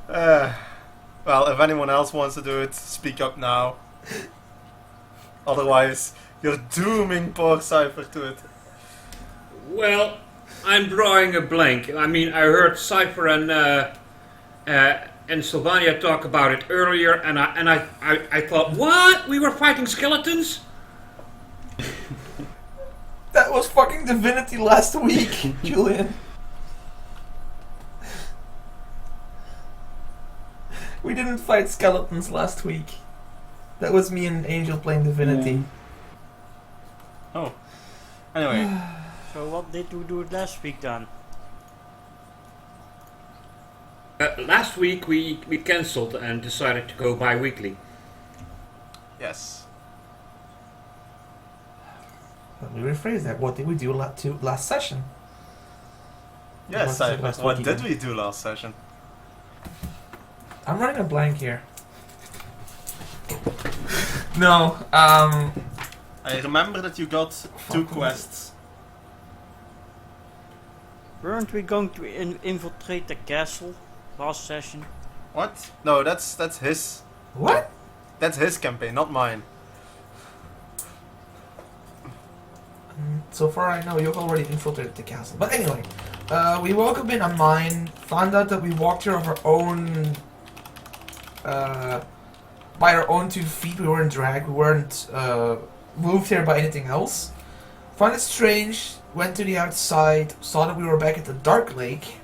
Uh, well, if anyone else wants to do it, speak up now. Otherwise, you're dooming poor Cypher to it. Well, I'm drawing a blank. I mean, I heard Cypher and Sylvania talk about it earlier, and I thought, what? We were fighting skeletons? That was fucking Divinity last week, Julian. We didn't fight skeletons last week. That was me and Angel playing Divinity. Oh. Anyway. So what did we do last week then? Last week we cancelled and decided to go bi-weekly. Yes. Let me rephrase that. What did we do last session? Yes, Cypher. last What week did again? we do last session? I'm running a blank here. No, I remember that you got 2 quests. Weren't we going to infiltrate the castle last session? What? No, that's his. what? That's his campaign, not mine. So far I know you've already infiltrated the castle. But anyway, we woke up in a mine, found out that we walked here of our own, by our own 2 feet. We weren't dragged, we weren't moved here by anything else. Found it strange, went to the outside, saw that we were back at the Dark Lake.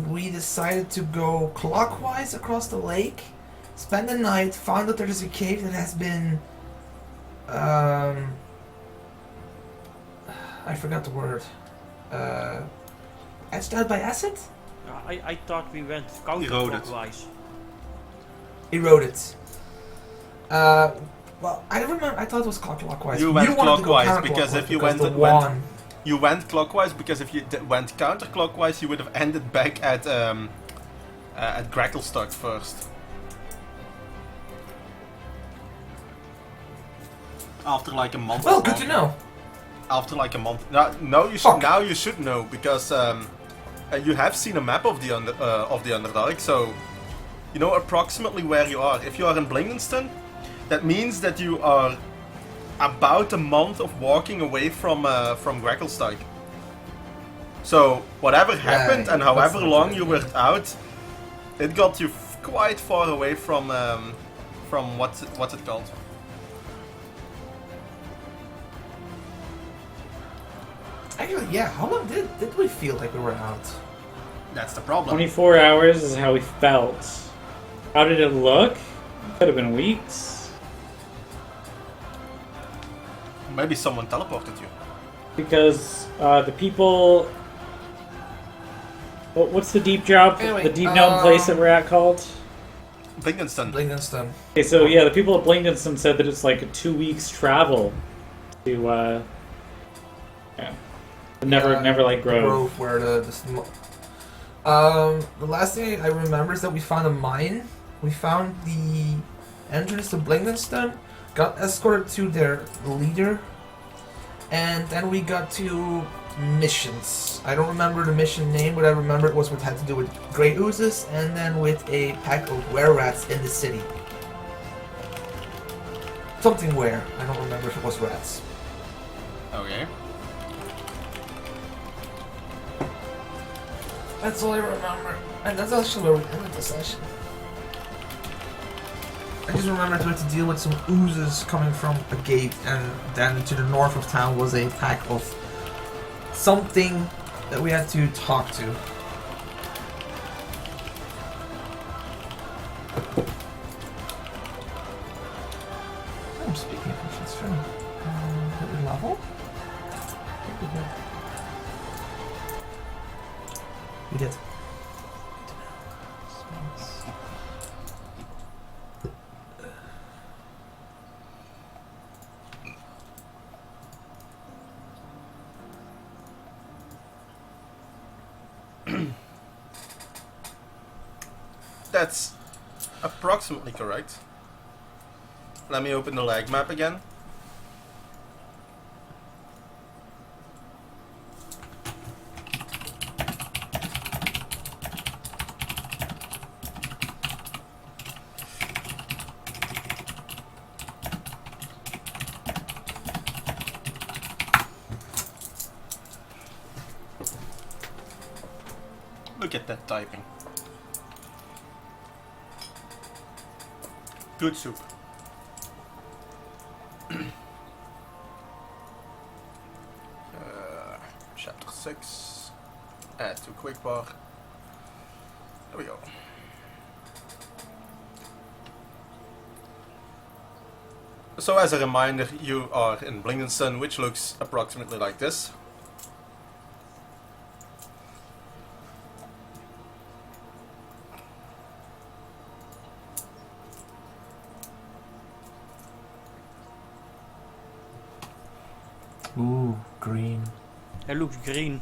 We decided to go clockwise across the lake, spend the night, found that there's a cave that has been I forgot the word. Etched out by acid? I thought we went Eroded. counterclockwise. Eroded. Well, I don't remember. I thought it was clockwise. You went wanted to go clockwise because if you because went- the went- wand. You went clockwise because if you went counterclockwise, you would have ended back at Gracklestock first. After like a month. Well, of good to walking. know. After like a month. No, you should. Fuck. Now you should know because you have seen a map of the Underdark, so you know approximately where you are. If you are in Blingenston, that means that you are about a month of walking away from Gracklestock. So whatever happened Right, and that's however not long good. you were out, it got you quite far away from what's it called? Actually, yeah. How long did we feel like we were out? That's the problem. 24 hours is how we felt. How did it look? Could have been weeks. Maybe someone teleported you. Because the people... What's the deep job? Anyway, the deep known place that we're at called? Blingenston. Blingenston. Okay, so yeah, the people at Blingdon said that it's like a 2 weeks travel to, yeah. Never like Grove. Grove, where the last thing I remember is that we found a mine. We found the entrance to Blingdenstone, got escorted to their leader, and then we got to missions. I don't remember the mission name, but I remember it was what had to do with Grey Oozes, and then with a pack of were-rats in the city. Something were. I don't remember if it was rats. Okay. That's all I remember. And that's actually where we ended the session. I just remembered we had to deal with some oozes coming from a gate, and then to the north of town was a pack of something that we had to talk to. I'm speaking of which, it's from did we level? I think we did. We did. That's approximately correct. Let me open the lag map again. Look at that typing. Good soup. Chapter 6. Add to quick bar. There we go. So as a reminder, you are in Blingdenstone, which looks approximately like this. Ooh, green. It looks green.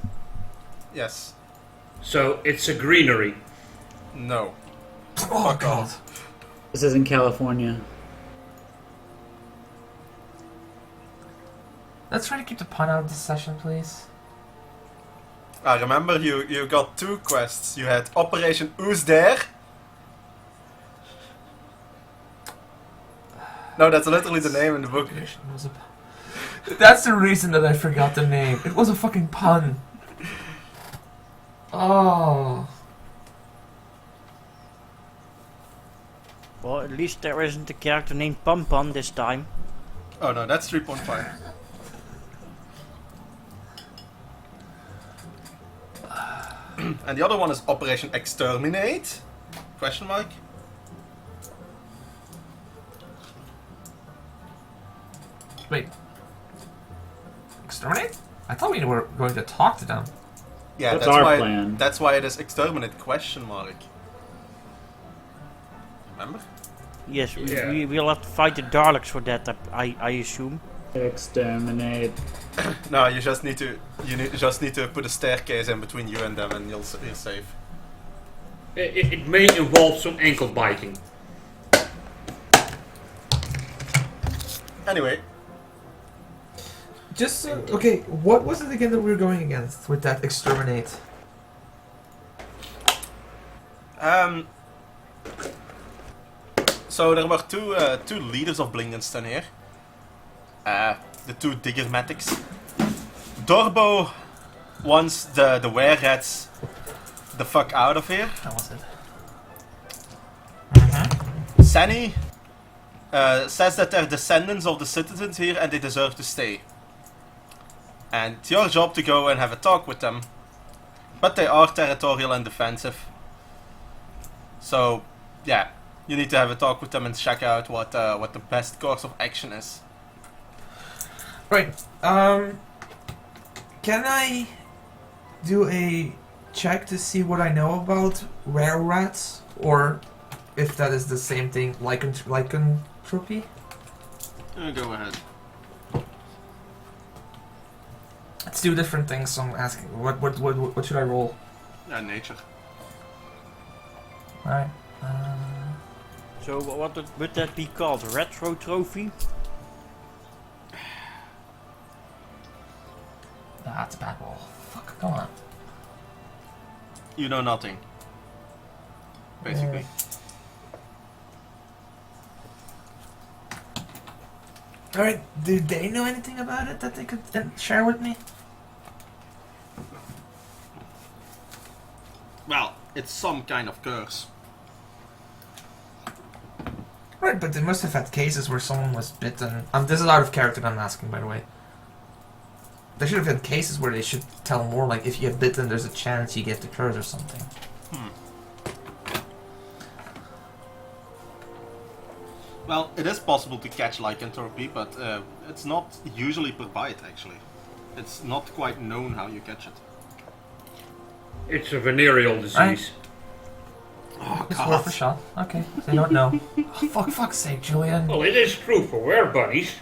Yes. So it's a greenery. No. Oh Fuck god. off. This is in California. Let's try to keep the pun out of this session, please. I remember you got 2 quests. You had Operation Who's There? No, that's literally the name in the book. That's the reason that I forgot the name. It was a fucking pun. Oh. Well, at least there isn't a character named Pumpan this time. Oh no, that's 3.5. And the other one is Operation Exterminate? Question mark? Wait. Exterminate? I thought we were going to talk to them. Yeah, That's that's our why. plan. That's why it is Exterminate? Question mark. Remember? Yes, Yeah. we'll have to fight the Daleks for that, I assume. Exterminate. No, you just need to put a staircase in between you and them, and you're safe. It may involve some ankle biting. Anyway, Just okay, what was it again that we were going against with that exterminate? So there were two leaders of Blingdenstone here. The 2 Diggermatics. Dorbo wants the were-rats the fuck out of here. That was it. Sani says that they're descendants of the citizens here and they deserve to stay. And it's your job to go and have a talk with them. But they are territorial and defensive. So, yeah, you need to have a talk with them and check out what the best course of action is. Right. Can I do a check to see what I know about rare rats, or if that is the same thing, lycanthropy? Go ahead. It's 2 different things. So I'm asking, what should I roll? Nature. All right. So what would that be called? Retro trophy? That's a bad roll. Fuck. Come on. You know nothing. Basically. All right. Do they know anything about it that they could share with me? Well, it's some kind of curse. Right, but they must have had cases where someone was bitten. This is out of character. I'm asking, by the way. They should have had cases where they should tell more, like if you get bitten, there's a chance you get the curse or something. Well, it is possible to catch lycanthropy, but it's not usually per bite, actually. It's not quite known how you catch it. It's a venereal disease. Oh, It's worth a shot. Okay, they don't know. Oh, fuck's sake, Julian. Well, it is true for were-bunnies.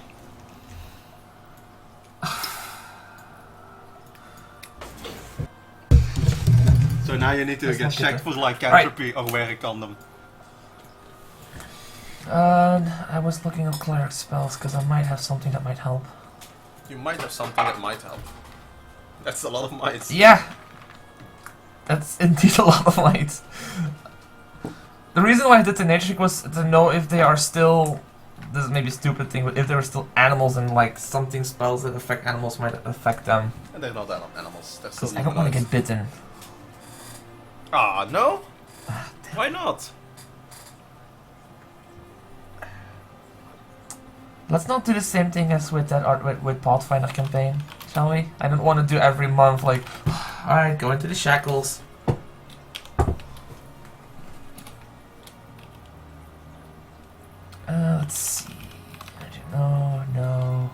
So now you need to Let's get not get checked there. for lycanthropy or wear a condom. I was looking at cleric spells because I might have something that might help. You might have something that might help. That's a lot of mites. Yeah! That's indeed a lot of light. The reason why I did the nature check was to know if they are still... This is maybe a stupid thing, but if there are still animals and like something spells that affect animals might affect them. And they're not animals. They're still Because I don't want to humanoids. get bitten. Ah, no? Why not? Let's not do the same thing as with that art with Pathfinder campaign, shall we? I don't want to do every month like, alright, go into the shackles. Let's see. No,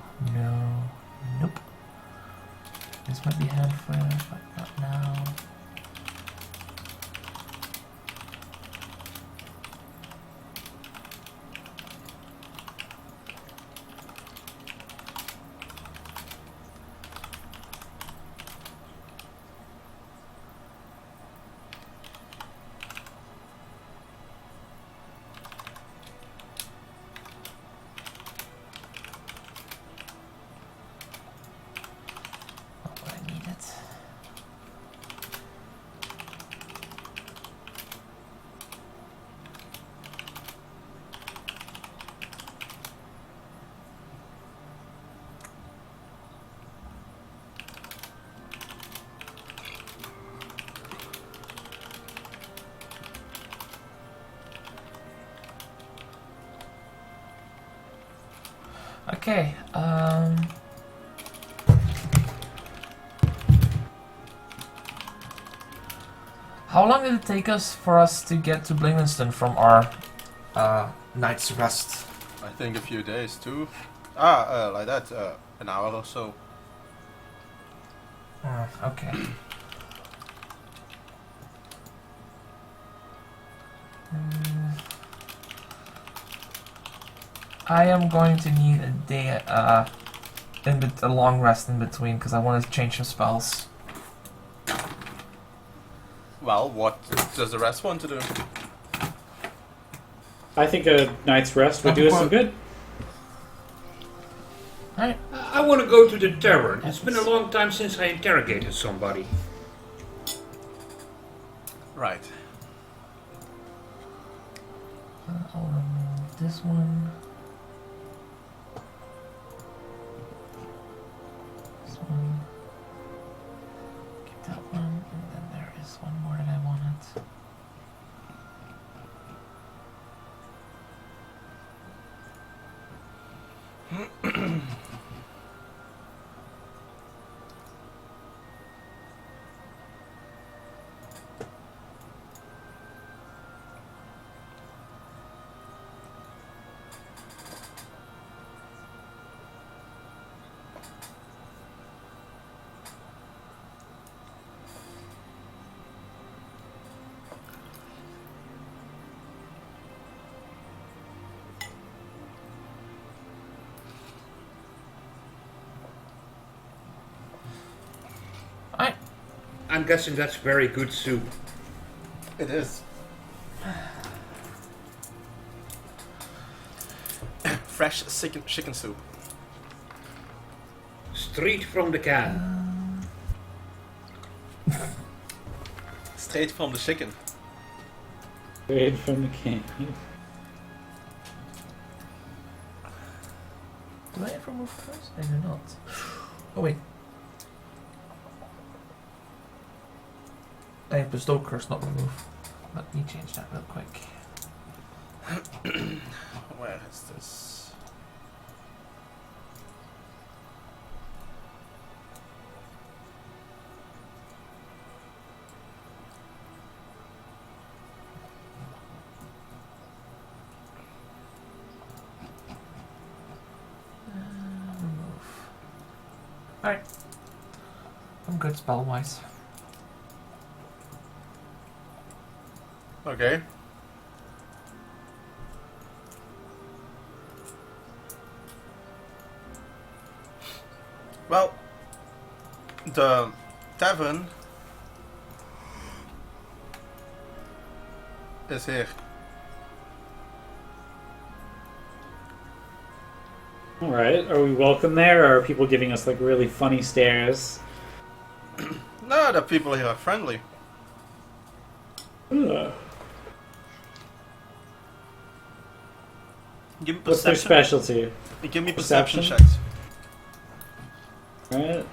nope. This might be handful, but not now. Okay, how long did it take us for us to get to Blingenston from our night's rest? I think a few days too. Like that, an hour or so. Okay. I am going to need a day, a long rest in between because I want to change some spells. Well, what does the rest want to do? I think a night's rest would do us some good. Alright. I want to go to the tavern. It's been a long time since I interrogated somebody. Right. I'll remove this one. This one. Keep that one, and then there is one more that I wanted. I'm guessing that's very good soup. It is. Fresh chicken soup. Straight from the can. Straight from the chicken. Straight from the can. Do I ever move first? I do not. Oh wait. I have bestow curse, not remove. Let me change that real quick. Where is this? Remove. Alright. I'm good spell wise. Okay. Well, the tavern is here. Alright, are we welcome there, or are people giving us like really funny stares? No, the people here are friendly. Ugh. Give me What's their perception. specialty? Give me perception Perception? checks. Alright.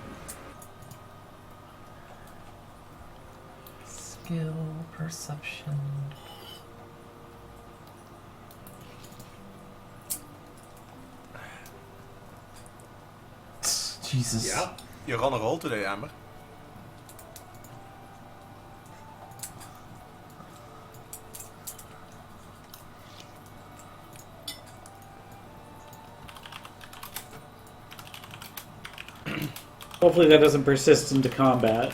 skill, perception. Jesus. Yeah. You're on a roll today, Amber. Hopefully that doesn't persist into combat.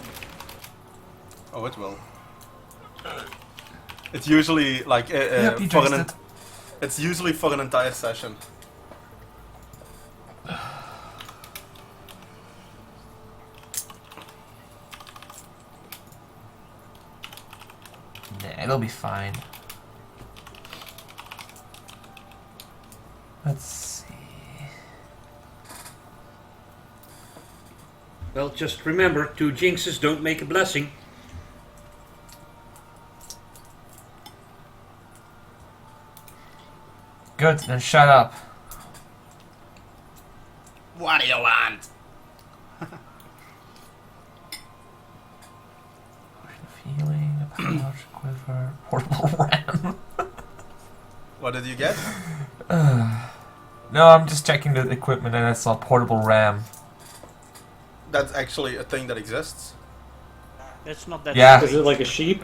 Oh, it will. It's usually like Yep, you for jinxed an. it. It's usually for an entire session. Nah, it'll be fine. Let's see. Well, just remember, 2 jinxes don't make a blessing. Good, then shut up. What do you want? Healing, a pouch, quiver, portable ram. What did you get? No, I'm just checking the equipment and I saw portable ram. That's actually a thing that exists. That's not that Yeah. Is it like a sheep?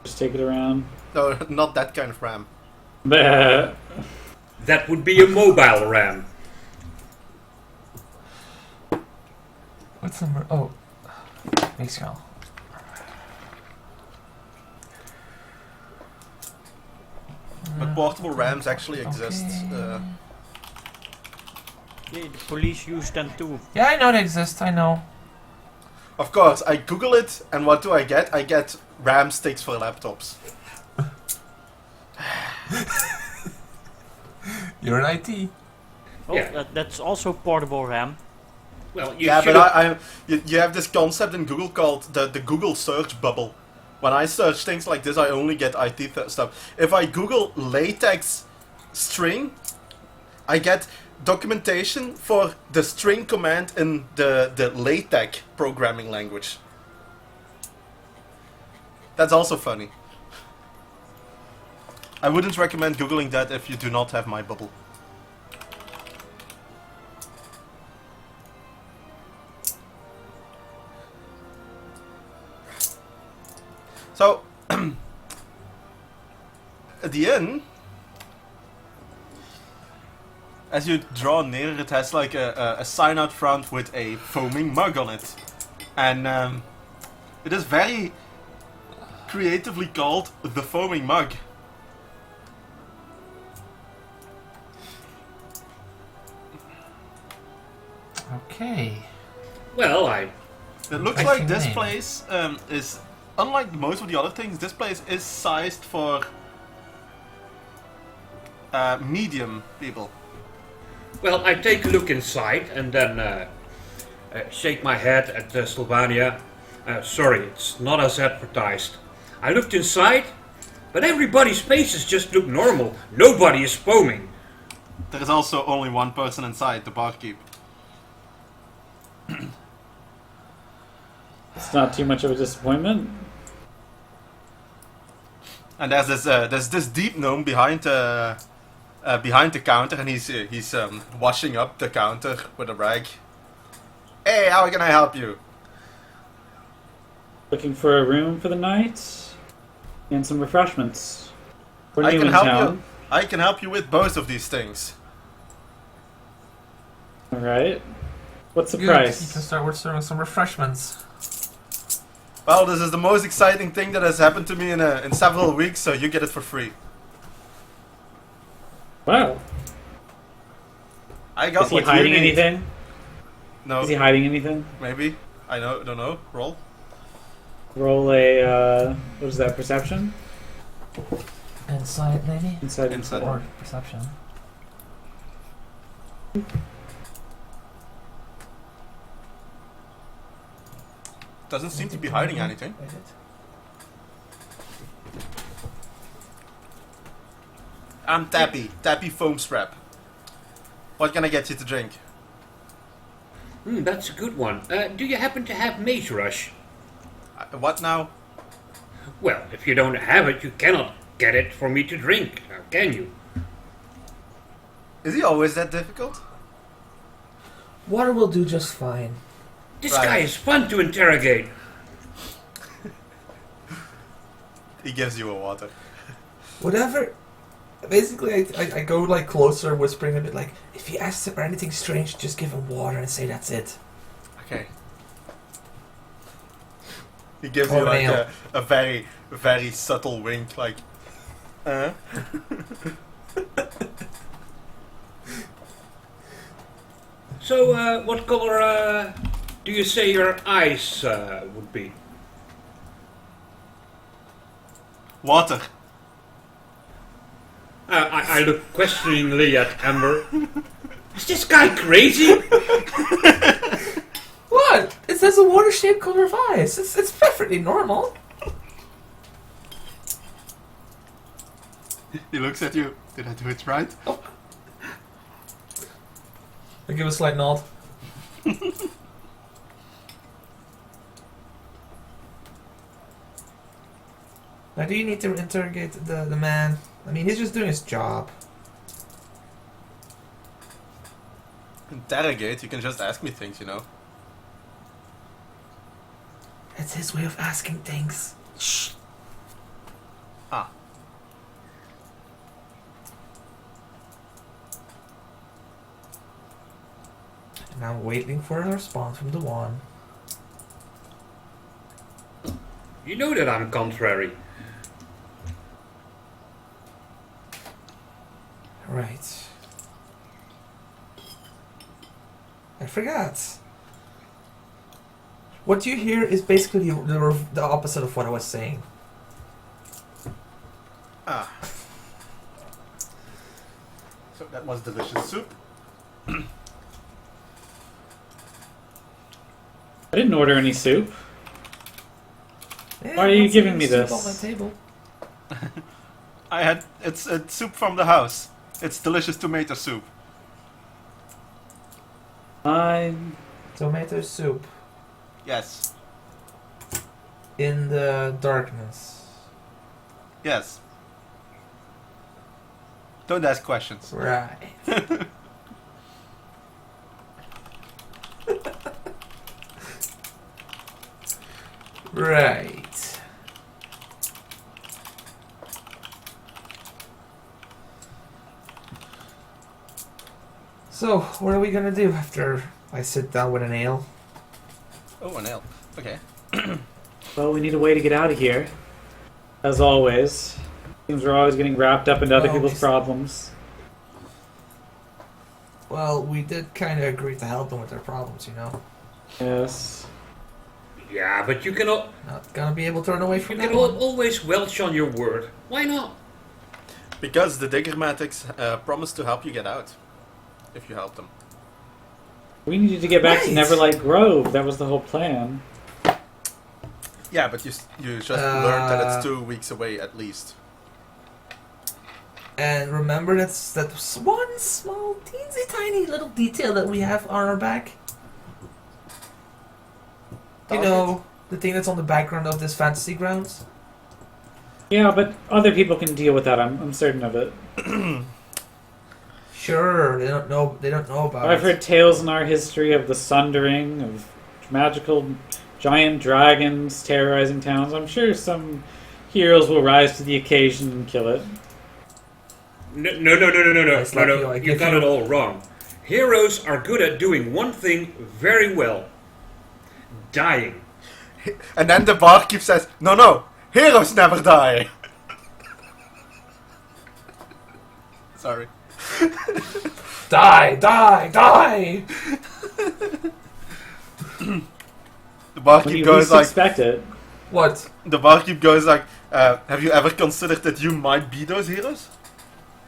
Just take it around. No, not that kind of ram. Bah. That would be a mobile ram. What's the oh, makes y'all. But portable rams actually exist. Okay. Yeah, the police use them too. Yeah, I know they exist. I know. Of course, I Google it, and what do I get? I get RAM sticks for laptops. You're an IT. Oh, Yeah. that's also portable RAM. Well, you Yeah, should but you have this concept in Google called the Google search bubble. When I search things like this, I only get IT stuff. If I Google latex string, I get documentation for the string command in the LaTeX programming language. That's also funny. I wouldn't recommend Googling that if you do not have my bubble. So, at the inn, as you draw near, it has like a sign out front with a foaming mug on it. And it is very creatively called the foaming mug. Okay. Well, I It looks I like think this name. place is, unlike most of the other things, this place is sized for medium people. Well, I take a look inside and then shake my head at Sylvania. Sorry, it's not as advertised. I looked inside, but everybody's faces just look normal. Nobody is foaming. There is also only one person inside, the barkeep. It's not too much of a disappointment. And there's this deep gnome behind the counter, and he's washing up the counter with a rag. Hey, how can I help you? Looking for a room for the night and some refreshments. We're I new can in help town. you. I can help you with both of these things. All right. What's the Good. You can price? start with serving some refreshments. Well, this is the most exciting thing that has happened to me in several weeks, so you get it for free. Wow. I got Is he what you hiding need. anything? No, Is he hiding anything? maybe. Don't know. Roll. Roll a what is that? Perception? Insight, maybe? Inside. Insight. Or perception. Doesn't seem to be hiding anything. I'm Tappy foam strap. What can I get you to drink? That's a good one. Do you happen to have Maze Rush? What now? Well, if you don't have it, you cannot get it for me to drink, now can you? Is he always that difficult? Water will do just fine. This Right. guy is fun to interrogate. He gives you a water. Whatever. Basically, I go like closer, whispering a bit like, if he asks for anything strange, just give him water and say that's it. Okay. He gives Or you like ale. a very, very subtle wink, like, So, what color do you say your eyes would be? water. I look questioningly at Amber. Is this guy crazy? What? It says a water-shaped color of eyes. It's perfectly normal. He looks at you. Did I do it right? I give a slight nod. Now, do you need to interrogate the man? I mean, he's just doing his job. Interrogate? You can just ask me things, you know. That's his way of asking things. Shh. Ah. And I'm waiting for a response from the one. You know that I'm contrary. Right. I forgot. What you hear is basically the opposite of what I was saying. Ah. So that was delicious soup. I didn't order any soup. Yeah, Why are you lots of giving me soup this? on my table. It's soup from the house. It's delicious tomato soup. Fine. Tomato soup Yes. in the darkness. Yes. Don't ask questions. Right. Right. So, what are we gonna do after I sit down with an ale? Oh, an ale. Okay. Well, we need a way to get out of here. As always. Seems we're always getting wrapped up into other Oh, people's we- problems. Well, we did kind of agree to help them with their problems, you know. Yes. Yeah, but you can, Not gonna be able to run away you from can that one. always welch on your word. Why not? Because the Diggermatics promised to help you get out. If you help them. We needed to get back to Right. Neverlight Grove. That was the whole plan. Yeah, but you just learned that it's Uh, 2 weeks away at least. And remember that's one small, teensy tiny little detail that we have on our back. You know, the thing that's on the background of this fantasy grounds? Yeah, but other people can deal with that. I'm certain of it. Sure, they don't know about I've it. heard tales in our history of the sundering, of magical giant dragons terrorizing towns. I'm sure some heroes will rise to the occasion and kill it. No. It's like you, I You give got you- it all wrong. Heroes are good at doing one thing very well. Dying. And then the barkeep says, no, heroes never die. Sorry. Die! The When barkeep you goes least like, expect it. What? have you ever considered that you might be those heroes?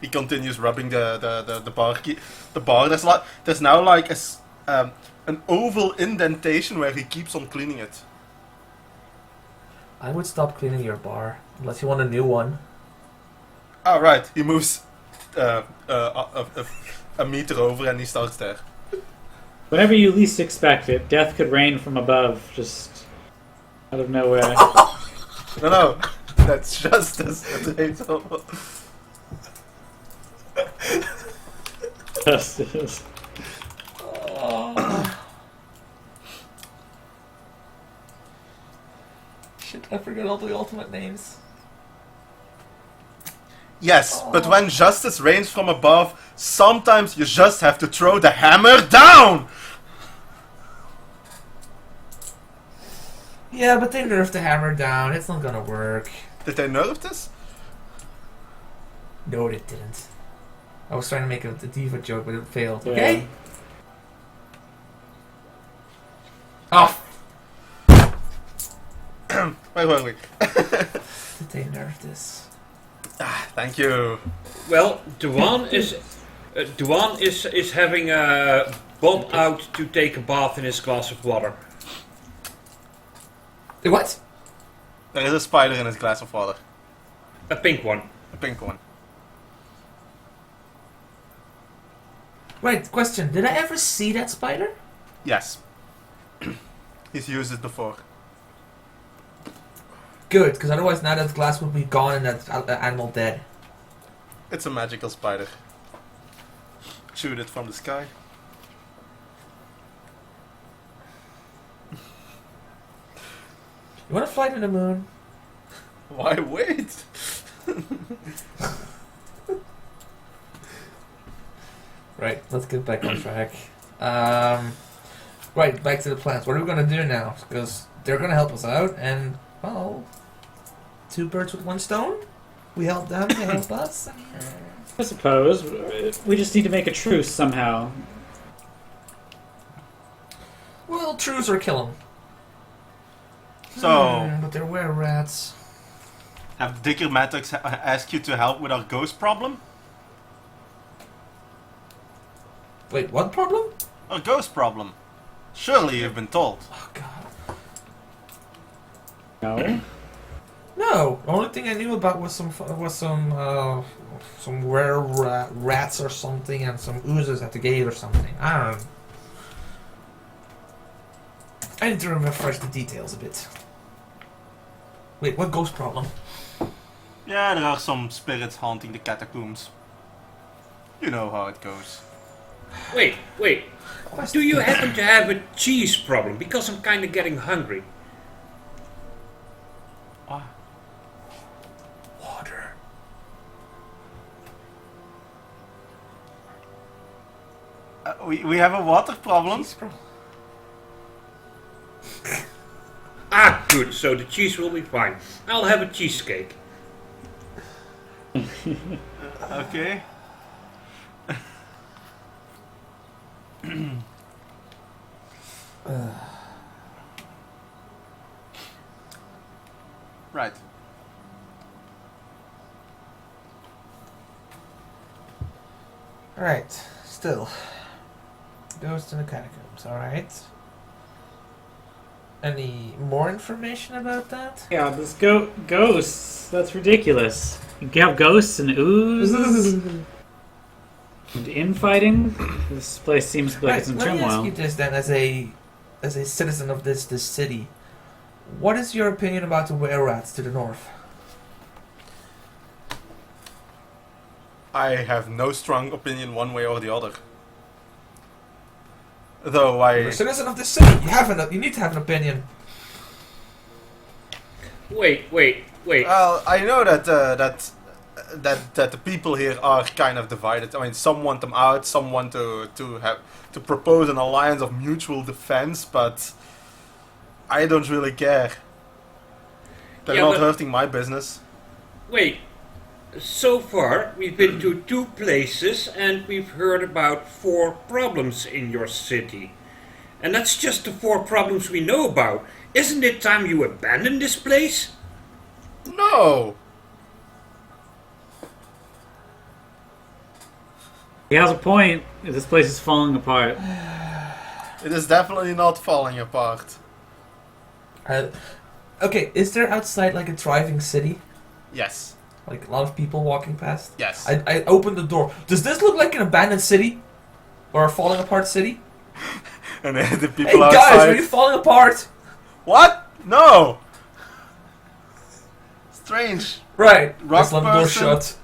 He continues rubbing the barkeep. The bar. There's now like an oval indentation where he keeps on cleaning it. I would stop cleaning your bar, unless you want a new one. Oh right, he moves a meter over and he starts there. Whenever you least expect it, death could rain from above, just out of nowhere. No, that's justice. Potato. Justice. Shit, I forgot all the ultimate names. Yes, but when justice rains from above, sometimes you just have to throw the hammer down! Yeah, but they nerfed the hammer down. It's not gonna work. Did they nerf this? No, it didn't. I was trying to make a diva joke, but it failed. Yeah. Okay? Oh, Wait. did they nerf this? Thank you. Well, Duan is having Bob out to take a bath in his glass of water. What? There is a spider in his glass of water. A pink one. A pink one. Right, question. Did I ever see that spider? Yes. He's used it before. Good, because otherwise now that glass would be gone and that animal dead. It's a magical spider. Shoot it from the sky. You want to fly to the moon? Why wait? Right, let's get back on track. Right, back to the plans. What are we going to do now? Because they're going to help us out, and, well, 2 birds with 1 stone? We help them, they help us. I suppose. We just need to make a truce somehow. Well, truce or kill them. So, But they're were-rats. have Dicker Maddox asked you to help with our ghost problem? Wait, what problem? Our ghost problem. Surely you've been told. Oh, God. No? No, the only thing I knew about was some rare rats or something and some oozes at the gate or something. I don't know. I need to refresh the details a bit. Wait, what ghost problem? Yeah, there are some spirits haunting the catacombs. You know how it goes. Wait. Do you happen to have a cheese problem? Because I'm kind of getting hungry. Water. We have a water problem. Ah, good. So the cheese will be fine. I'll have a cheesecake. Okay. Right. Alright, still. Ghost in the catacombs, alright. Any more information about that? Yeah, this ghosts. That's ridiculous. You can have ghosts and ooze and infighting. This place seems like Right, it's in let me ask turmoil. you this then, as a citizen of this city. What is your opinion about the were-rats to the north? I have no strong opinion one way or the other. Though You're I... a citizen of this city. You need to have an opinion. Wait. Well, I know that that the people here are kind of divided. I mean, some want them out, some want to propose an alliance of mutual defense, but I don't really care. They're Yeah, not but- hurting my business. Wait. So far, we've been to 2 places and we've heard about 4 problems in your city. And that's just the 4 problems we know about. Isn't it time you abandon this place? No! He has a point. This place is falling apart. It is definitely not falling apart. Okay, is there outside like a thriving city? Yes. Like a lot of people walking past? Yes. I opened the door. Does this look like an abandoned city? Or a falling apart city? And then the Hey people guys, outside... are you falling apart? What? No! strange. Right. Rock I slammed the door person. shut.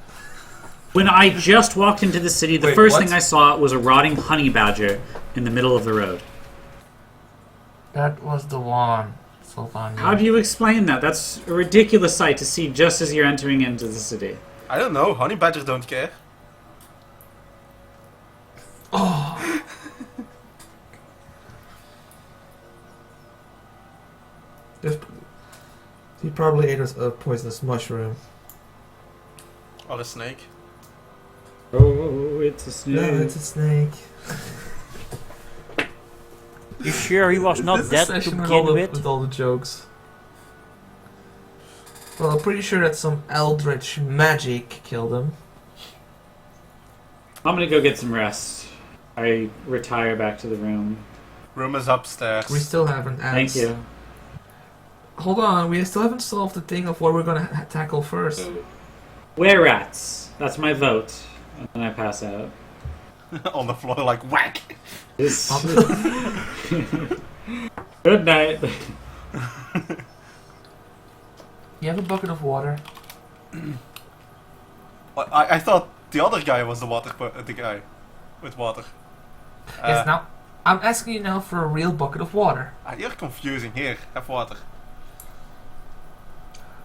When I just walked into the city, the Wait, first what? thing I saw was a rotting honey badger in the middle of the road. That was the one, Sylvania. How do you explain that? That's a ridiculous sight to see just as you're entering into the city. I don't know. Honey badgers don't care. Oh. He probably ate a poisonous mushroom. Or a snake. Oh, it's a snake. No, it's a snake. You sure he was not This is dead the to session begin with with? all the jokes. Well, I'm pretty sure that some eldritch magic killed him. I'm gonna go get some rest. I retire back to the room. Room is upstairs. We still haven't asked. Thank you. Hold on, we still haven't solved the thing of what we're gonna tackle first. Were rats. That's my vote. And then I pass out. On the floor like whack. This- Good night. You have a bucket of water. I thought the other guy was the guy with water. Yes, now I'm asking you now for a real bucket of water. You're confusing. Here, have water.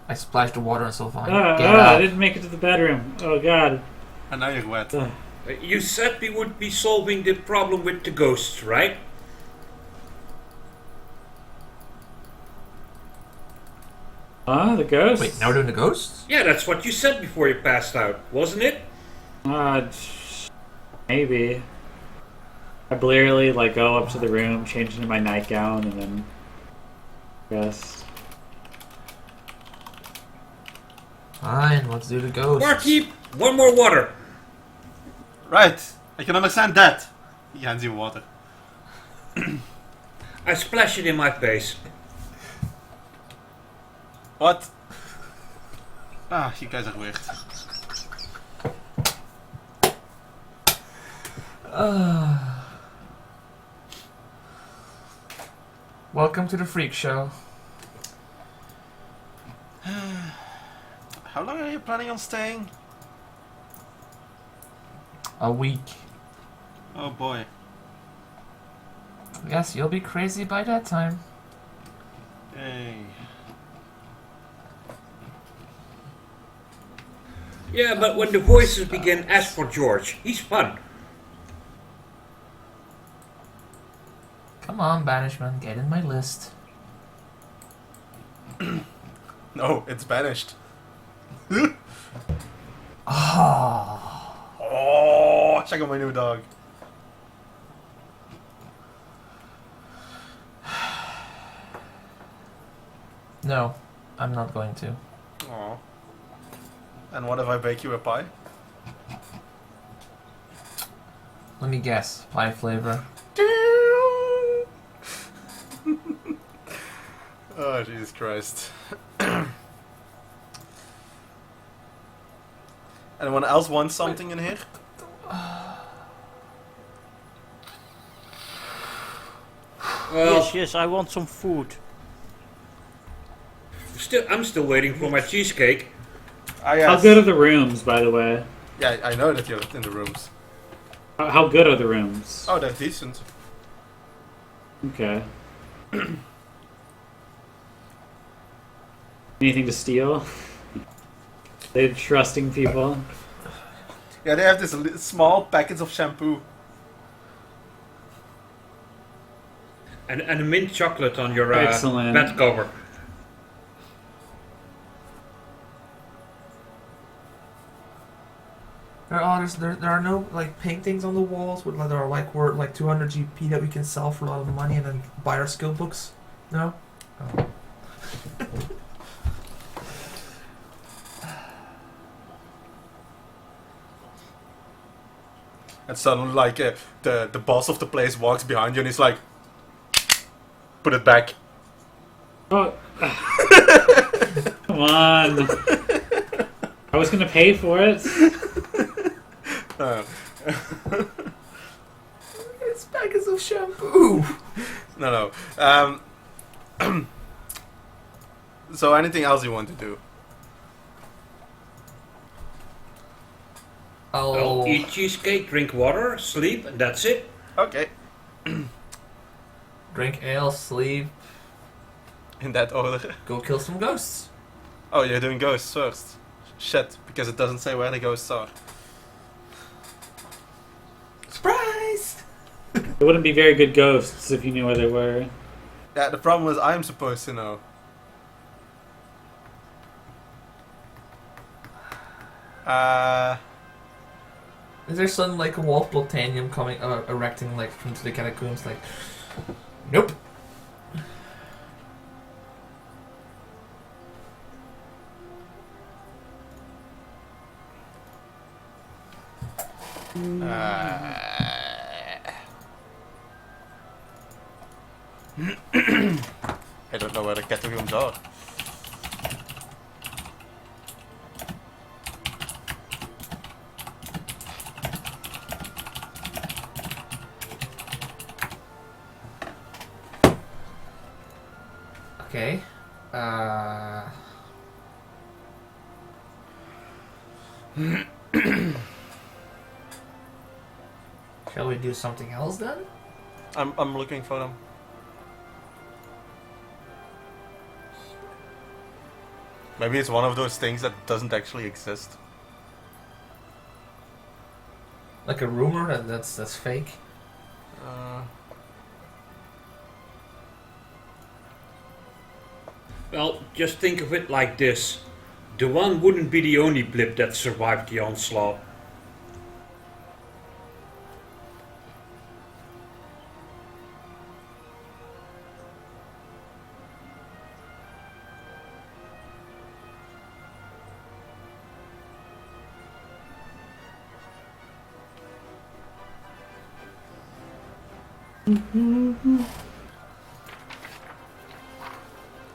I splashed the water on Sylvania. Get I up. didn't make it to the bedroom. Oh god. And now you're wet. You said we would be solving the problem with the ghosts, right? The ghost? Wait, now we're doing the ghosts? Yeah, that's what you said before you passed out, wasn't it? Maybe. I blurrily go up to the room, change into my nightgown, and then rest. Fine, let's do the ghosts. Barkeep, one more water. Right. I can understand that. He hands you water. I splash it in my face. What? Ah, you guys are weird. Welcome to the freak show. How long are you planning on staying? A week. Oh boy. Yes, you'll be crazy by that time. Hey. Yeah, but when the voices begin, ask for George. He's fun. Come on, Banishment, get in my list. No, it's banished. Oh, check out my new dog. No, I'm not going to. Aw. And what if I bake you a pie? Let me guess. Pie flavor. Oh, Jesus Christ. Anyone else want something in here? Well, Yes, I want some food. I'm still waiting for my cheesecake. Ah, yes. How good are the rooms, by the way? Yeah, I know that you're in the rooms. How good are the rooms? Oh, they're decent. Okay. Anything to steal? They're trusting people. Yeah, they have this small packets of shampoo. And a mint chocolate on your Excellent. bed cover. There are no paintings on the walls with that are worth 200 GP that we can sell for a lot of money and then buy our skill books. No. Oh. And suddenly, the boss of the place walks behind you and he's like, put it back. Oh. Come on. I was gonna pay for it. It's packets of shampoo. No. So anything else you want to do? I'll Well, eat cheesecake, drink water, sleep, and that's it. Okay, drink ale, sleep, in that order. go kill some ghosts. Oh, you're doing ghosts first. Shit, because it doesn't say where the ghosts are. Surprise! They wouldn't be very good ghosts if you knew where they were. Yeah, the problem is I'm supposed to know. Is there some like a wall of plutonium coming, erecting like into the catacombs? Like, nope. I don't know where the catacombs are. Okay. Shall we do something else then? I'm looking for them. Maybe it's one of those things that doesn't actually exist. Like a rumor that's fake. Well, just think of it like this. The one wouldn't be the only blip that survived the onslaught.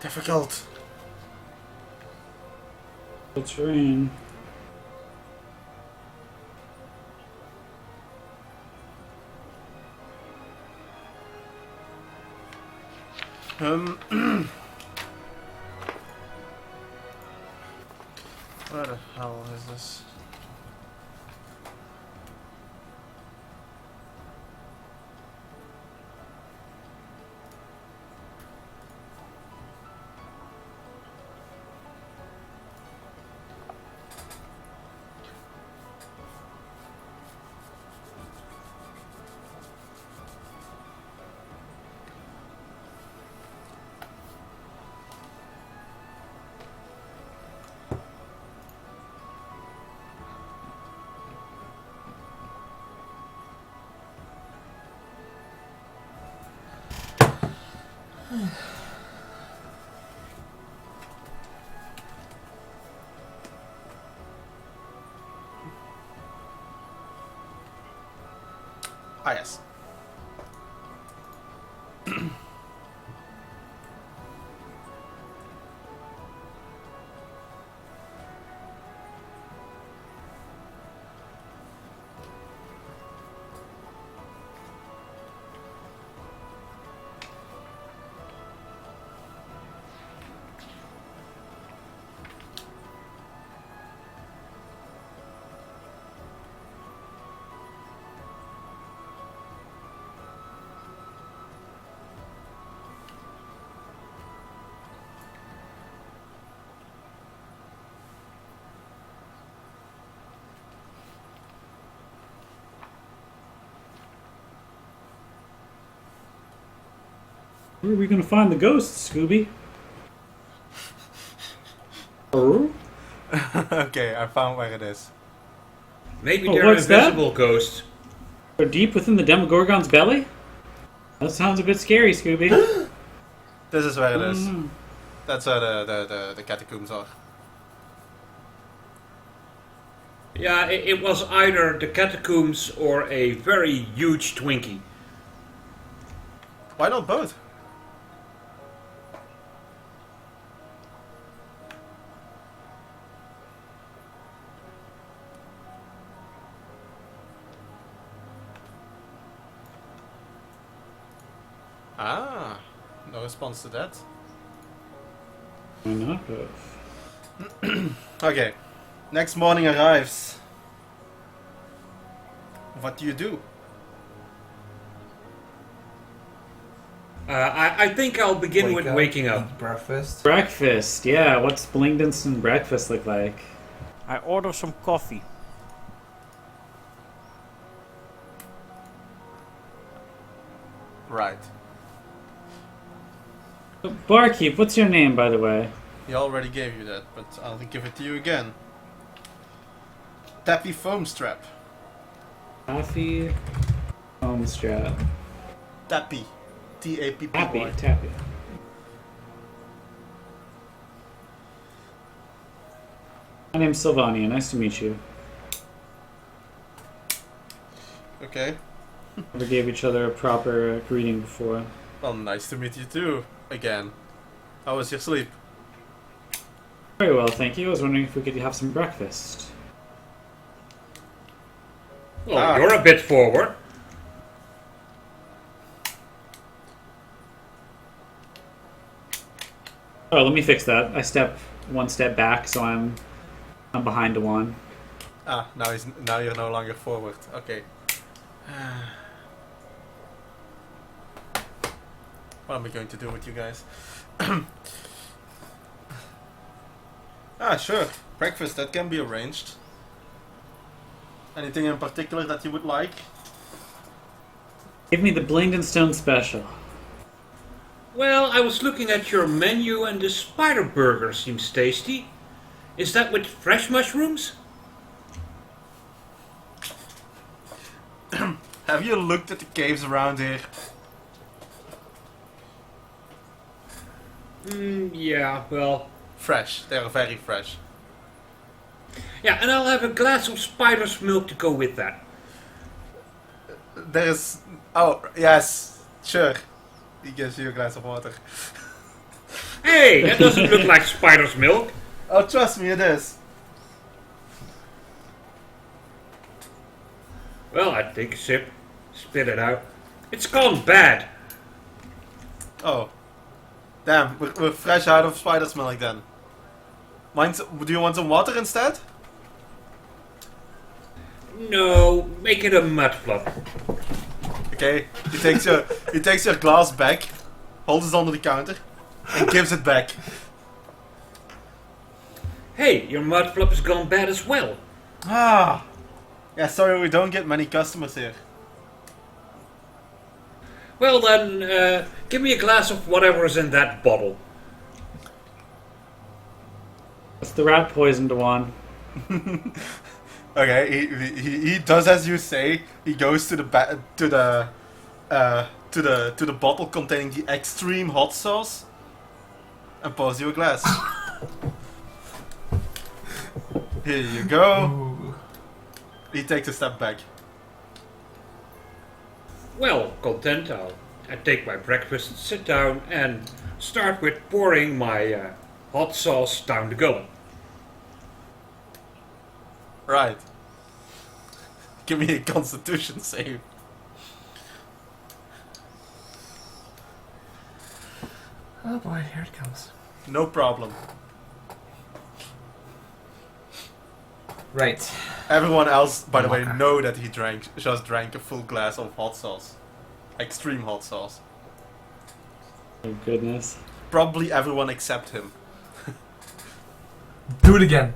Difficult. It's rain. Where the hell is this? Ah, yes. Where are we gonna find the ghosts, Scooby? Oh? Okay, I found where it is. Maybe Oh, they're what's that? invisible ghosts. They're deep within the Demogorgon's belly? That sounds a bit scary, Scooby. This is where it is. Mm. That's where the catacombs are. Yeah, it was either the catacombs or a very huge Twinkie. Why not both? Ah, no response to that. Why not both? Okay, next morning arrives. What do you do? I think I'll begin with waking up. Eat breakfast. Breakfast, yeah. What's Blingdonston breakfast look like? I order some coffee. Right. Barkeep, what's your name, by the way? He already gave you that, but I'll give it to you again. Tappy Foam Strap. Taffy Homestrap. Tappy. T-A-P-P-Y. Tappy. My name's Sylvania. Nice to meet you. Okay. Never gave each other a proper greeting before. Well, nice to meet you too. Again. How was your sleep? Very well, thank you. I was wondering if we could have some breakfast. Well, you're a bit forward. Oh, let me fix that. I step one step back, so I'm behind Dewan. Ah, now you're no longer forward. Okay. What am I going to do with you guys? Sure. Breakfast, that can be arranged. Anything in particular that you would like? Give me the Blingdonstone special. Well, I was looking at your menu and the spider burger seems tasty. Is that with fresh mushrooms? Have you looked at the caves around here? Yeah, well... Fresh. They're very fresh. Yeah, and I'll have a glass of spider's milk to go with that. There's... Oh, yes. Sure. He gives you a glass of water. Hey, that doesn't look like spider's milk. Oh, trust me, it is. Well, I take a sip, spit it out. It's gone bad. Oh. Damn, we're fresh out of spider's milk then. Do you want some water instead? No, make it a mud flop. Okay, he takes your glass back, holds it under the counter, and gives it back. Hey, your mud flop has gone bad as well. Ah. Yeah, sorry, we don't get many customers here. Well then, give me a glass of whatever is in that bottle. It's the rat poison, Dewan. Okay, he does as you say. He goes to the bottle containing the extreme hot sauce and pours you a glass. Here you go. Ooh. He takes a step back. Well, content, I take my breakfast, sit down, and start with pouring my hot sauce down the gullet. Right. Give me a constitution save. Oh boy, here it comes. No problem. Right. Everyone else, by the way, Okay. know that he just drank a full glass of hot sauce. Extreme hot sauce. Oh, goodness. Probably everyone except him. Do it again.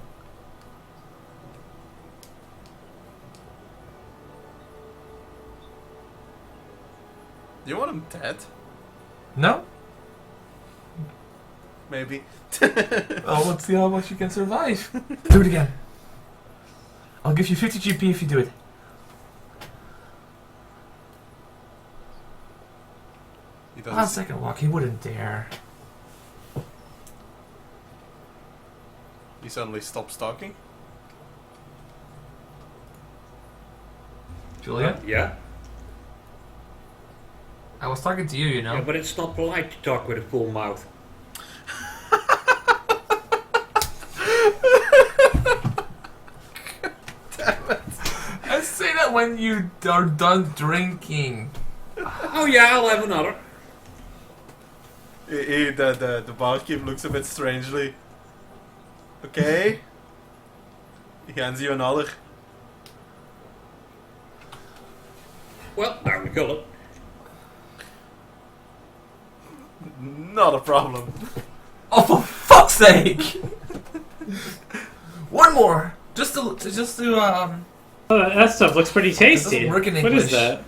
Do you want him dead? No? Maybe. Oh, let's see how much you can survive. Do it again. I'll give you 50 GP if you do it. He 1 doesn't. second walk, he wouldn't dare. He suddenly stops talking. Julia? Yeah? I was talking to you, you know. Yeah, but it's not polite to talk with a full mouth. I say that when you are done drinking. Oh yeah, I'll have another. The barkeep looks a bit strangely. Okay. He hands you another. Well, now we got it. Not a problem. Oh, for fuck's sake! One more, just to Oh, that stuff looks pretty tasty. doesn't work in What is English. that?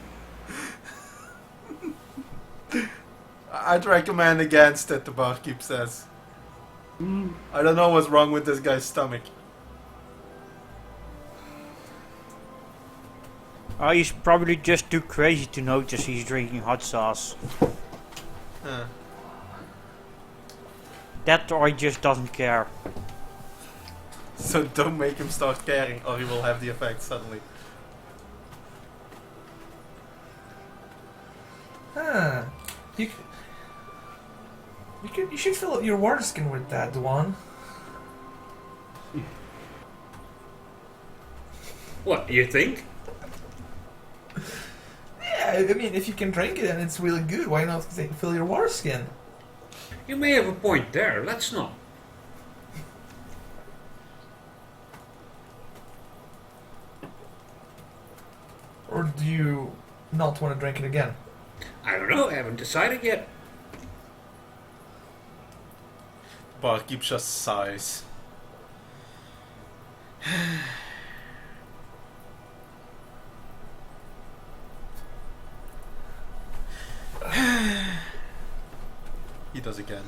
I'd recommend against it, the barkeep says. I don't know what's wrong with this guy's stomach. He's probably just too crazy to notice he's drinking hot sauce. Uh, That or he just doesn't care. so don't make him start caring, or he will have the effect suddenly. Huh. You should fill up your water skin with that, Dwan. What do you think? Yeah, I mean, if you can drink it and it's really good, why not fill your water skin? You may have a point there. Let's not. Or do you not want to drink it again? I don't know. I haven't decided yet. Barkeep just sighs. He does again.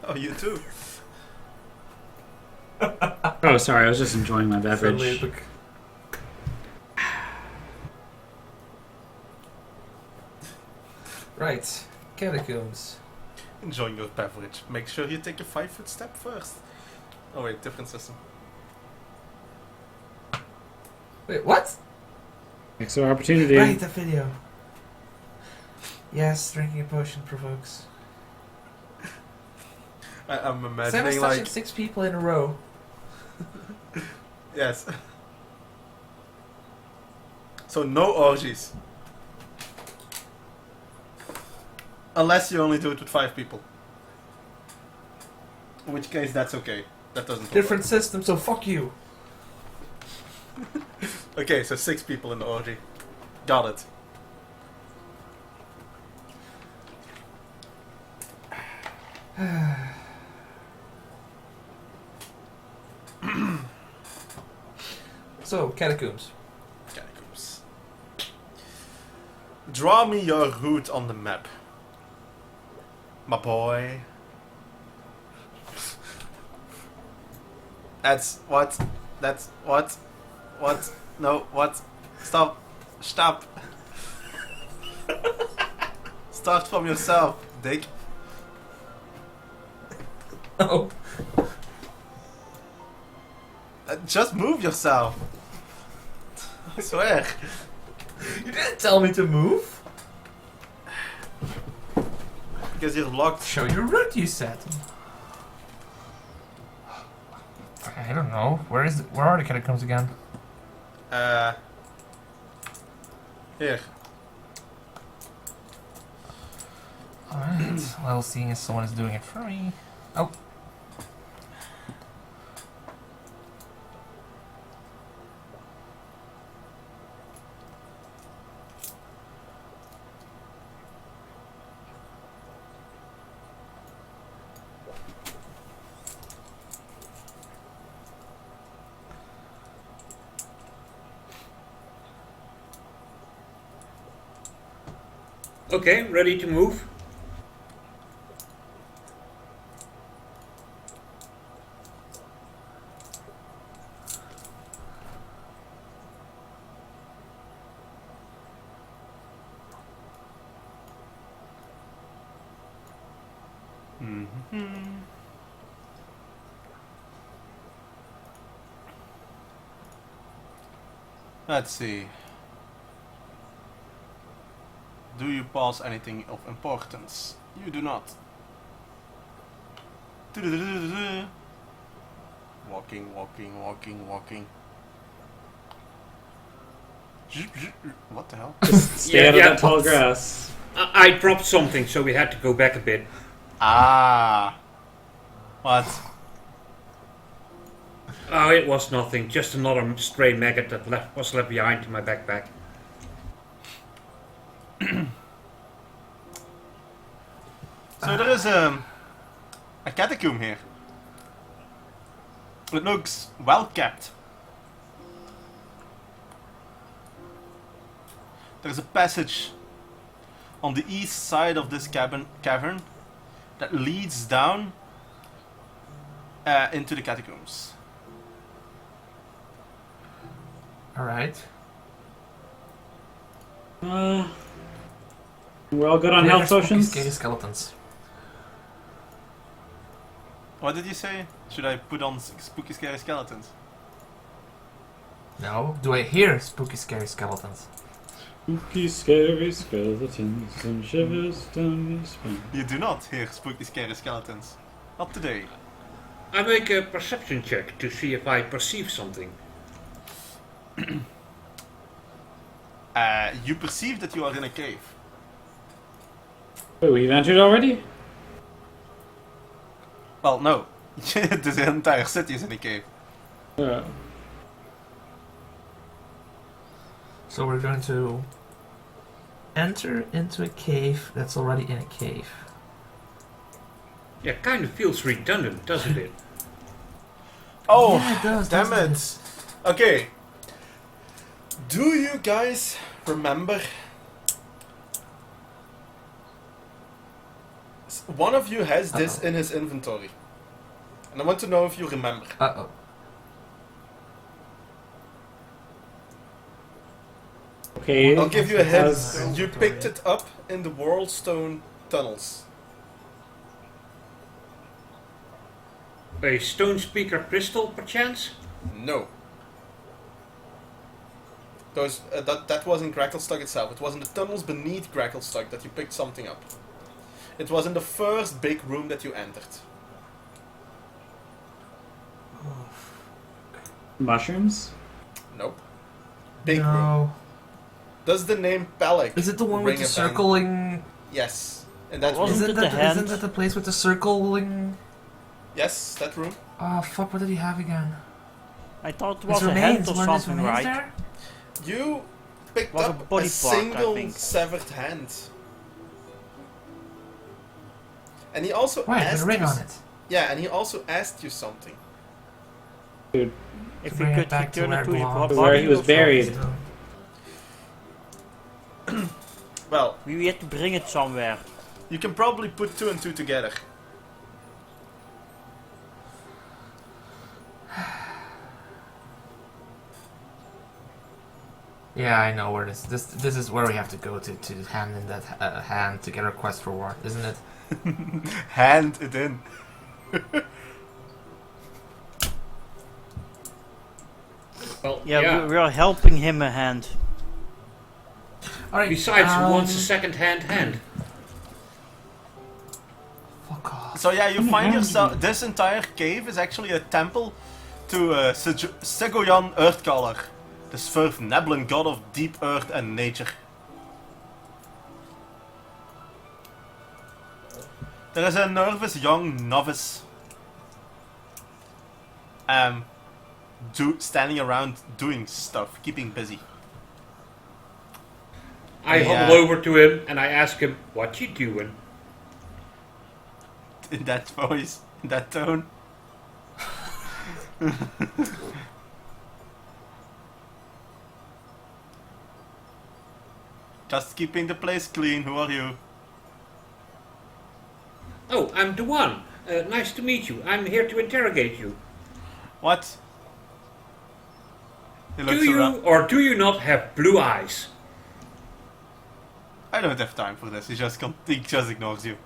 Oh, you too. Oh, sorry, I was just enjoying my beverage. Suddenly, right, catacombs. Enjoying your beverage. Make sure you take a 5-foot step first. Oh wait, different system. Wait, what? Next opportunity. Right, the video. Yes, drinking a potion provokes. I'm Sam imagining is touching like 6 people in a row. yes. So no orgies. Unless you only do it with 5 people. In which case that's okay. That doesn't work. Different system, so fuck you. Okay, so 6 people in the orgy. Got it. So, catacombs. Catacombs. Draw me your route on the map. My boy. That's what? That's what? What? No, what? Stop. Stop. Start from yourself, dick. Oh. Just move yourself. I swear. You didn't tell me to move. Because you're locked. Show your route, you said. I don't know. Where are the catacombs again? Here. Alright. Well, seeing as someone is doing it for me. Oh. Okay, ready to move? Let's see. Do you pass anything of importance? You do not. Walking, walking, walking, walking. What the hell? Stay out of that tall grass. I dropped something, so we had to go back a bit. Ah. What? Oh, it was nothing. Just another stray maggot that was left behind in my backpack. So there is a catacomb here. It looks well kept. There's a passage on the east side of this cavern that leads down into the catacombs. Alright. We're all good on Where health are spooky potions? Scary skeletons. What did you say? Should I put on spooky scary skeletons? No. Do I hear spooky scary skeletons? Spooky, scary skeletons and shivers down your spine. You do not hear spooky scary skeletons. Not today. I make a perception check to see if I perceive something. You perceive that you are in a cave. Wait, we've entered already? Well, no. The entire city is in a cave. Yeah. So we're going to enter into a cave that's already in a cave. Yeah, kind of feels redundant, doesn't it? Oh, Yeah, it does, damn doesn't it. Okay. Do you guys remember? One of you has this in his inventory. And I want to know if you remember. Uh-oh. Okay. I'll give you a hint. Has- You picked it up in the Worldstone tunnels. A stone speaker crystal, perchance? No. That wasn't Gracklstock itself. It was in the tunnels beneath Gracklstock that you picked something up. It was in the first big room that you entered. Mushrooms? Nope. Big room. No. Does the name Pelik Is it the one ring with the a bell? circling? Yes. In that Wasn't room. Isn't it the that, isn't hand? that the place with the circling? Yes, that room. Oh fuck! What did he have again? I thought it His was a remains. hand or Weren't his something, remains right? You picked Was a up body a part, I single think. severed hand. And he also Right, with asked a ring you on it. Yeah, and he also asked you something. Dude, If To we bring it could back to return where it it to his belongs. body Where he was or something. buried. Well, We had to bring it somewhere. you can probably put two and two together. Yeah, I know where this is where we have to go to hand in that hand to get a quest reward, isn't it? Hand it in. Well, Yeah, we are helping him a hand. All right. Besides, who wants a second-hand hand? Fuck off. So yeah, you find yourself. This entire cave is actually a temple to Segoyan Earthcaller, the Sverfneblen god of deep earth and nature. There is a nervous young novice standing around doing stuff, keeping busy. I Yeah. hobble over to him and I ask him, "What you doing?" In that voice, in that tone. Just keeping the place clean, who are you? Oh, I'm the one. Nice to meet you. I'm here to interrogate you. What? He Do looks you around. or do you not have blue eyes? I don't have time for this, he just ignores you.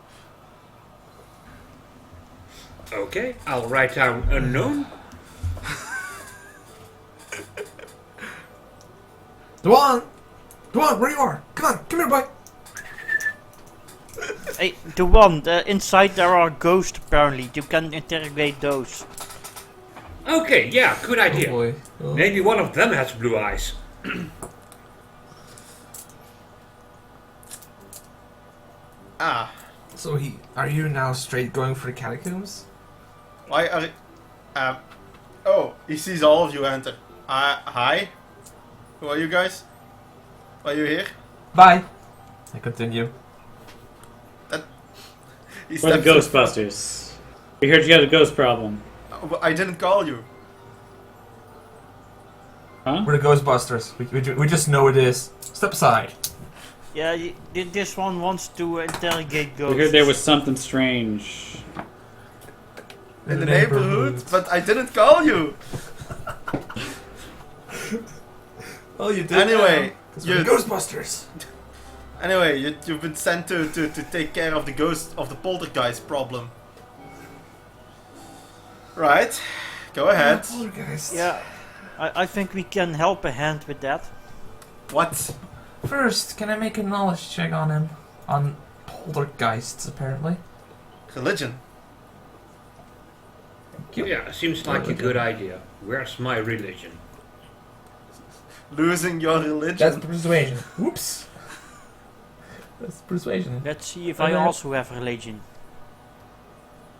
Okay, I'll write down unknown. Dwan! Dwan, where you are? Come here, boy! Hey, the one, inside there are ghosts apparently. You can interrogate those. Okay, yeah, good idea. boy. Oh. Maybe one of them has blue eyes. Ah, So are you now straight going for the catacombs? why are Oh, he sees all of you enter. Hi? Who are you guys? Why are you here? Bye. I continue. He We're the steps in- Ghostbusters. We heard you had a ghost problem. Oh, but I didn't call you. Huh? We're the Ghostbusters. We just know it is. Step aside. Yeah, this one wants to interrogate ghosts. We heard there was something strange. In the neighborhood, but I didn't call you. Oh, you did. Anyway, We're the you, Ghostbusters. anyway, you've been sent to take care of the ghost of the poltergeist problem. Right, go ahead. Poltergeist. Yeah, I think we can help a hand with that. What? First, can I make a knowledge check on him? On poltergeists, apparently. Religion. Thank you. Yeah, seems like a good idea. Where's my religion? Losing your religion. That's persuasion. Oops. That's persuasion. Let's see if Okay. I also have religion.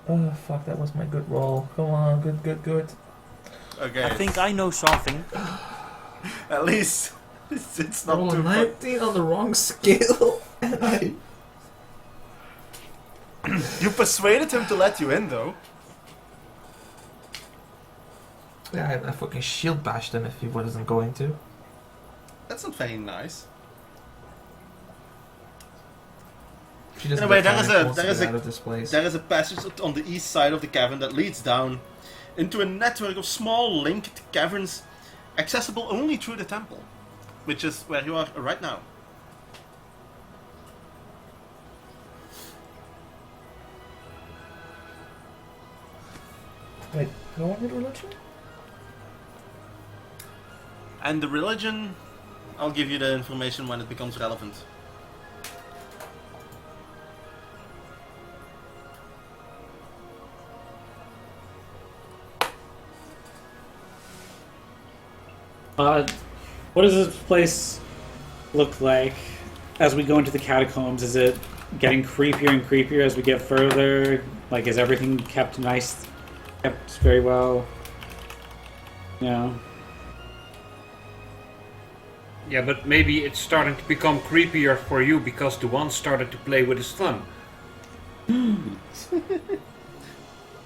Oh fuck, that was my good roll. Come on, good. Okay. I think I know something. At least it's not Roll a too far. 19 on the wrong scale, and I... You persuaded him to let you in, though. Yeah, I fucking shield bashed him if he wasn't going to. That's not very nice. She doesn't Anyway, get there wants to is get a- out of this place. There is a passage on the east side of the cavern that leads down into a network of small linked caverns accessible only through the temple, which is where you are right now. Wait, go on with religion? And the religion, I'll give you the information when it becomes relevant. What does this place look like as we go into the catacombs? Is it getting creepier and creepier as we get further? Like, is everything kept very well? Yeah. Yeah, but maybe it's starting to become creepier for you because the one started to play with his thumb.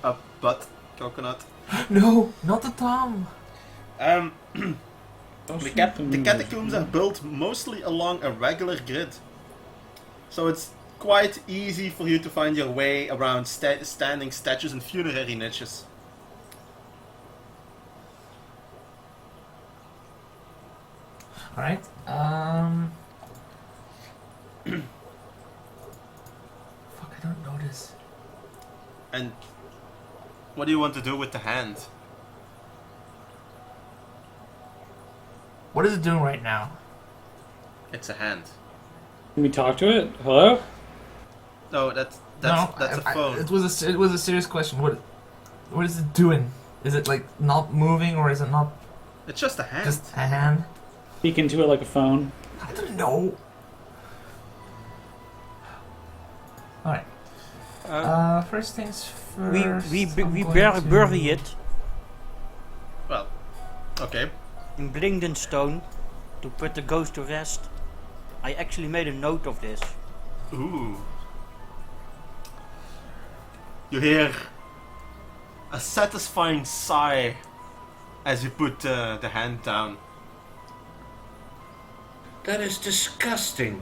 A butt coconut. No, not the Tom. The catacombs are built mostly along a regular grid, so it's quite easy for you to find your way around standing statues and funerary niches. Alright, Fuck, I don't know this. And what do you want to do with the hand? What is it doing right now? It's a hand. Can we talk to it? Hello? No, that's No, a phone. It was a serious question. What is it doing? Is it like not moving or is it not It's just a hand. just a hand? Speak into it like a phone. I don't know. Alright. First things first. We I'm going better to- bury it Well, okay. in Blingden stone to put the ghost to rest. I actually made a note of this. Ooh. You hear a satisfying sigh as you put the hand down. That is disgusting.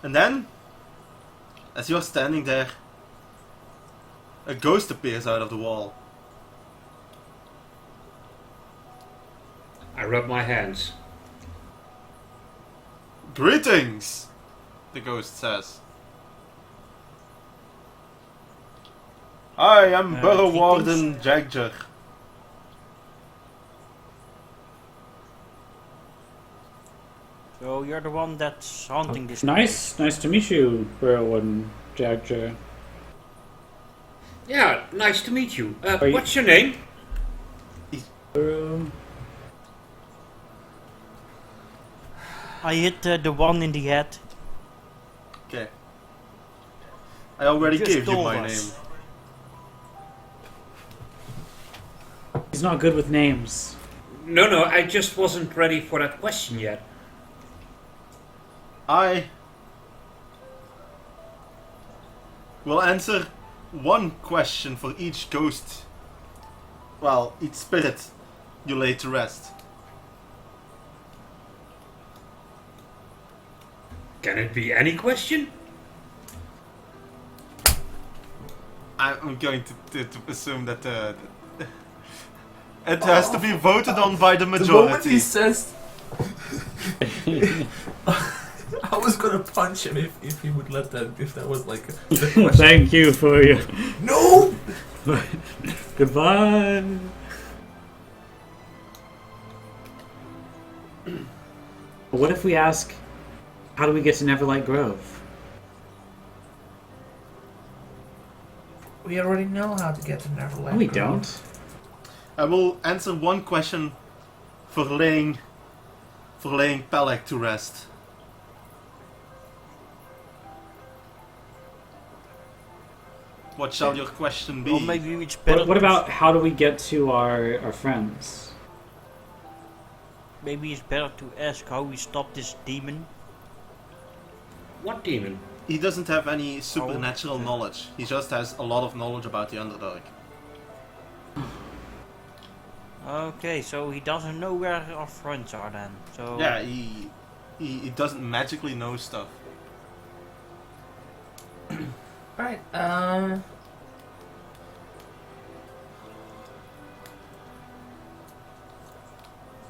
And then, as you're standing there, a ghost appears out of the wall. I rub my hands. Greetings, the ghost says. I am Burrow greetings. Warden Jagger. So you're the one that's haunting this Nice to meet you, Burrow and Jagger. Yeah, nice to meet you. Are you- What's your name? Burrow. place. I hit the one in the head. Okay. I already Just gave you told my us. name. not good with names. No, I just wasn't ready for that question yet. I will answer one question for each ghost. Well, each spirit you lay to rest. Can it be any question? I'm going to assume that it has to be voted on by the The moment majority. he says, I was gonna punch him if he would let that. If that was like the question. Thank you for your No. goodbye. What if we ask, how do we get to Neverlight Grove? We already know how to get to Neverland. No, we don't. I will answer one question for laying Pelek to rest. What shall your question be? Or maybe it's better. What about how do we get to our friends? Maybe it's better to ask how we stop this demon. What demon? He doesn't have any supernatural knowledge. He just has a lot of knowledge about the Underdark. Okay, so he doesn't know where our friends are then. So Yeah, he doesn't magically know stuff. Alright,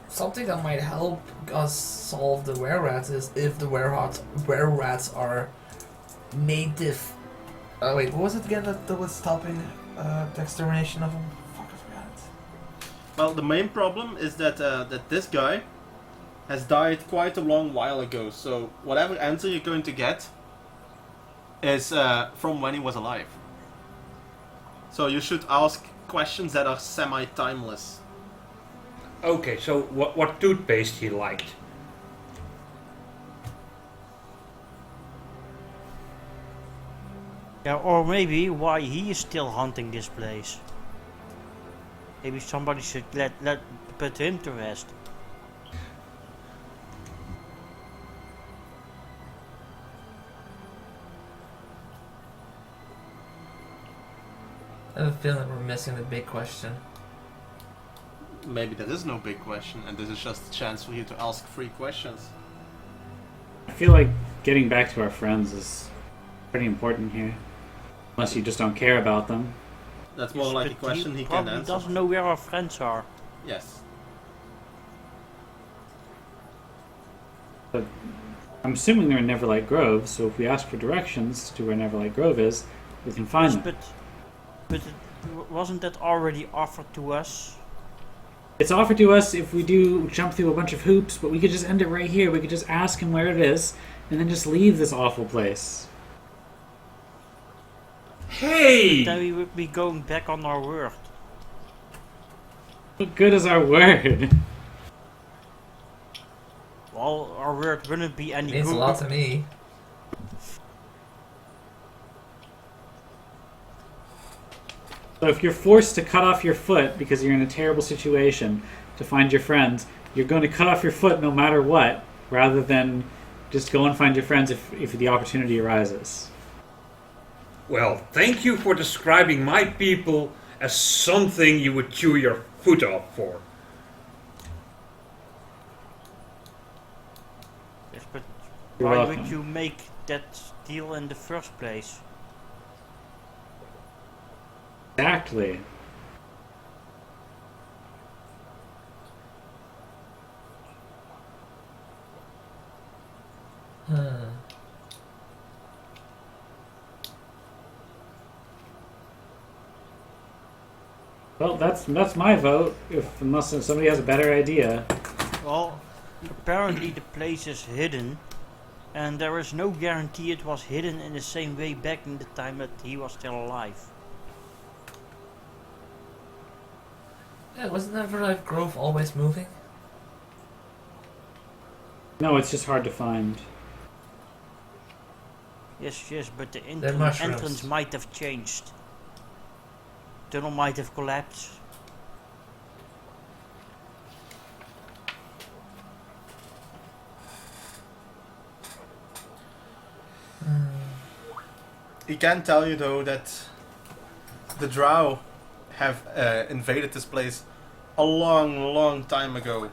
something that might help us solve the were-rats is if the were-rats are native. Wait, what was it again that was stopping the extermination of them? Fuck, I forgot it. Well, the main problem is that that this guy has died quite a long while ago. So whatever answer you're going to get is from when he was alive. So you should ask questions that are semi-timeless. Okay, so what toothpaste he liked? yeah, or maybe why he is still hunting this place. Maybe somebody should let put him to rest. I have a feeling we're missing the big question. Maybe there is no big question, and this is just a chance for you to ask 3 questions. I feel like getting back to our friends is pretty important here. Unless you just don't care about them. That's more Yes, like a but question he can probably answer. doesn't know where our friends are. Yes. But I'm assuming they're in Neverlight Grove, so if we ask for directions to where Neverlight Grove is, we can find them. But wasn't that already offered to us? It's offered to us if we do jump through a bunch of hoops, but we could just end it right here. We could just ask him where it is, and then just leave this awful place. Hey! Then we would be going back on our word. What good is our word? Well, our word wouldn't be any Means a good. lot to me. So if you're forced to cut off your foot because you're in a terrible situation to find your friends, you're going to cut off your foot no matter what, rather than just go and find your friends if the opportunity arises. Well, thank you for describing my people as something you would chew your foot off for. Yes, but You're why welcome. would you make that deal in the first place? Exactly. Well, that's my vote. Unless somebody has a better idea. Well, apparently the place is hidden, and there is no guarantee it was hidden in the same way back in the time that he was still alive. Yeah, wasn't Neverlight Grove always moving? No, it's just hard to find. Yes, but the mushrooms. entrance might have changed. Tunnel might have collapsed. He can tell you though that the Drow have invaded this place a long, long time ago.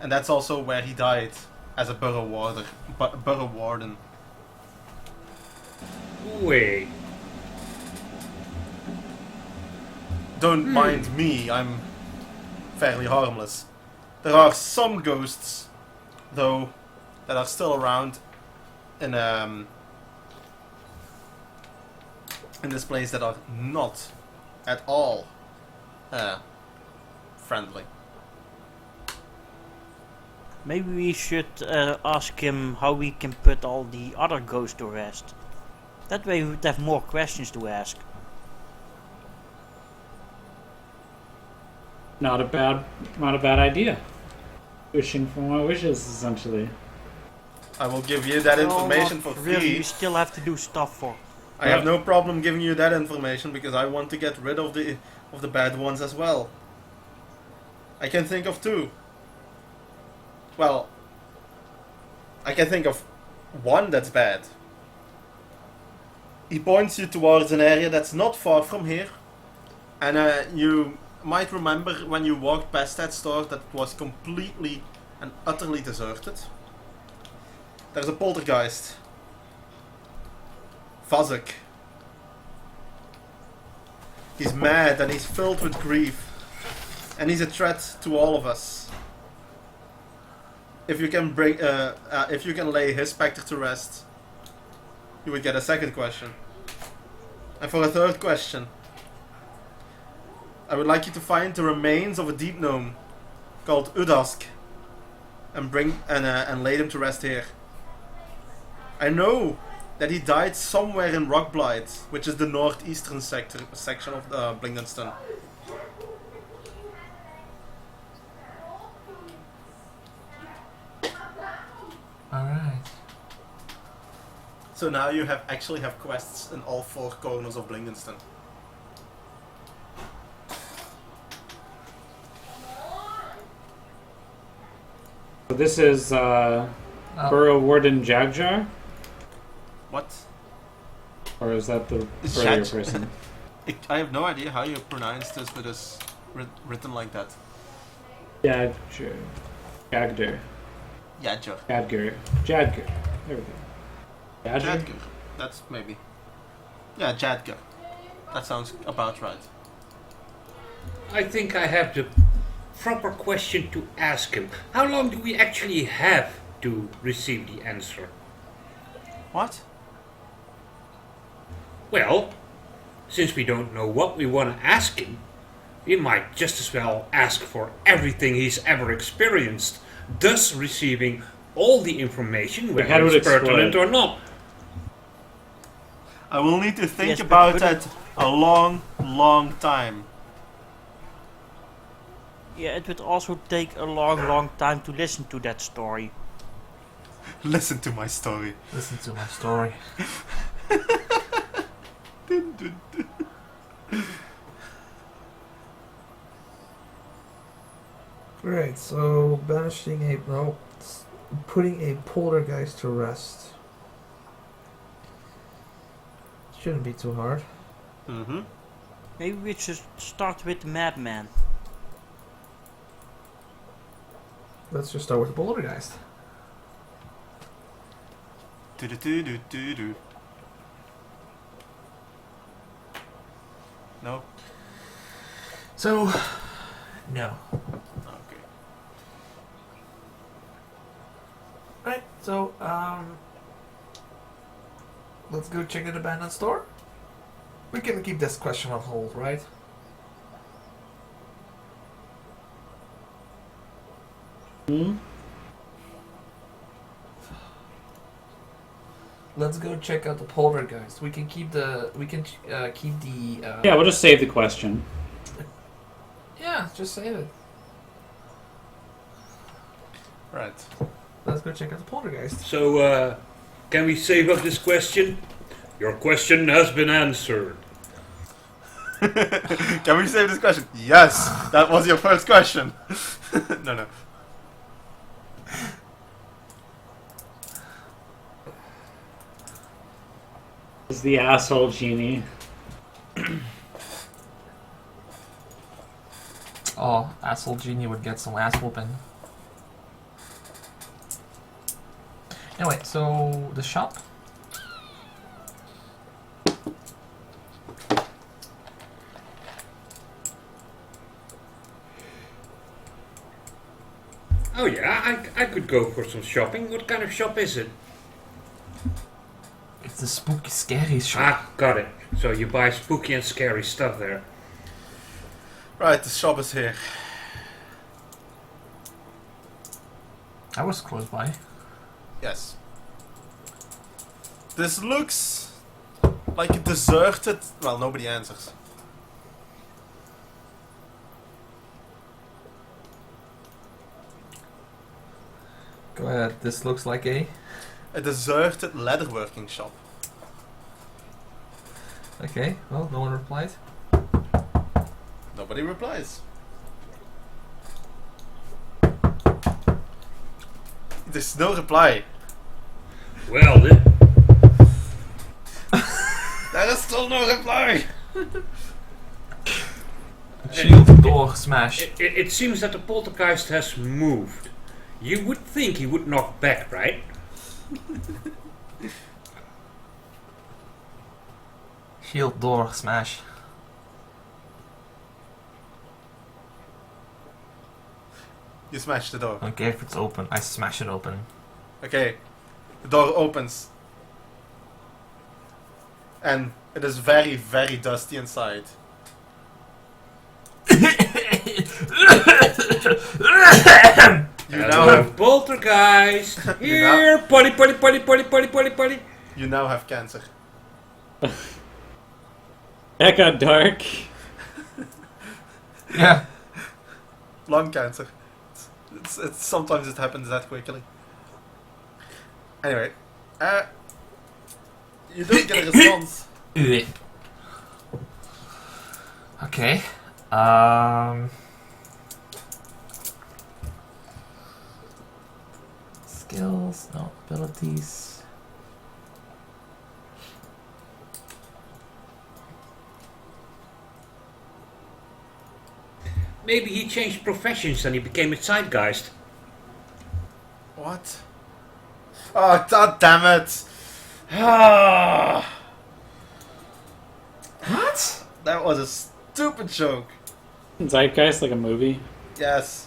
And that's also where he died as a burrow warden. Wait. Don't mind me, I'm fairly harmless. There are some ghosts, though, that are still around in this place that are not at all friendly. Maybe we should ask him how we can put all the other ghosts to rest. That way we would have more questions to ask. Not a bad idea. Wishing for more wishes, essentially. I will give you that information for Well, really, free. you still have to do stuff for. I have no problem giving you that information because I want to get rid of the bad ones as well. I can think of two. Well, I can think of one that's bad. He points you towards an area that's not far from here, and you might remember when you walked past that store that it was completely and utterly deserted. There's a poltergeist. Vazek. He's mad and he's filled with grief. And he's a threat to all of us. If you can if you can lay his specter to rest, you would get a second question. And for a third question, I would like you to find the remains of a deep gnome called Udask and bring and lay them to rest here. I know that he died somewhere in Rockblight, which is the northeastern section of Blingdenstone. Alright. So now you actually have quests in all four corners of Blingdenstone. So this is Burrow Warden Jagjar? What? Or is that the It's earlier Jagjar. person? I have no idea how you pronounce this, but it's written like that. Jagjar. Jagder. Jadger. Jadger. Jadger. There we go. Jadger? Jadger. That's maybe. Yeah, Jadger. That sounds about right. I think I have the proper question to ask him. How long do we actually have to receive the answer? What? Well, since we don't know what we want to ask him, we might just as well ask for everything he's ever experienced, thus receiving all the information, head whether would it's pertinent explode. or not. I will need to think Yes, but about couldn't- that a long, long time. Yeah, it would also take a long time to listen to that story. Listen to my story. Listen to my story. Great, so putting a poltergeist to rest. Shouldn't be too hard. Mm-hmm. Maybe we should start with the madman. Let's just start with the poltergeist. Do-do-do-do-do-do. No? So, no. Okay. Right, so, let's go check the abandoned store. We can keep this question on hold, right? Hmm? Let's go check out the poltergeist. We can keep the. Yeah, we'll just save the question. Yeah, just save it. Right. Let's go check out the poltergeist. So, can we save up this question? Your question has been answered. Can we save this question? Yes! That was your first question. No. Is the asshole genie. Oh, asshole genie would get some ass whooping. Anyway, so the shop. Oh yeah, I could go for some shopping. What kind of shop is it? It's the spooky, scary shop. Ah, got it. So you buy spooky and scary stuff there. Right, the shop is here. I was close by. Yes. This looks like a deserted... Well, nobody answers. Go ahead. This looks like a. A deserted leatherworking shop. Okay. Well, no one replied. Nobody replies. There's no reply. Well, There is still no reply. Shield door smash. it seems that the poltergeist has moved. You would think he would knock back, right? Shield door smash. You smash the door. I don't care if it's open. I smash it open. Okay. The door opens. And it is very, very dusty inside. You now Hello, have poltergeist. Here, potty, potty, potty, potty, potty, potty, potty. you now have cancer. That got dark. Yeah. Lung cancer. It's sometimes it happens that quickly. Anyway, you don't get a response. Okay. Skills, no abilities. Maybe he changed professions and he became a zeitgeist. What? Oh, god damn it! Ah. What? That was a stupid joke. Zeitgeist, like a movie. Yes.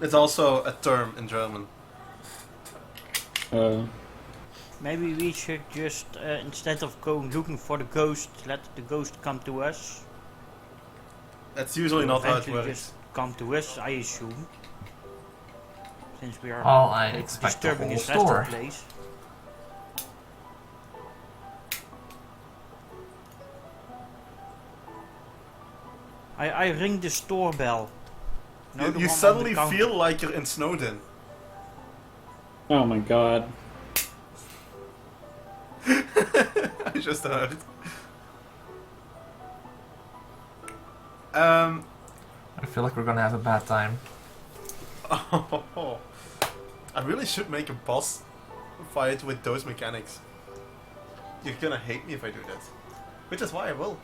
It's also a term in German. Maybe we should just, instead of going looking for the ghost, let the ghost come to us. That's usually not how it Eventually works. just come to us, I assume. Since we are All I expect the disturbing whole his resting store. place. I ring the store bell. No, the You one on suddenly the counter. feel like you're in Snowden. Oh my god. I just heard. I feel like we're gonna have a bad time. I really should make a boss fight with those mechanics. You're gonna hate me if I do that. Which is why I will.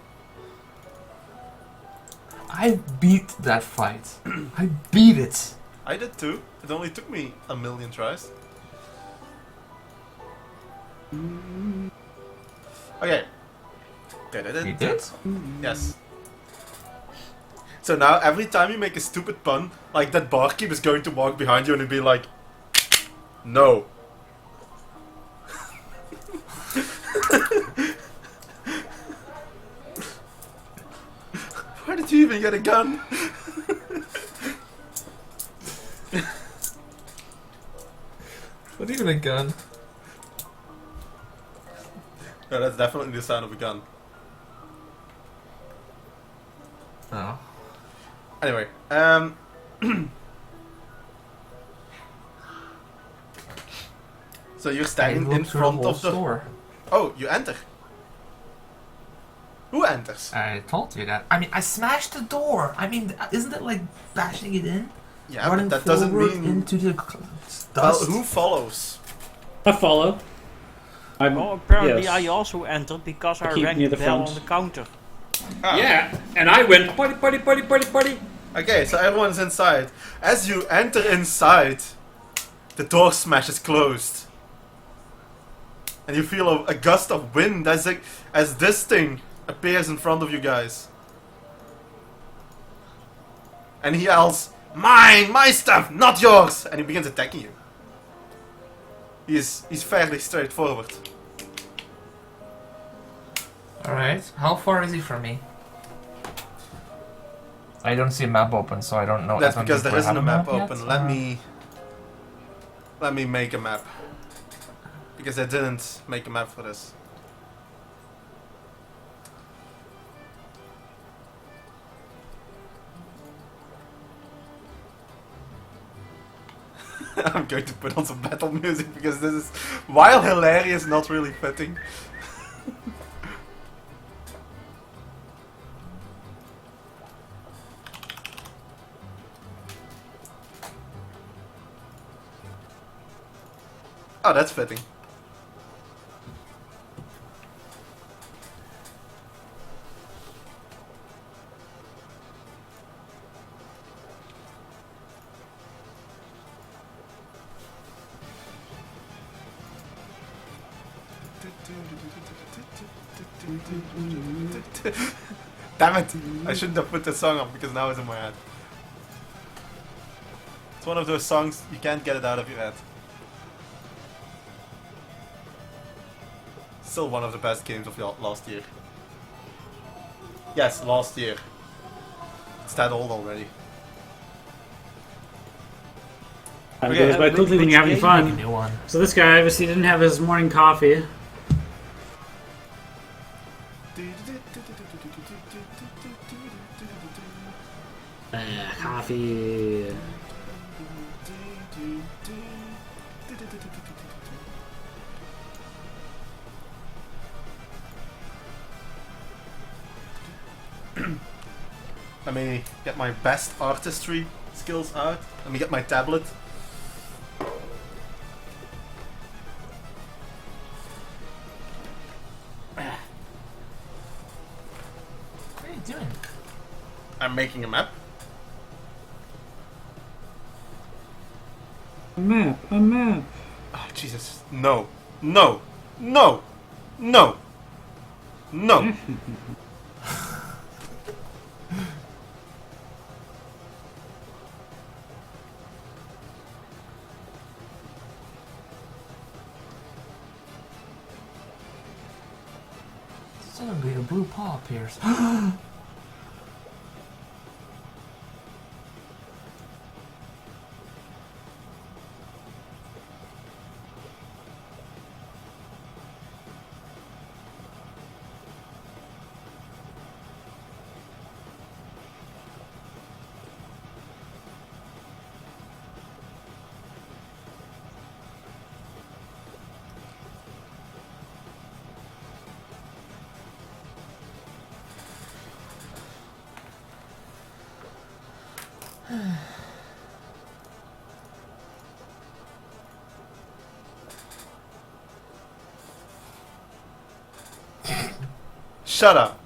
I beat that fight. I beat it. I did too. It only took me 1,000,000 tries. Okay. You did? Yes. So now every time you make a stupid pun, like that barkeep is going to walk behind you and he'll be like, no. Where did you even get a gun? What even a gun? No, that's definitely the sound of a gun. Oh. Anyway, so you're standing in front of the store. Oh, you enter. Who enters? I told you that. I mean, I smashed the door. I mean, isn't it like bashing it in? Yeah, Running but that doesn't forward mean. into the Well, dust. who follows? I follow. Well, apparently yes. I also entered because I keep rang near the the bell front. on the counter. Ah. Yeah, and I went party, party, party, party, party. Okay, so everyone's inside. As you enter inside, the door smashes closed. And you feel a gust of wind as this thing appears in front of you guys. And he yells, "Mine! My stuff, not yours!" And he begins attacking you. He's fairly straightforward. Alright, how far is he from me? I don't see a map open, so I don't know. That's if I'm because there before I isn't have a map yet, open. or- Let me make a map. Because I didn't make a map for this. I'm going to put on some battle music because this is, while hilarious, not really fitting. Oh, that's fitting. Damn it! I shouldn't have put the song on because now it's in my head. It's one of those songs you can't get it out of your head. Still one of the best games of last year. Yes, last year. It's that old already. Time Okay, goes by quickly when you're having Make a fun. new one. So this guy obviously didn't have his morning coffee. Coffee. Let me get my best artistry skills out. Let me get my tablet. What are you doing? I'm making a map. A map. A map. Oh, Jesus. No. No. No. No. No. Suddenly a blue paw appears. Shut up.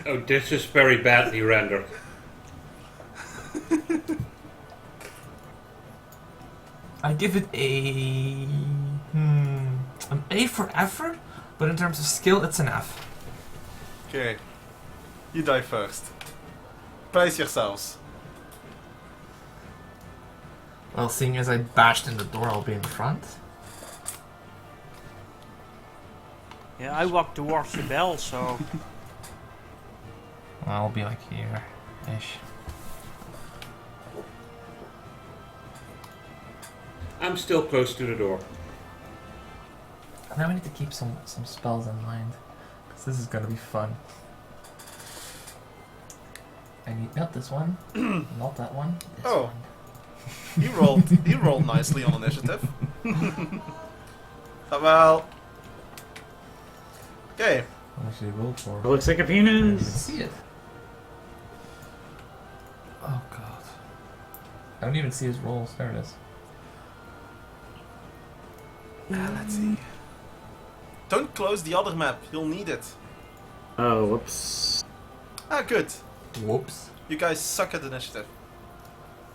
Oh, this is very badly rendered. I give it an A for effort, but in terms of skill, it's an F. Okay. You die first. Brace yourselves. Well, seeing as I bashed in the door, I'll be in front. Yeah, I walked towards the bell, so I'll be like here-ish. I'm still close to the door. Now we need to keep some spells in mind, because this is gonna be fun. I need not this one, not that one. This Oh. one. He rolled nicely on initiative. Well. Okay. What should I roll for? It looks like a I didn't even penis. see it. Oh god. I don't even see his rolls. There it is. Let's see. Don't close the other map. You'll need it. Oh, whoops. Ah, good. Whoops. You guys suck at initiative.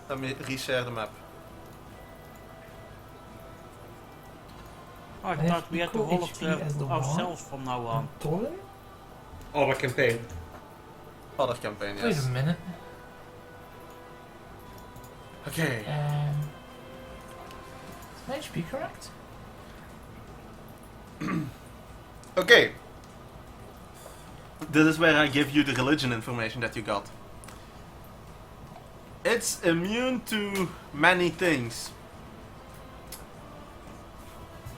Let me reshare the map. I I have thought we had to equal hold HP as the ourselves from now on. Tolan? Other campaign. Other campaign, Wait yes. a minute. Okay. Is my HP correct? Okay. This is where I give you the religion information that you got. It's immune to many things.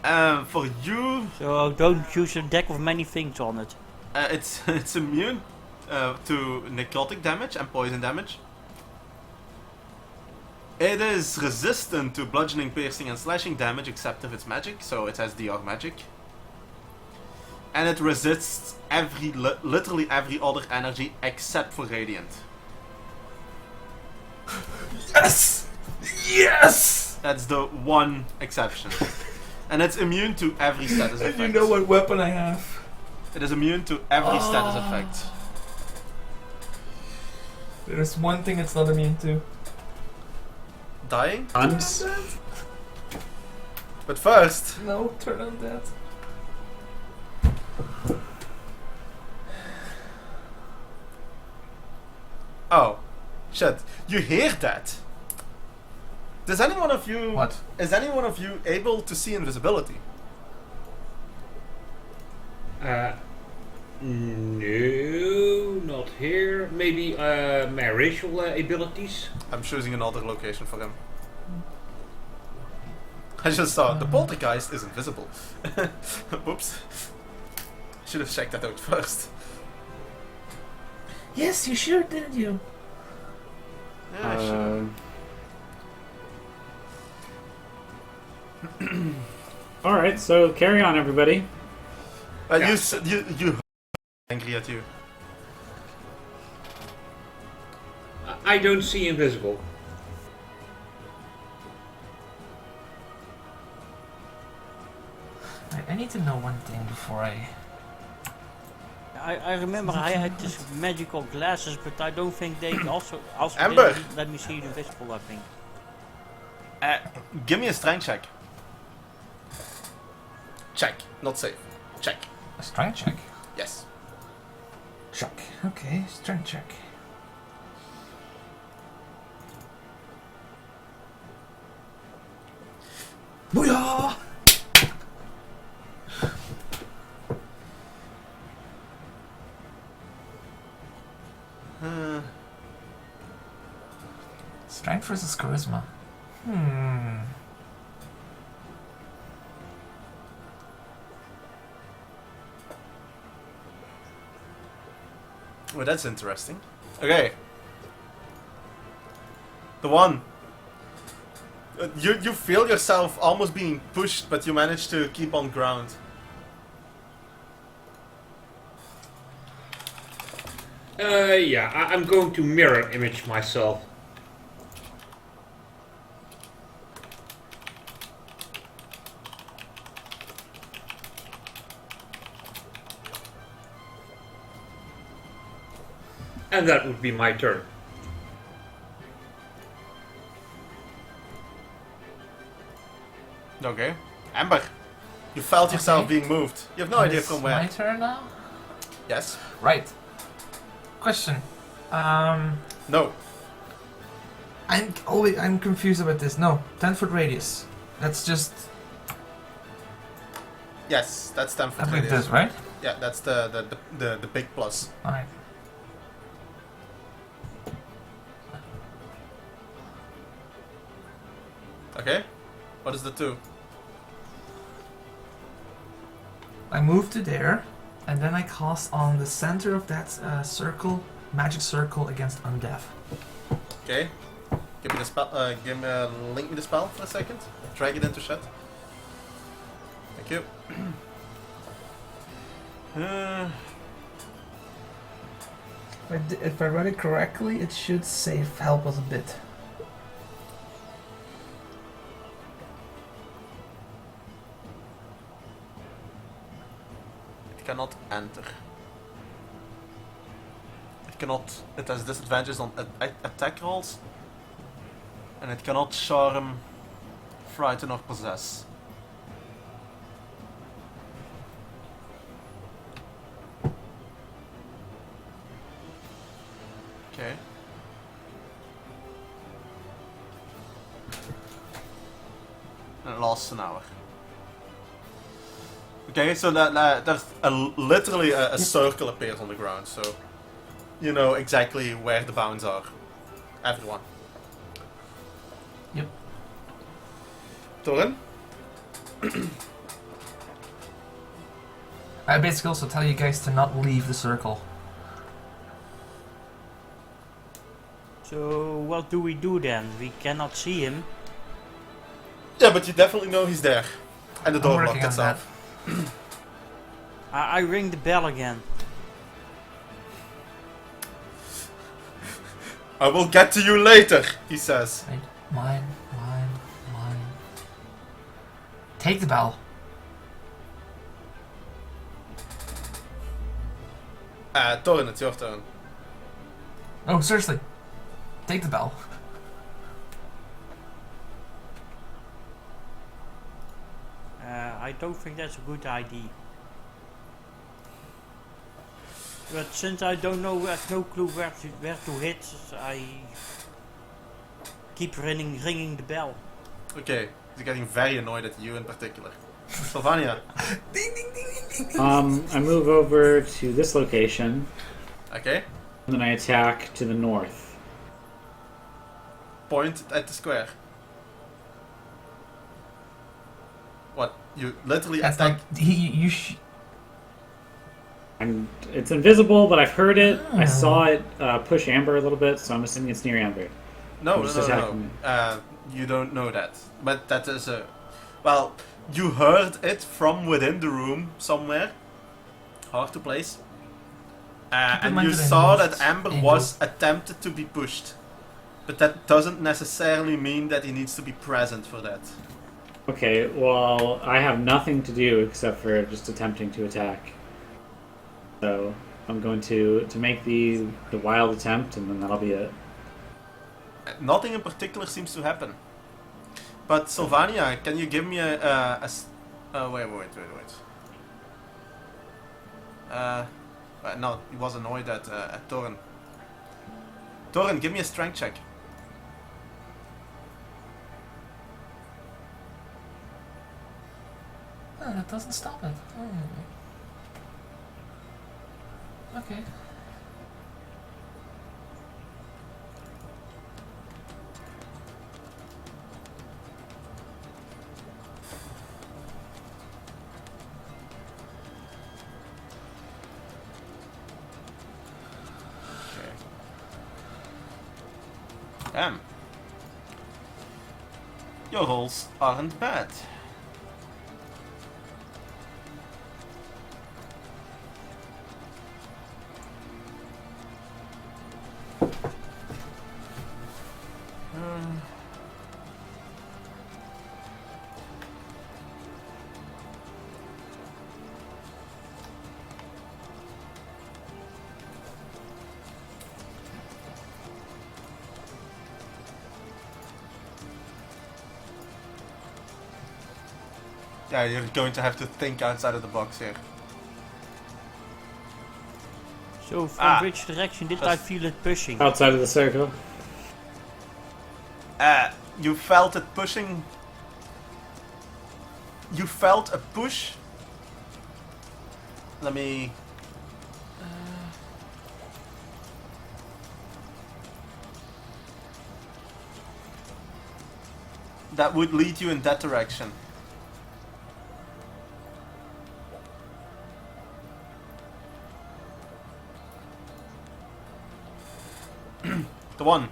For you, So don't use a deck of many things on it. it's immune to necrotic damage and poison damage. It is resistant to bludgeoning, piercing, and slashing damage except if it's magic, so it has DR magic. And it resists literally every other energy except for radiant. Yes! Yes! That's the one exception. And it's immune to every status effect. You know what weapon I have. It is immune to every status effect. There's one thing it's not immune to. Dying? Tons. But first, No, turn on that. oh, shit! You hear that? Does any one of you? What? Is any one of you able to see invisibility? No, not here. Maybe my racial abilities. I'm choosing another location for him. I just saw the poltergeist is invisible. Oops. Should have checked that out first. Yes, you sure did, you. Yeah, I should have. Alright, so carry on, everybody. You angry at you. I don't see invisible. I need to know one thing before I... I remember I had these magical glasses, but I don't think they also Amber! didn't let me see the invisible, I think. Give me a strength check. Check, not safe. Check. A strength check. Yes. Check. Okay, strength check. Booyah! Strength versus charisma. Well, that's interesting. Okay. The one. You feel yourself almost being pushed, but you manage to keep on ground. Yeah, I'm going to mirror image myself. And that would be my turn. Okay. Amber, you felt yourself Okay. being moved. You have no idea It's from my where. turn now? Yes. Right. Question. No. I'm confused about this. No, 10-foot radius. That's just... Yes, that's 10 foot I think radius. this, right? Yeah, that's the big plus. Alright. Okay. What is the 2? I move to there, and then I cast on the center of that circle, magic circle against undeaf. Okay. Give me the spell. Link me the spell for a second. Drag it into chat. Thank you. If I read it correctly, it should save help us a bit. cannot enter. It has disadvantages on attack rolls. And it cannot charm, frighten or possess. Okay. And it lasts an hour. Okay, so there's literally a circle appears on the ground, so you know exactly where the bounds are. Everyone. Yep. Torin? I basically also tell you guys to not leave the circle. So what do we do then? We cannot see him. Yeah, but you definitely know he's there. And the I'm door working locked on itself. I ring the bell again. I will get to you later, he says. Right. Mine. Take the bell. Torin, it's your turn. Oh, seriously. Take the bell. I don't think that's a good idea. But since I don't know, have no clue where to hit, I keep ringing the bell. Okay, he's getting very annoyed at you in particular. Sylvania. Ding ding ding ding ding. I move over to this location, Okay. and then I attack to the north. Point at the square. What? You literally That's attack. not. You. It's invisible, but I've heard it. Oh. I saw it push Amber a little bit, so I'm assuming it's near Amber. No, Just no, attacking no. You don't know that. But that is a. Well, you heard it from within the room somewhere. Hard to place. in And mind you that I saw moved that Amber in was attempted to be pushed. But that doesn't necessarily mean that he needs to be present for that. Okay, well, I have nothing to do except for just attempting to attack. So I'm going to make the wild attempt, and then that'll be it. Nothing in particular seems to happen. But Sylvania, can you give me wait. No, he was annoyed at Torin. Torin, give me a strength check. Oh, that doesn't stop it. Oh. Okay. Damn. Your rolls aren't bad. Yeah, you're going to have to think outside of the box here. So from which direction did I Just- feel it pushing? Outside of the circle. You felt it pushing. You felt a push. Let me. That would lead you in that direction. The one.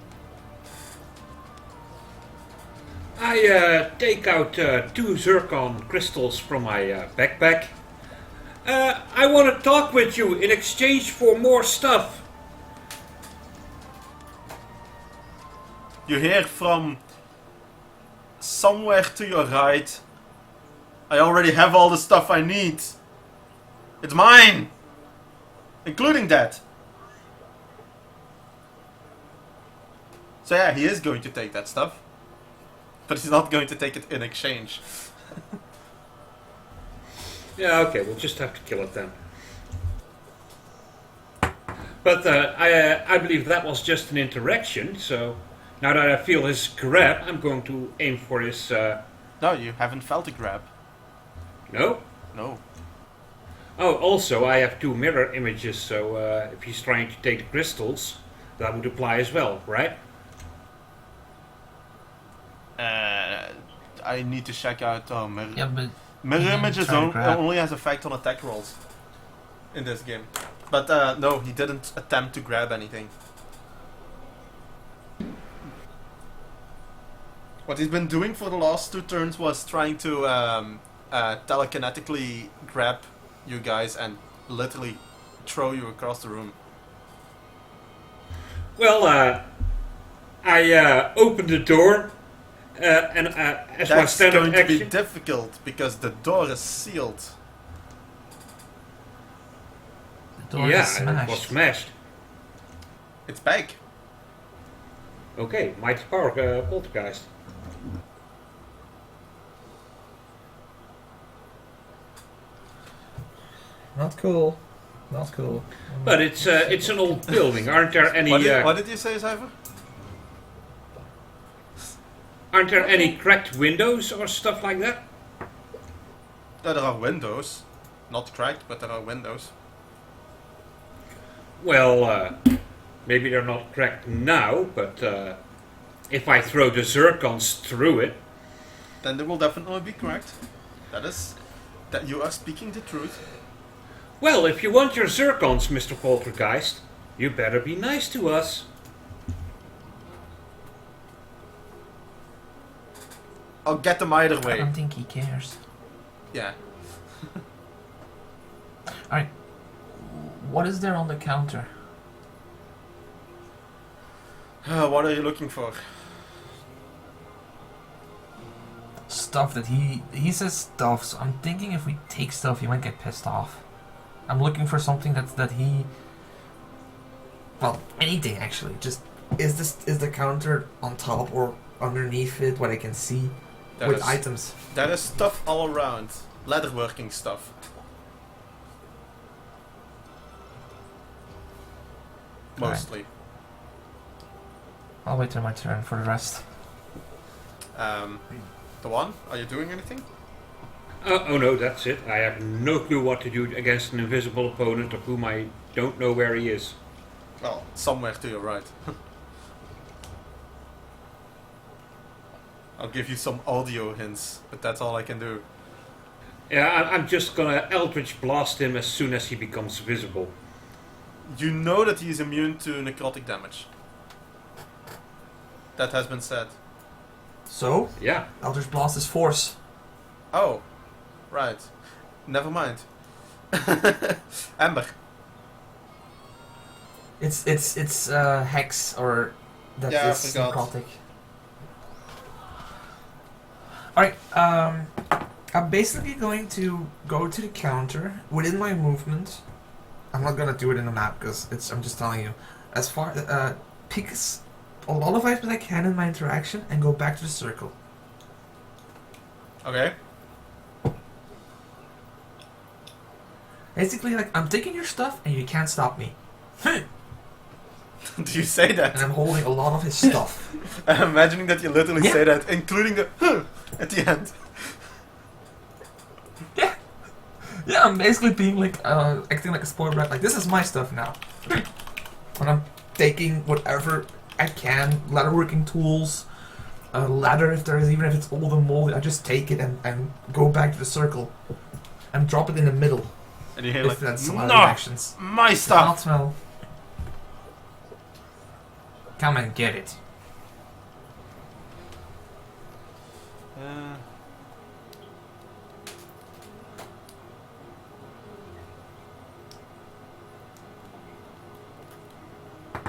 I take out 2 zircon crystals from my backpack. I want to talk with you in exchange for more stuff. You hear from somewhere to your right. I already have all the stuff I need. It's mine! Including that. So yeah, he is going to take that stuff. But he's not going to take it in exchange. Yeah, okay, we'll just have to kill it then. But I believe that was just an interaction, so now that I feel his grab, I'm going to aim for his... No, you haven't felt a grab. No? No. Oh, also, I have 2 mirror images, so if he's trying to take the crystals, that would apply as well, right? I need to check out mirror. Yeah, but Mirror he images tried to grab. only has effect on attack rolls in this game. But no, he didn't attempt to grab anything. What he's been doing for the last 2 turns was trying to telekinetically grab you guys and literally throw you across the room. Well, I opened the door, and as my That's standard going to be action... difficult because the door is sealed. the door is Yeah, smashed. it was smashed. It's back. Okay, mighty power poltergeist. Not cool. Not cool. But it's an old building. Aren't there any What did you say, Cypher? aren't there any cracked windows or stuff like that? There are windows. Not cracked, but there are windows. Well, maybe they're not cracked now, but if I throw the zircons through it, Then they will definitely be cracked. That you are speaking the truth. well, if you want your zircons, Mr. Poltergeist, you better be nice to us. I'll get them either I way. don't think he cares. Yeah. Alright. What is there on the counter? What are you looking for? Stuff that he says stuff, so I'm thinking if we take stuff he might get pissed off. I'm looking for something that he, well, anything actually. Just is the counter on top or underneath it what I can see with items. There is stuff all around. Leatherworking stuff. Mostly. I'll wait till my turn for the rest. The one? Are you doing anything? Oh no, that's it. I have no clue what to do against an invisible opponent of whom I don't know where he is. Well, somewhere to your right. I'll give you some audio hints, but that's all I can do. Yeah, I'm just gonna Eldritch Blast him as soon as he becomes visible. You know that he is immune to necrotic damage. That has been said. So, Yeah. Eldritch Blast is force. Oh, right. Never mind. Amber. It's hex or that Yeah, I is forgot. necrotic. Alright, I'm basically going to go to the counter within my movement. I'm not gonna do it in the map because I'm just telling you. As far pick a lot of items I can in my interaction and go back to the circle. Okay. Basically, like I'm taking your stuff and you can't stop me. And Do you say that? I'm holding a lot of his stuff. I'm imagining that you literally Yeah. say that, including the at the end. Yeah. Yeah, I'm basically being like, acting like a spoiled brat. Like, this is my stuff now. And I'm taking whatever I can, leatherworking tools, a ladder if there is, even if it's old and moldy, I just take it and go back to the circle. And drop it in the middle, And you hear if like, that's some other no, actions. my Not stuff. smell. Come and get it.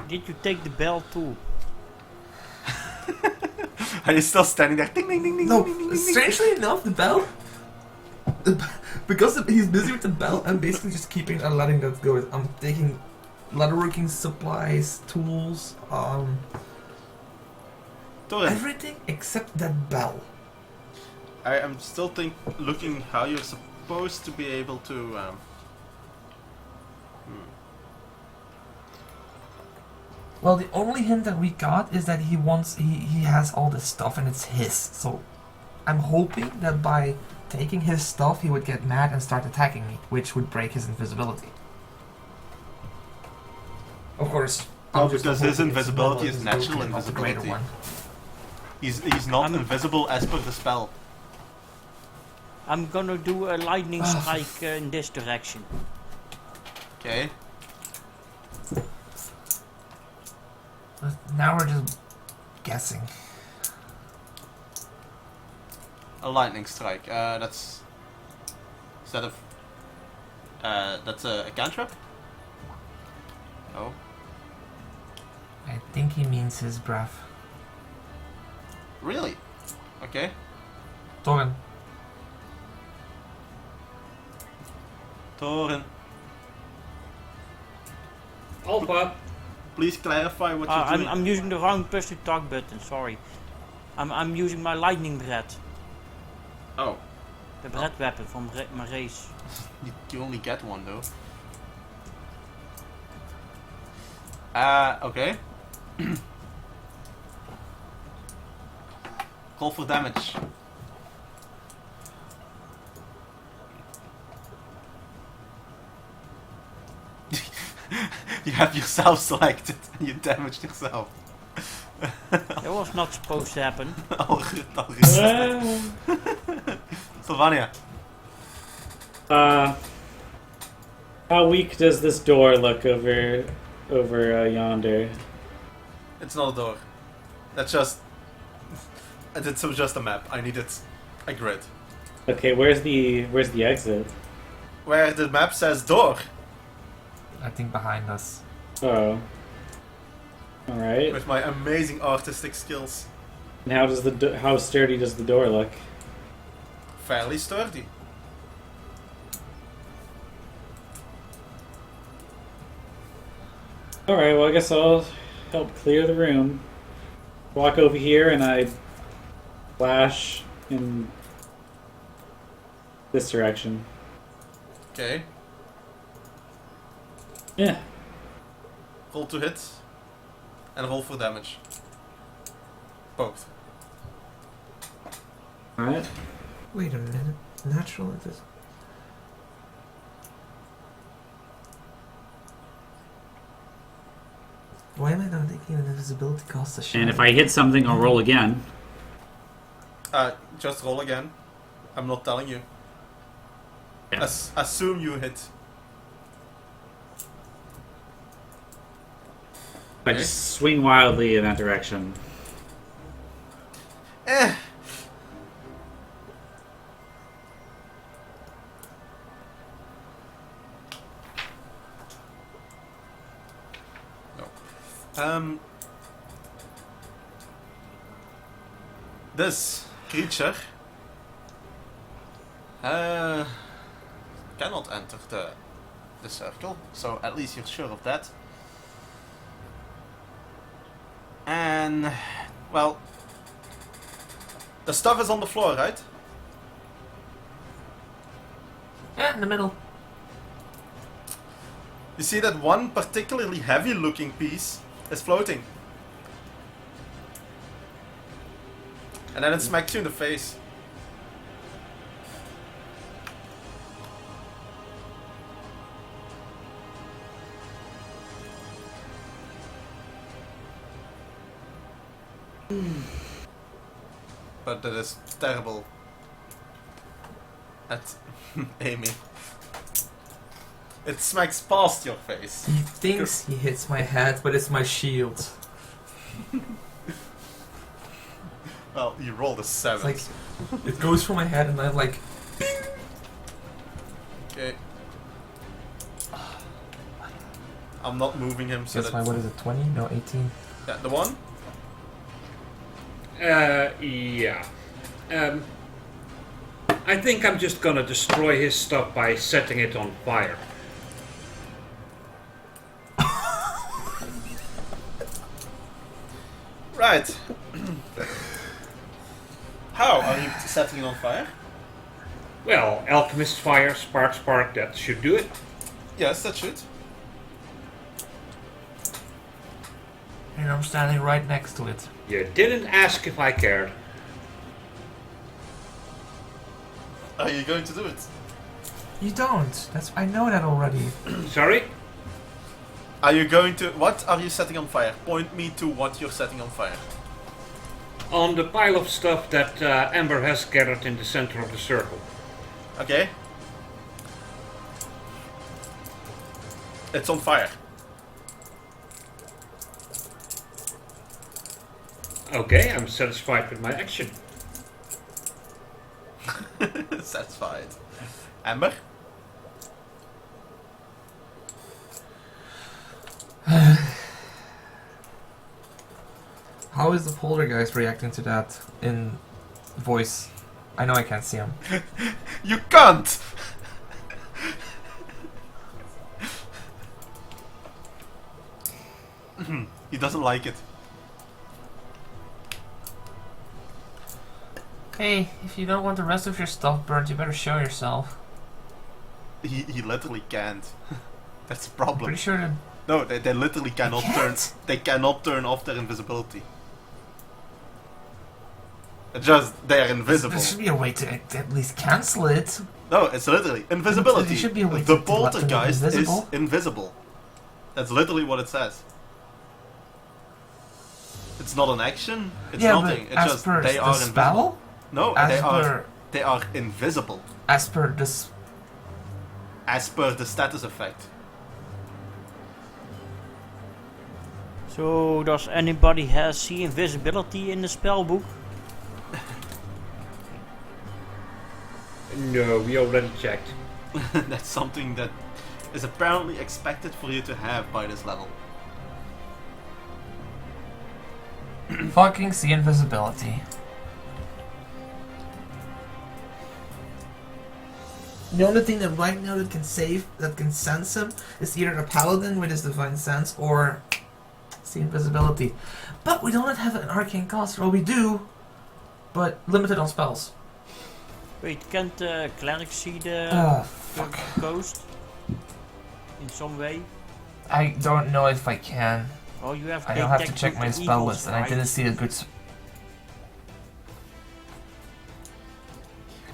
Did you take the bell too? Are you still standing there? Ding ding ding ding No, ding ding ding ding. strangely enough, the bell because he's busy with the bell, I'm basically just keeping and letting that go. I'm taking leatherworking supplies, tools, Torin, everything except that bell. I am still looking how you're supposed to be able to. Well, the only hint that we got is that he has all this stuff and it's his. So I'm hoping that by taking his stuff, he would get mad and start attacking me, which would break his invisibility. Of course. No, I'm just because his hoping it's invisibility not is his natural broken, not the greater invisibility. one. He's not I'm- invisible as per the spell. I'm gonna do a lightning strike in this direction. Okay. But now we're just guessing. A lightning strike. That's. Is that that's a cantrip? No. I think he means his breath. Really? Okay. Torin, Torin, Alpha. please clarify what you're doing. I'm using the wrong push to talk button, sorry. I'm using my lightning breath. Oh, The breath weapon from my race. you only get one though. Okay. Roll for damage. You have yourself selected and you damaged yourself. That was not supposed to happen. Al reset. Sylvania. How weak does this door look over yonder? It's not a door. That's just. It's just a map. I needed a grid. Okay, where's the exit? Where the map says door. I think behind us. Oh. Alright. With my amazing artistic skills. And how sturdy does the door look? Fairly sturdy. Alright, well I guess I'll help clear the room. Walk over here and I flash in this direction. Okay. Yeah. Roll to hit. And roll for damage. Both. Alright. Wait a minute. Natural it is. Why am I not taking an invisibility cost a shot? And if I hit something, I'll roll again. Just roll again. I'm not telling you. Yeah. Assume you hit. I just swing wildly in that direction. Eh. No. This creature cannot enter the circle, so at least you're sure of that. And well, the stuff is on the floor, right? Yeah, in the middle. You see that one particularly heavy looking piece is floating. And then it smacks you in the face. But that is terrible at aiming. It smacks past your face. He thinks he hits my head, but it's my shield. Well, you rolled a 7. It's like it goes for my head, and I'm like, Okay. I'm not moving him so that's that... my, what is it, 20? No, 18. Yeah, the one? Yeah. I think I'm just gonna destroy his stuff by setting it on fire. Right. How are you setting it on fire? Well, alchemist fire, spark, spark, that should do it. Yes, that should. And I'm standing right next to it. You didn't ask if I cared. Are you going to do it? You don't. I know that already. Sorry? Are you going to... What are you setting on fire? Point me to what you're setting on fire. On the pile of stuff that Amber has gathered in the center of the circle. Okay. It's on fire. Okay, I'm satisfied with my action. Satisfied. Amber? How is the poltergeist reacting to that in voice? I know I can't see him. You can't! He doesn't like it. Hey, if you don't want the rest of your stuff burnt, you better show yourself. He literally can't. That's the I'm problem. pretty sure that... No, they literally cannot turn. They cannot turn off their invisibility. They are invisible. There should be a way to at least cancel it. No, it's literally invisibility. There should be a way The to poltergeist is invisible. invisible. That's literally what it says. It's not an action. It's Yeah, nothing. but It's as just per they the are spell, invisible. No, as they are invisible as per this, as per the status effect. So, does anybody see invisibility in the spell book? No, we already checked. That's something that is apparently expected for you to have by this level. fucking see invisibility. The only thing that right now that can sense him is either a paladin with his divine sense or see invisibility. But we don't have an arcane caster. Well, we do, but limited on spells. Wait, can't cleric see the Fuck. ghost in some way? I don't know if I can. Oh, you have. I don't have to detect check my good spell evils, list, and I right? didn't see a good.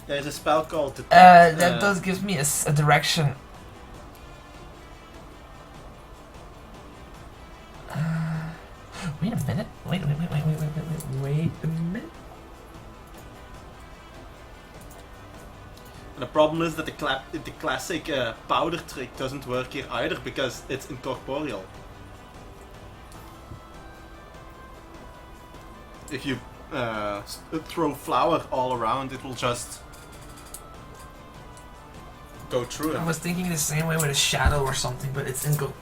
There's a spell called Detect. That does give me a direction. Wait a minute. Wait a minute. And the problem is that the classic powder trick doesn't work here either because it's incorporeal. If you throw flour all around, it will just go through it. I was thinking the same way with a shadow or something, but it's inco.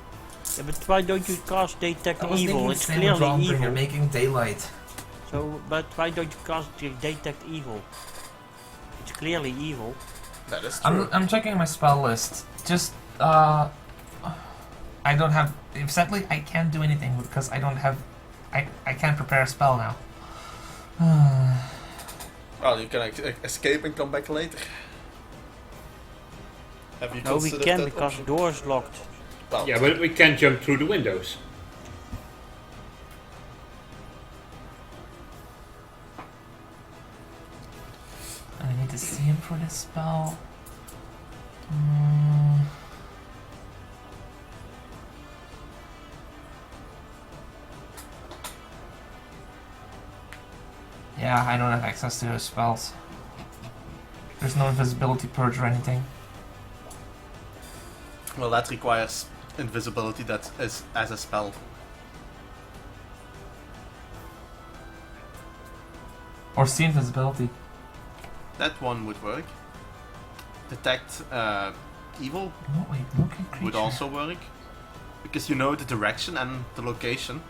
Yeah, but why don't you cast detect I was thinking evil? the It's same with clearly Dawnbringer, evil. making daylight. So, but why don't you cast detect evil? It's clearly evil. That is true. I'm checking my spell list. Just I don't have. Sadly, I can't do anything because I don't have. I can't prepare a spell now. Well, you can escape and come back later. Have you No, we considered can that because option? the door is locked. Well, Yeah, but we can't jump through the windows. I need to see him for this spell. Yeah, I don't have access to those spells. There's no invisibility purge or anything. well, that requires invisibility that is as a spell. Or see invisibility. That one would work. Detect evil No, wait, looking creature. would also work. Because you know the direction and the location.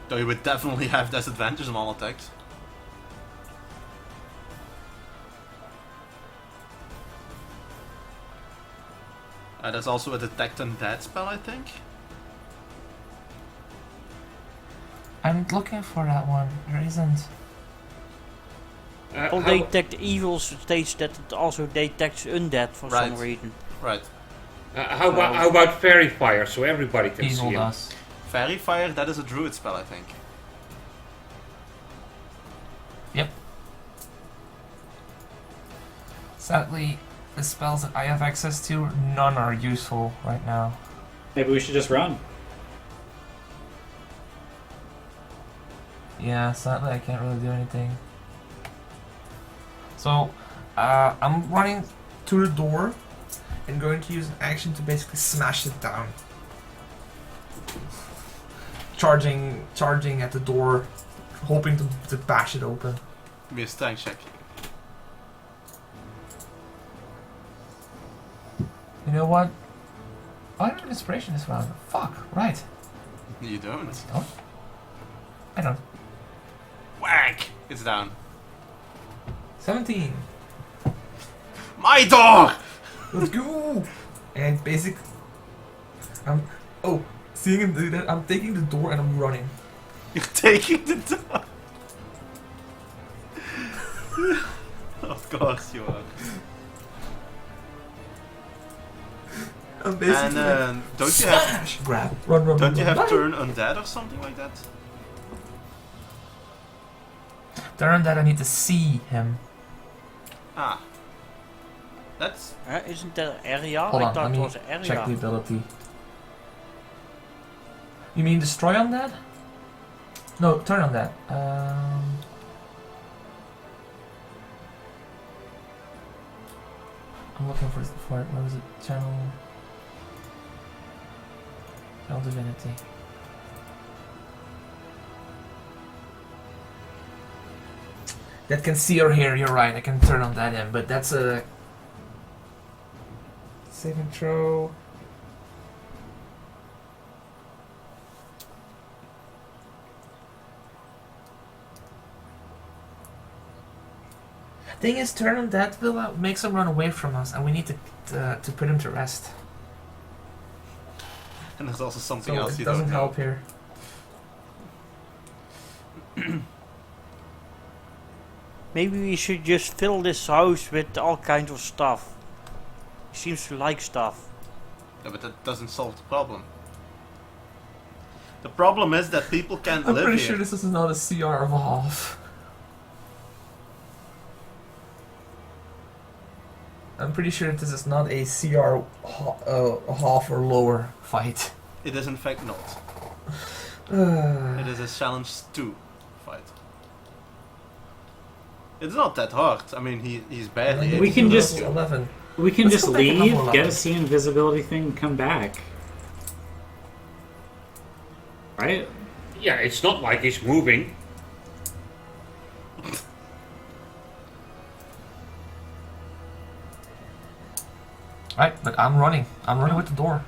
Though you would definitely have disadvantage on all attacks. There's also a detect undead spell, I think. I'm looking for that one. There isn't. Well, how- detect evil states that it also detects undead for some Right. reason. Right. how about fairy fire so everybody can Evil see him? does. Fairy Fire, that is a druid spell, I think. Yep. Sadly, the spells that I have access to, none are useful right now. Maybe we should just run. Yeah, sadly I can't really do anything. So, I'm running to the door and going to use an action to basically smash it down. Charging at the door, hoping to bash it open. Give me a strength check. You know what? I don't have inspiration this round. Fuck, right. You don't. Oh. I don't. Whack! It's down. 17. My door! Let's go! And basically, seeing him do that, I'm taking the door and I'm running. You're taking the door. Of course you are. I'm basically And don't you have smash! Grab. Run. don't you have run. turn undead or something like that? Turn that I need to see him. Ah. That's Isn't that an area? Hold I on, thought let it me was an area. check the ability. You mean destroy on that? No, turn on that. I'm looking for it. Where was it? Channel Divinity. That can see or hear. You're right. I can turn on that in, but that's a saving throw. Thing is, turn on that Villa makes him run away from us, and we need to put him to rest. and there's also something So else it you doesn't don't know. help here. Maybe we should just fill this house with all kinds of stuff. He seems to like stuff. Yeah, but that doesn't solve the problem. The problem is that people can't I'm live pretty here. sure this is not a CR of a half. I'm pretty sure this is not a CR half or lower fight. It is in fact not. It is a challenge 2 fight. It's not that hard. I mean, he's barely We able can to- just- 11. We can Let's just go back to leave, level get 11. a see invisibility thing, and come back. Right? Yeah, it's not like he's moving. Right, but I'm running. I'm running with the door.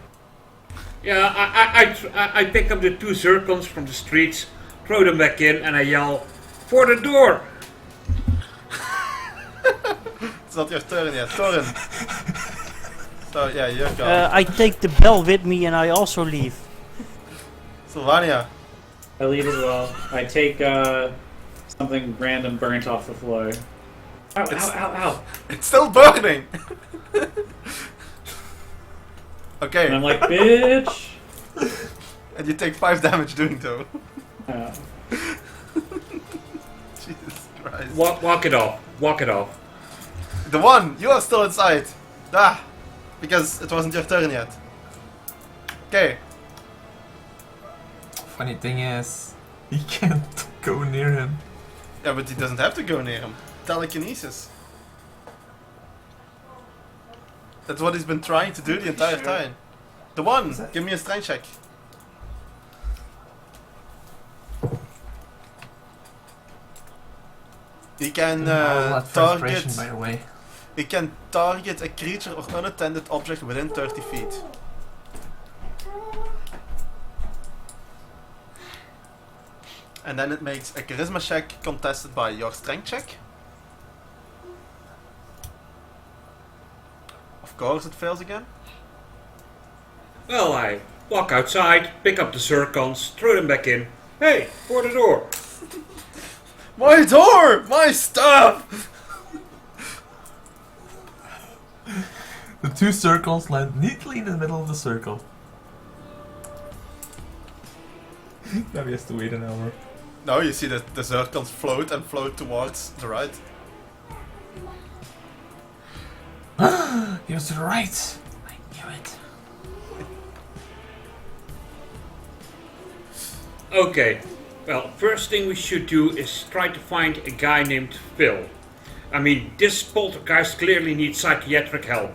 Yeah, I pick up the 2 zircons from the streets, throw them back in, and I yell, "For the door!" It's not your turn yet, Torin. So yeah, you're gone. I take the bell with me and I also leave. Sylvania. I leave as well. I take something random burnt off the floor. Ow, It's- ow, ow, ow. It's still burning! Okay, And I'm like, bitch. and you take 5 damage doing so. Jesus Christ. Walk it off. Walk it off. The one! You are still inside! Ah! Because it wasn't your turn yet. Okay. Funny thing is, he can't go near him. Yeah, but he doesn't have to go near him. Telekinesis. That's what he's been trying to do the entire time. The one! Is that- Give me a strength check. He can target. By the way. He can target a creature or unattended object within 30 feet. And then it makes a charisma check contested by your strength check. Of course it fails again. Well, I walk outside, pick up the zircons, throw them back in. Hey, for the door. My door! My stuff! The two circles land neatly in the middle of the circle. Now he has to wait an hour. Now you see that the zircons float and float towards the right. He was to the right. I knew it. Okay, well, first thing we should do is try to find a guy named Phil. I mean, this poltergeist clearly needs psychiatric help.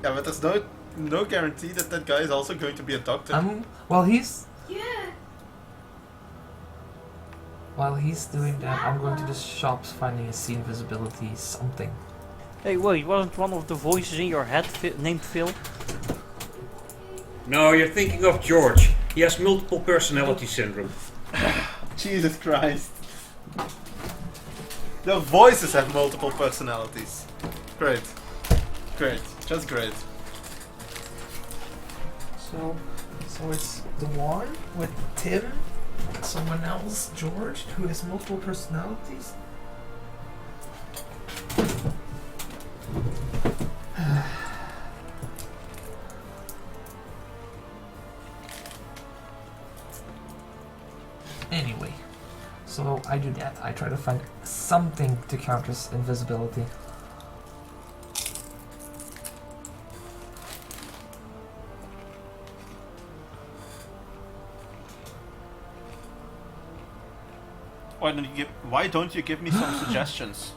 Yeah, but there's no guarantee that that guy is also going to be a doctor. Well, he's Yeah. while he's doing that, I'm going to the shops finding a see invisibility something. Hey, wait, wasn't one of the voices in your head named Phil? No, you're thinking of George. He has multiple personality syndrome. Jesus Christ. Their voices have multiple personalities. Great. Great. Just great. So it's the one with Tim, someone else, George, who has multiple personalities. Anyway, so I do that. I try to find something to counter invisibility. Why don't you give me some suggestions?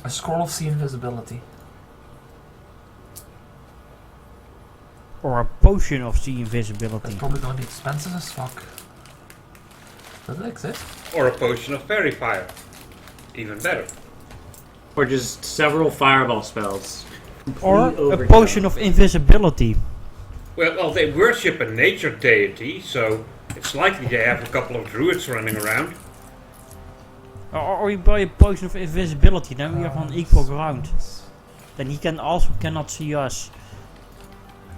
A scroll of see invisibility. Or a potion of the invisibility? That's probably going to be expensive as fuck. Does it exist? Or a potion of fairy fire. Even better. Or just several fireball spells. Or Complete a overkill. potion of invisibility? Well, they worship a nature deity, so it's likely they have a couple of druids running around. Or you buy a potion of invisibility, then we are on equal ground. Then he cannot see us.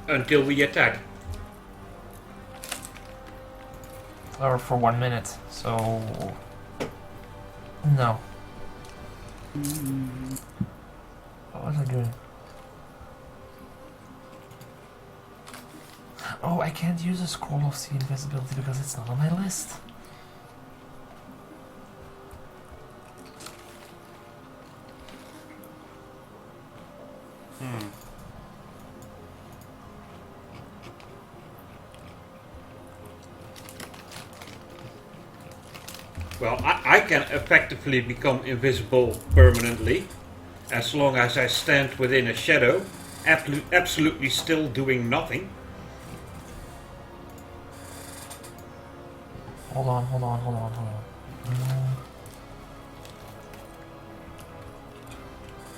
Until we attack. Or for 1 minute, so... No. What was I doing? Oh, I can't use a scroll of see invisibility because it's not on my list. Well, I can effectively become invisible permanently, as long as I stand within a shadow, absolutely still doing nothing. Hold on.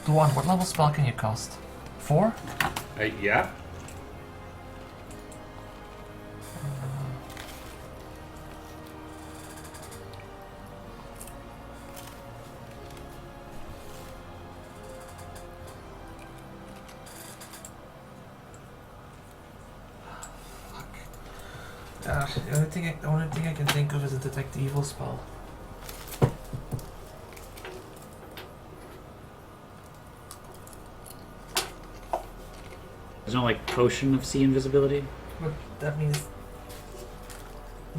Duan, what level spell can you cast? 4? Yeah. The only thing I can think of is a detect evil spell. There's no like potion of see invisibility. But that means...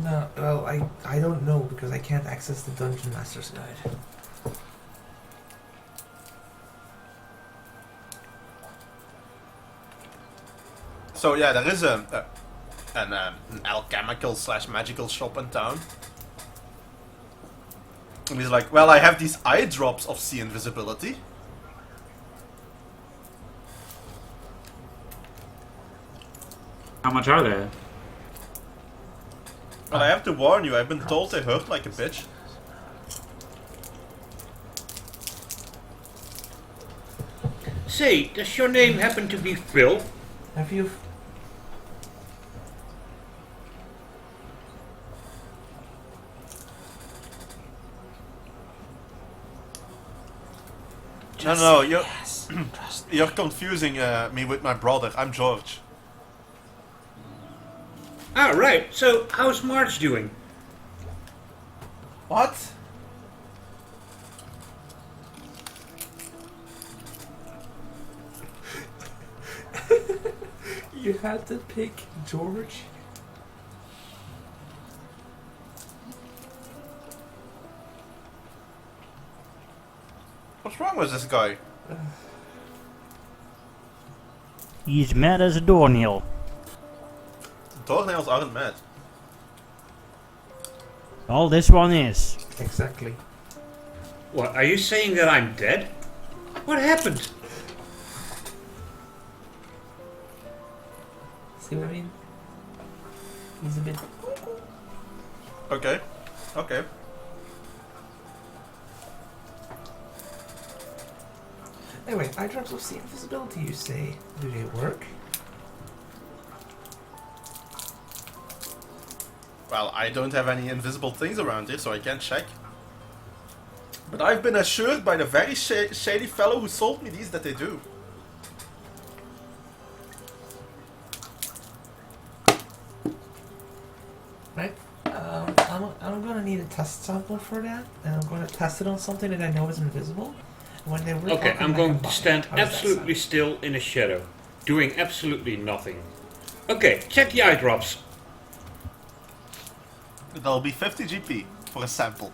No, well, I don't know because I can't access the Dungeon Master's Guide. So yeah, there is an alchemical / magical shop in town. And he's like, well, I have these eye drops of see invisibility. How much are they? But I have to warn you, I've been told they hurt like a bitch. Say, does your name happen to be Phil? Have you... No, you're Yes. Trust. you're confusing me with my brother. I'm George. Ah, right. So, how's Marge doing? What? You had to pick George? What's wrong with this guy? He's mad as a doornail. Doornails aren't mad. All this one is. Exactly. What, are you saying that I'm dead? What happened? See what I mean? He's a bit. Okay. Okay. Anyway, eye drops of see invisibility, you say. Do they work? Well, I don't have any invisible things around here, so I can't check. But I've been assured by the very shady fellow who sold me these that they do. Right? I'm gonna need a test sample for that, and I'm gonna test it on something that I know is invisible. And when they work, Okay, I'll come I'm back going and to buy it. stand How does that absolutely sound? still in a shadow, doing absolutely nothing. Okay, check the eye drops. That'll be 50 GP for a sample.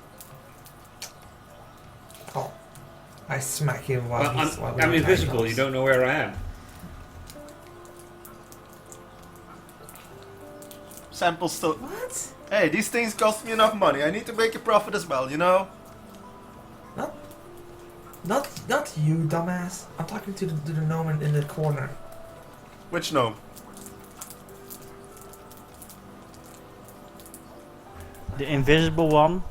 Oh, I smack him while Well, he's. while I'm we're invisible, tying you us. don't know where I am. Samples still. What? Hey, these things cost me enough money. I need to make a profit as well, you know? Not you, dumbass. I'm talking to the gnome in the corner. Which gnome? The invisible one.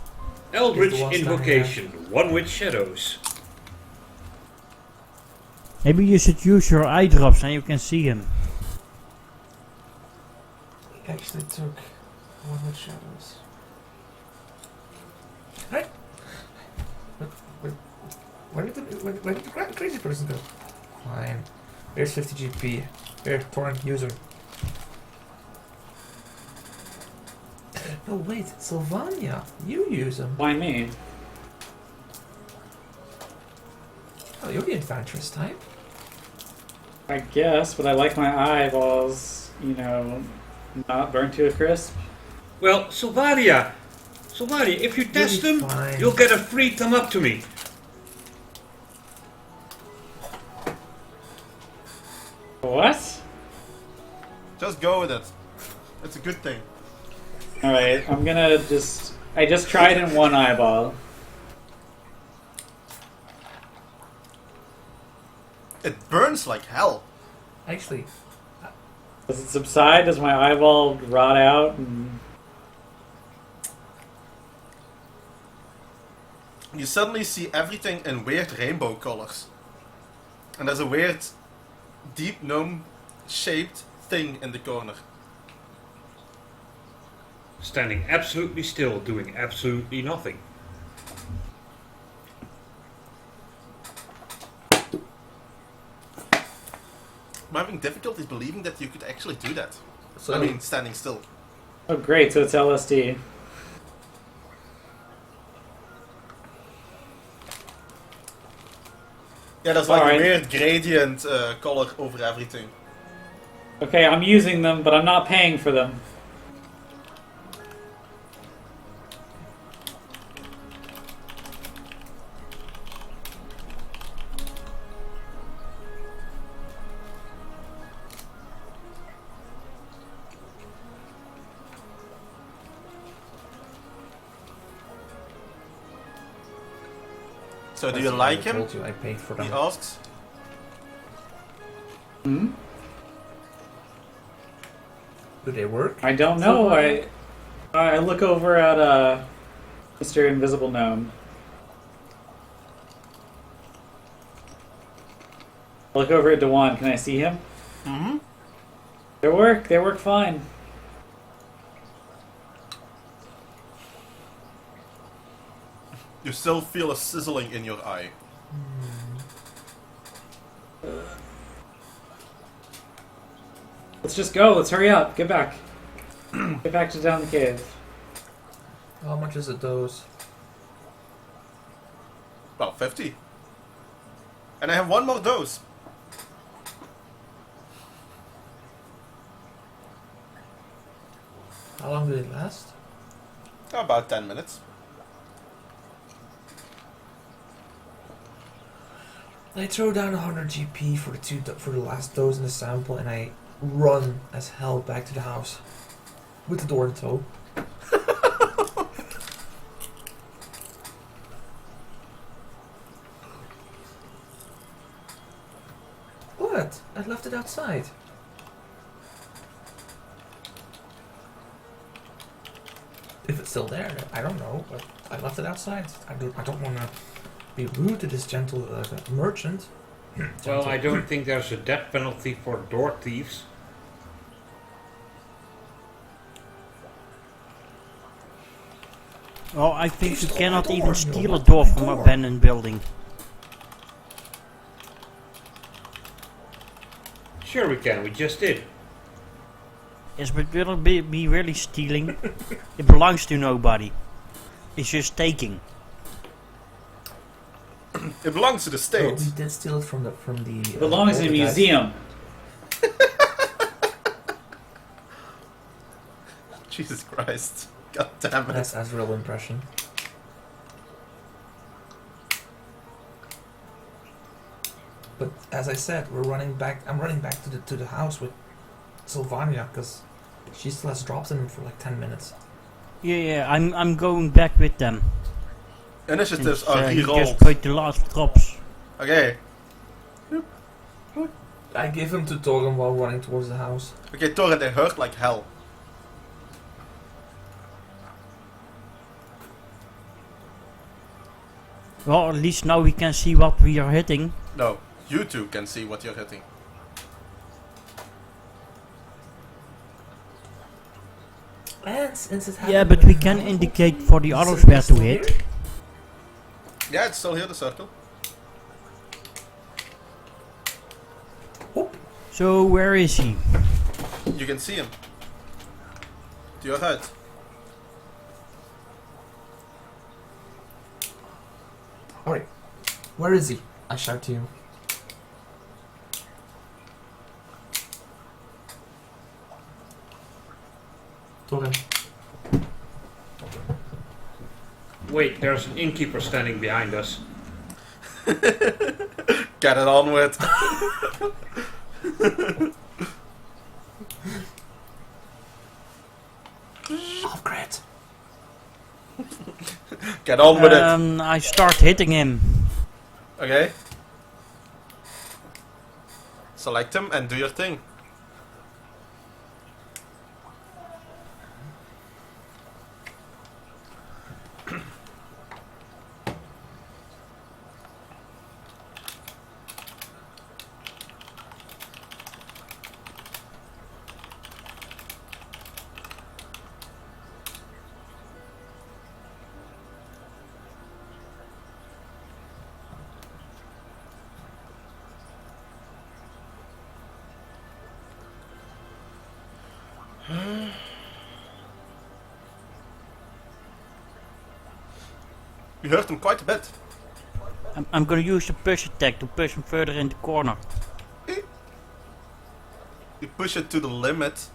Eldritch Is the one standing Invocation, one with shadows. Maybe you should use your eye drops and you can see him. He actually took one with shadows. Right? Where did the crazy person go? Fine. Here's 50 GP. Here, Torrent, use him. No, wait, Sylvania, you use him. Why me? Oh, you're the adventurous type. I guess, but I like my eyeballs, you know, not burnt to a crisp. Well, Sylvania, if you test be them, fine. you'll get a free thumb up to me. What? Just go with it. It's a good thing. Alright, I'm gonna just... I just tried in one eyeball. It burns like hell. Actually, Does it subside? Does my eyeball rot out? And... You suddenly see everything in weird rainbow colors. And there's a weird, deep gnome-shaped thing in the corner. Standing absolutely still, doing absolutely nothing. I'm having difficulties believing that you could actually do that. so I mean, standing still. Oh great, so it's LSD. Yeah, there's like Alright. a weird gradient color over everything. Okay, I'm using them, but I'm not paying for them. So do That's you what like I him? told you I paid for He them. asks. Hmm? Do they work? I don't know. I look over at Mr. Invisible Gnome. I look over at Dewan. Can I see him? Mm-hmm. They work fine. You still feel a sizzling in your eye. Let's just go. Let's hurry up. Get back. Get back to down the cave. How much is a dose? Well, 50. And I have one more dose. How long did it last? About 10 minutes. I throw down 100 GP for the last dose in the sample, and I run as hell back to the house with the door in tow. What? I left it outside. If it's still there, I don't know, but I left it outside. I don't want to be rude to this gentle merchant. Well, I don't think there's a death penalty for door thieves. Well, I think you cannot even steal a door from an abandoned building. Sure we can, we just did. Yes, but will it be really stealing? It belongs to nobody. It's just taking. It belongs to the Oh, state. we did steal it from the It belongs in a older guys. museum. Jesus Christ. God damn it. That's real impression. But as I said, we're running back. I'm running back to the house with Sylvania because she still has drops in him for like 10 minutes. Yeah, I'm going back with them. Initiatives And, are he just re-rolled. put the last drops. Okay. I give him to Torren while running towards the house. Okay, Torren, they hurt like hell. Well, at least now we can see what we are hitting. No, you two can see what you're hitting. And since it Yeah, but we can indicate for the others where to hit. Yeah, it's still here, the circle. Whoop. So where is he? You can see him. To your right. Alright. Where is he? I shout to you. Torren. Wait, there's an innkeeper standing behind us. Get it on with. Off grid. Get on with it. I start hitting him. Okay. Select him and do your thing. You hurt him quite a bit. I'm gonna use the push attack to push him further in the corner. You push it to the limit.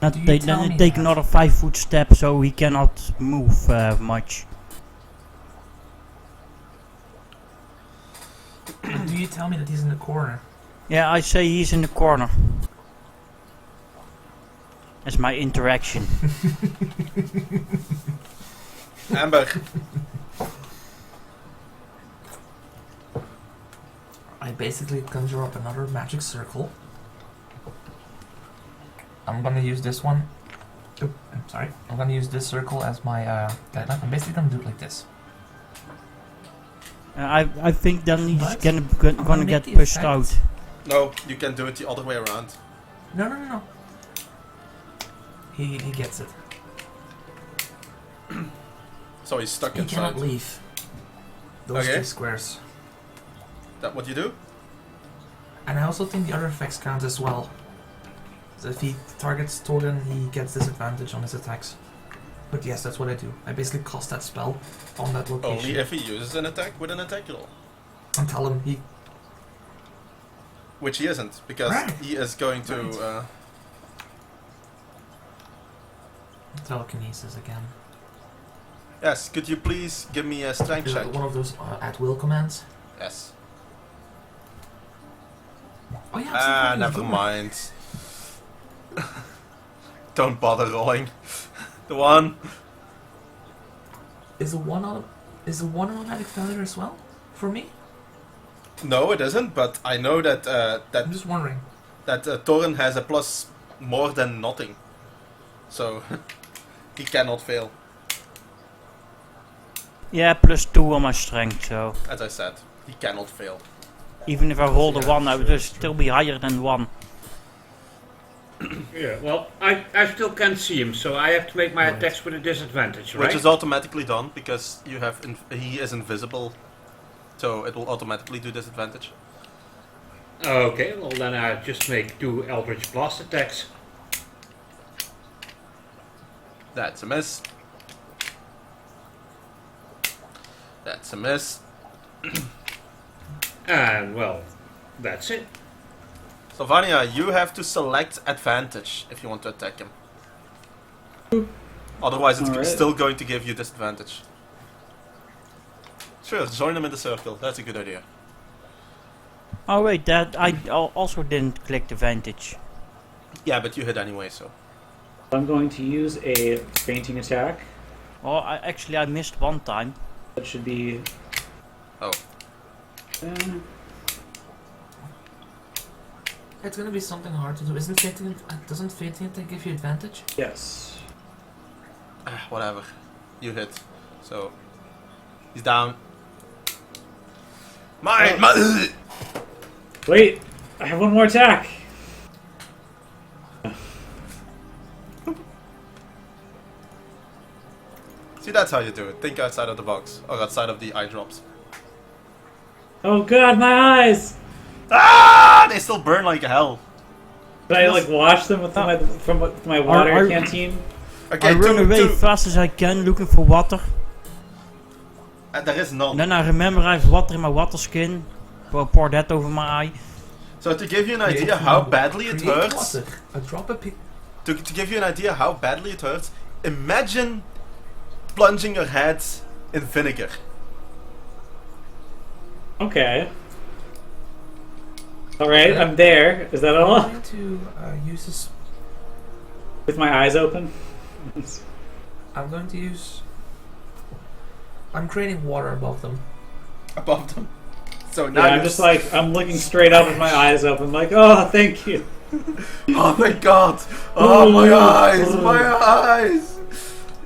Do you tell Then me take that? another 5-foot step so he cannot move much. Do you tell me that he's in the corner? Yeah, I say he's in the corner. That's my interaction. Amber. I basically conjure up another magic circle. I'm gonna use this one. Oop, I'm sorry. I'm gonna use this circle as my guideline. I'm basically gonna do it like this. I think then he's But gonna make get the pushed effect. out. No, you can do it the other way around. No. He gets it. So he's stuck He inside. cannot leave those Okay. 2 squares. That what you do? And I also think the other effects count as well. So if he targets Thorin, he gets disadvantage on his attacks. But yes, that's what I do. I basically cast that spell on that location. Only if he uses an attack with an attack roll. And tell him he... Which he isn't, because Right. he is going to... Right. Telekinesis again. Yes, could you please give me a strength Is check? it one of those at-will commands? Yes. Oh yeah, it's Never mind. Don't bother rolling. The one. Is the one automatic failure as well? For me? No, it isn't, but I know that I'm just wondering. Thorin has a plus more than nothing. So, he cannot fail, Yeah, +2 on my strength, so as I said. He cannot fail. even if I rolled a 1, I would just still be higher than 1. Yeah, well, I still can't see him, so I have to make my Right. attacks with a disadvantage, right? Which is automatically done, because you have he is invisible. So, it will automatically do disadvantage. Okay, well then I just make 2 Eldritch Blast attacks. That's a miss. That's a miss. And, well, that's it. Sylvania, you have to select advantage if you want to attack him. Otherwise, it's Alright. still going to give you disadvantage. Sure, join him in the circle. That's a good idea. Oh wait, that I also didn't click the vantage. Yeah, but you hit anyway, so. I'm going to use a fainting attack. Oh, I missed one time. That should be. Oh. Uh, It's gonna be something hard to do. Doesn't fainting attack give you advantage? yes. Whatever. You hit. So. He's down. Mine! Oh. Wait, I have one more attack. See, that's how you do it. Think outside of the box. Or outside of the eye drops. Oh god, my eyes! Ah! They still burn like hell. Did I like wash them with my water I- canteen? Okay, I run away two. fast as I can looking for water. There is none. And then I remember I have water in my water skin. Well, pour that over my eye. So to give you an idea how badly it Create hurts, water. A drop a pic. to give you an idea how badly it hurts, imagine plunging your head in vinegar. Okay. Alright, I'm there. Is that all? I'm going to use this. With my eyes open? I'm going to use. I'm creating water above them. Above them. So Yeah, now I'm you're just like, I'm looking straight up with my eyes open, like, oh, thank you. oh my god! Oh my eyes! My eyes!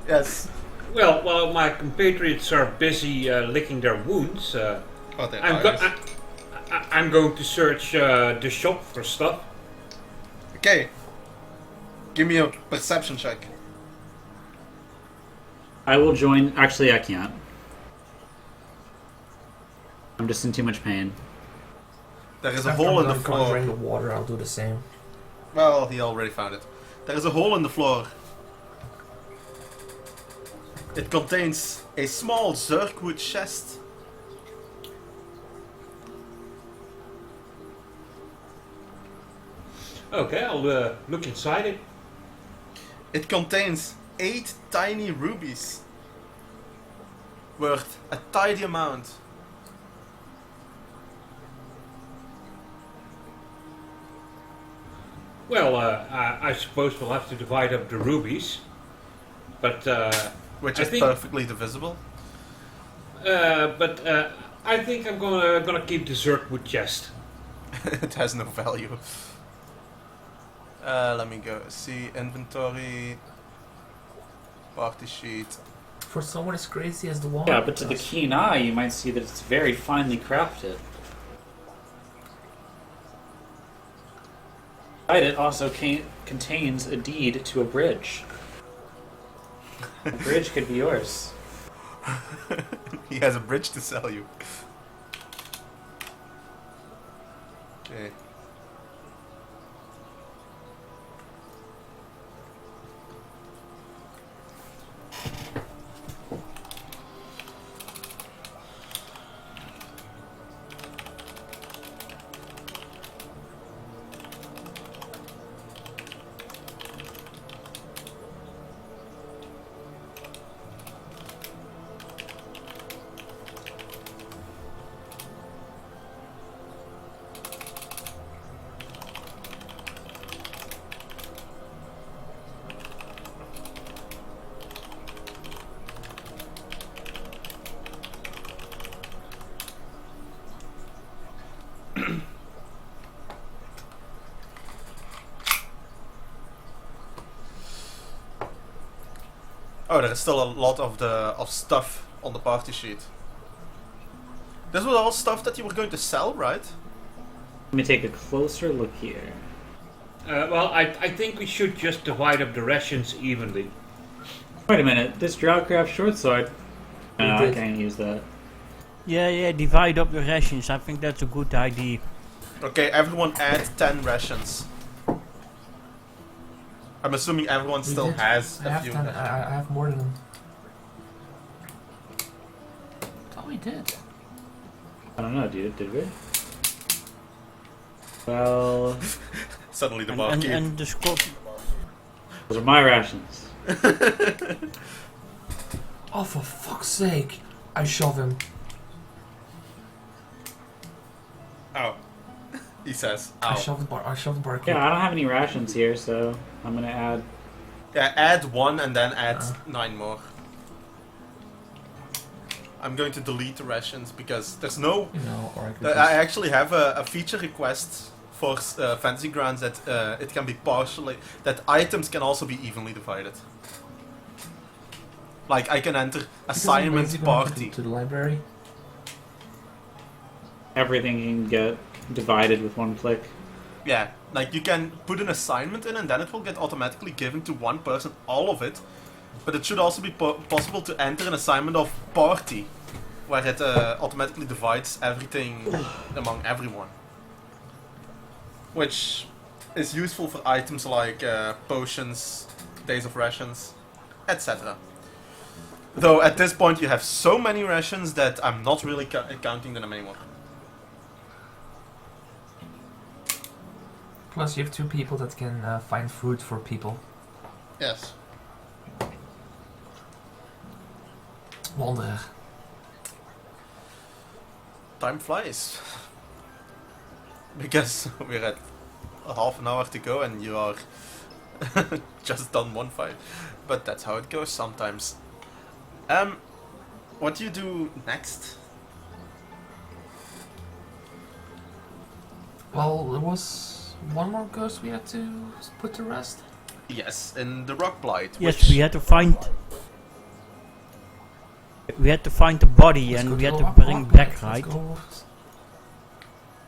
Yes. Well, while my compatriots are busy licking their wounds, Oh, their I'm, eyes. I'm going to search the shop for stuff. Okay. Give me a perception check. I will join. Actually, I can't. I'm just in too much pain. There is a After hole I'm in the done covering floor. the water, I'll do the same. Well, he already found it. There is a hole in the floor. It contains a small Zerkwood chest. Okay, I'll look inside it. It contains 8 tiny rubies. Worth a tidy amount. Well, I suppose we'll have to divide up the rubies. But, Which I is think- perfectly divisible. I think I'm gonna keep the Zerkwood chest. It has no value. Let me go see inventory. Party sheet. For someone as crazy as the wall. Yeah, but to the keen eye, you might see that it's very finely crafted. Inside it also contains a deed to a bridge. The bridge could be yours. He has a bridge to sell you. Okay. Oh, there's still a lot of stuff on the party sheet. This was all stuff that you were going to sell, right? Let me take a closer look here. Well, I think we should just divide up the rations evenly. Wait a minute, this Drowcraft short sword. We No, I did. can't use that. Yeah, divide up the rations. I think that's a good idea. Okay, everyone add 10 rations. I'm assuming everyone We still did. has I a have few. 10, I have more than. Thought we did. I don't know, dude. Did we? Well, Suddenly the barkeep. And the Scot. those are my rations. Oh, for fuck's sake! I shove him. Ow. He says, I ow. shove the bar. I shove the barkeep. Yeah, I don't have any rations here, so I'm gonna add. Yeah, add 1 and then add 9 more. I'm going to delete the rations because there's no... You know, or I could. I actually have a feature request for Fantasy Grounds that it can be partially... that items can also be evenly divided. Like, I can enter assignment party. To the library. Everything can get divided with one click. Yeah, like you can put an assignment in and then it will get automatically given to one person, all of it. But it should also be possible to enter an assignment of party, where it automatically divides everything among everyone. Which is useful for items like potions, days of rations, etc. Though at this point you have so many rations that I'm not really counting them anymore. Plus, you have 2 people that can find food for people. Yes. Wonder. Time flies. Because we're at half an hour to go and you are just done one fight. But that's how it goes sometimes. What do you do next? Well, there was one more ghost we had to put to rest. Yes, in the Rock Blight. Yes, which we had to find. We had to find the body Let's and go we to had the to rock- bring rock back, light. right? Let's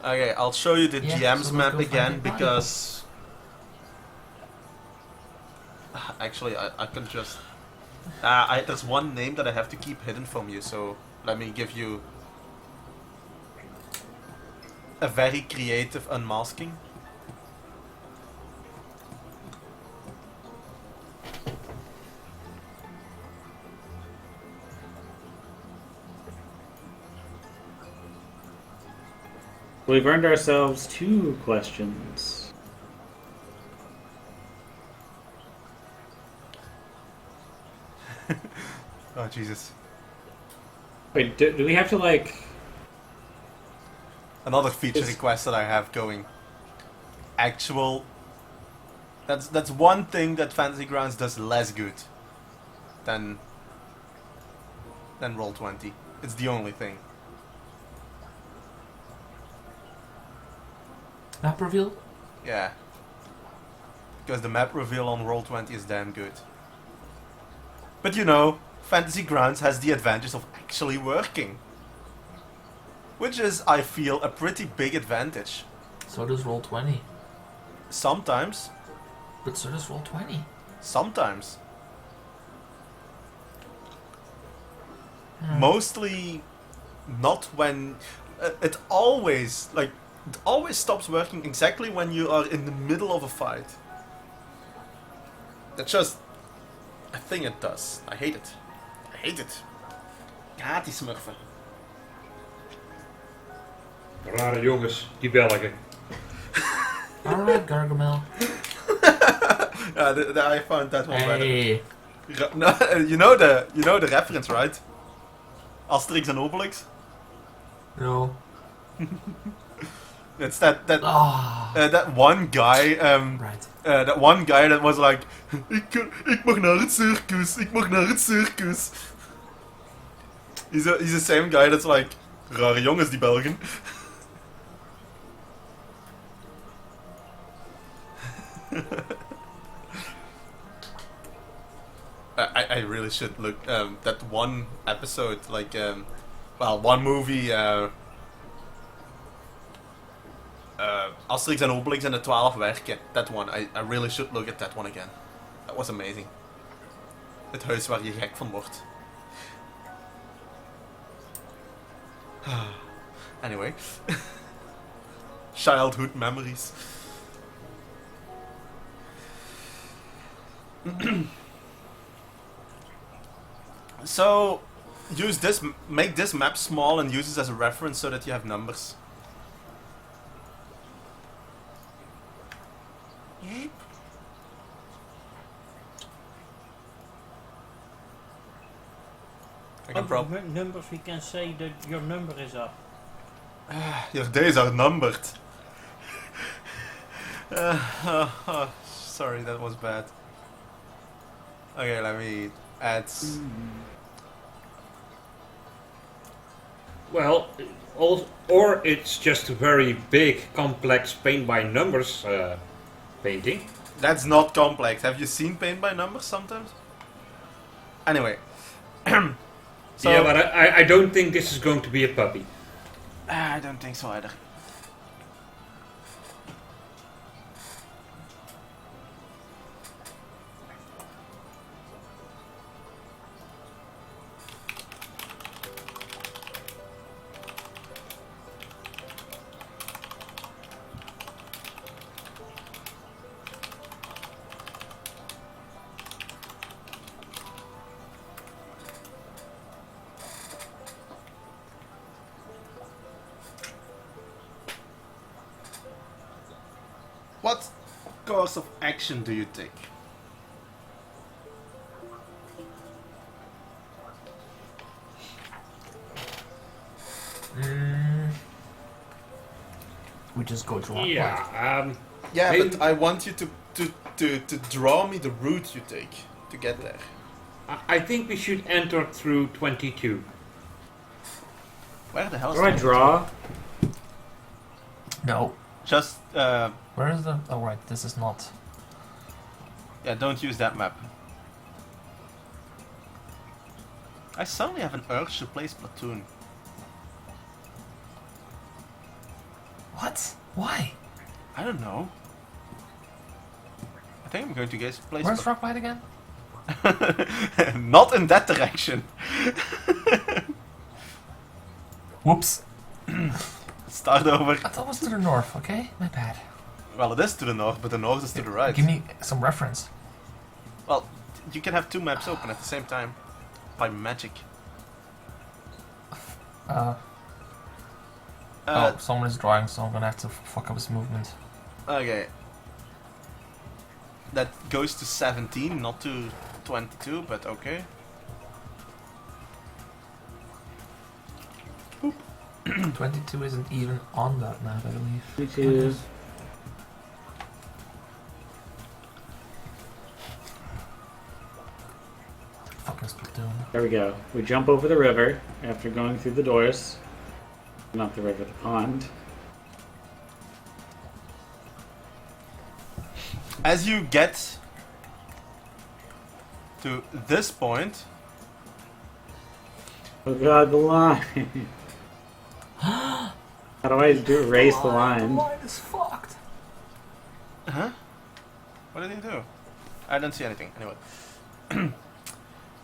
go. Okay, I'll show you the Yeah, GM's so let's map go find again the body. because... Actually, I can just... there's one name that I have to keep hidden from you, so let me give you a very creative unmasking. We've earned ourselves 2 questions. Oh, Jesus. Wait, do we have to like? Another feature It's- request that I have going. Actual... That's one thing that Fantasy Grounds does less good than Roll20. It's the only thing. Map reveal? Yeah. Because the map reveal on Roll20 is damn good. But you know, Fantasy Grounds has the advantage of actually working. Which is, I feel, a pretty big advantage. So does Roll20. Sometimes. But so does Roll20. Sometimes. Hmm. Mostly not when... it always, like... It always stops working exactly when you are in the middle of a fight. That's just a thing it does. I hate it. I hate it. Ik haat die smurfen. Rare jongens, die Belgen. Alright, Gargamel. I found that one Hey. better. No, you know the reference, right? Asterix and Obelix. No. It's that Ah. that one guy. Right. That one guy that was like, ik mag naar het circus, ik mag naar het circus. He's the same guy that's like, rare jongens die Belgen. I really should look that one episode, like one movie, Asterix en Obelix en de 12 werken. That one, I really should look at that one again. That was amazing. Het huis waar je gek van wordt. Anyway. Childhood memories. So, use this, make this map small and use it as a reference so that you have numbers. I can Numbers, we can say that your number is up. Your days are numbered. Sorry, that was bad. Okay, let me add. Well, or it's just a very big, complex paint by numbers painting. That's not complex. Have you seen paint by numbers sometimes? Anyway. So, yeah, but I don't think this is going to be a puppy. I don't think so either. What course of action do you take? We just go to our Yeah, Yeah, Maybe- but I want you to draw me the route you take to get there. I think we should enter through 22. Where the hell is How do I the- draw? No. Just, Where is the... Oh, right, this is not... yeah, don't use that map. I suddenly have an urge to play Splatoon. What? Why? I don't know. I think I'm going to guess play Where's Splatoon. Rockbite again? Not in that direction. Whoops. Start over. I thought it was to the north, okay? My bad. Well, it is to the north, but the north is to the right. Give me some reference. Well, you can have two maps open at the same time. By magic. Oh, someone is drawing, so I'm gonna have to fuck up his movement. Okay. That goes to 17, not to 22, but okay. 22 isn't even on that map, I believe. 22. Fucking Splatoon. There we go. We jump over the river after going through the doors. Not the river, the pond. As you get to this point, Oh god, the line! How do I erase the line? The line is fucked. huh? What did you do? I don't see anything. Anyway,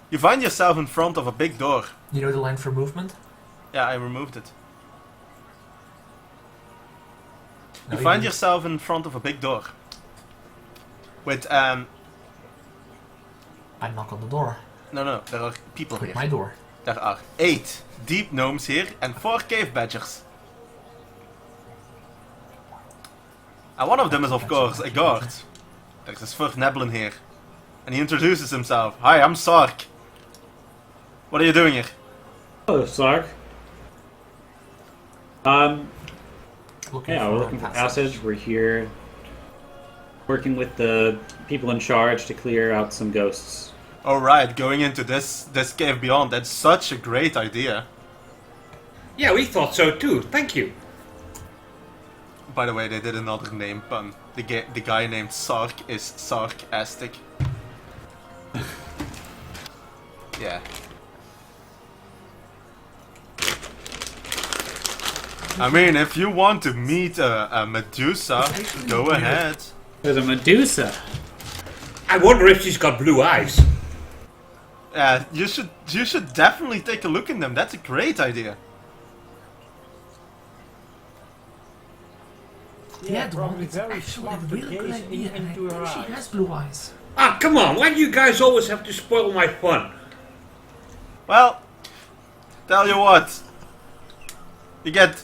you find yourself in front of a big door. You know the line for movement? Yeah, I removed it. No, You find didn't. yourself in front of a big door. With I knock on the door. no, there are people With here. my door. There are 8 deep gnomes here and 4 cave badgers. And one of them is of course a guard. There's this Sfurf Neblin here. And he introduces himself. Hi, I'm Sark. What are you doing here? Oh, Sark. Looking Yeah, we're looking for passage. We're here working with the people in charge to clear out some ghosts. Alright, going into this cave beyond, that's such a great idea. Yeah, we thought so too. Thank you. By the way, they did another name pun. The guy named Sark is sarcastic. yeah. I mean, if you want to meet a Medusa, actually go weird. ahead. There's a Medusa. I wonder if she's got blue eyes. You should definitely take a look in them. That's a great idea. Yeah, the one probably that's very actually smart a to really good gaze idea, and I into her think she eyes. has blue eyes. Ah, come on, why do you guys always have to spoil my fun? Well, tell you what. You get.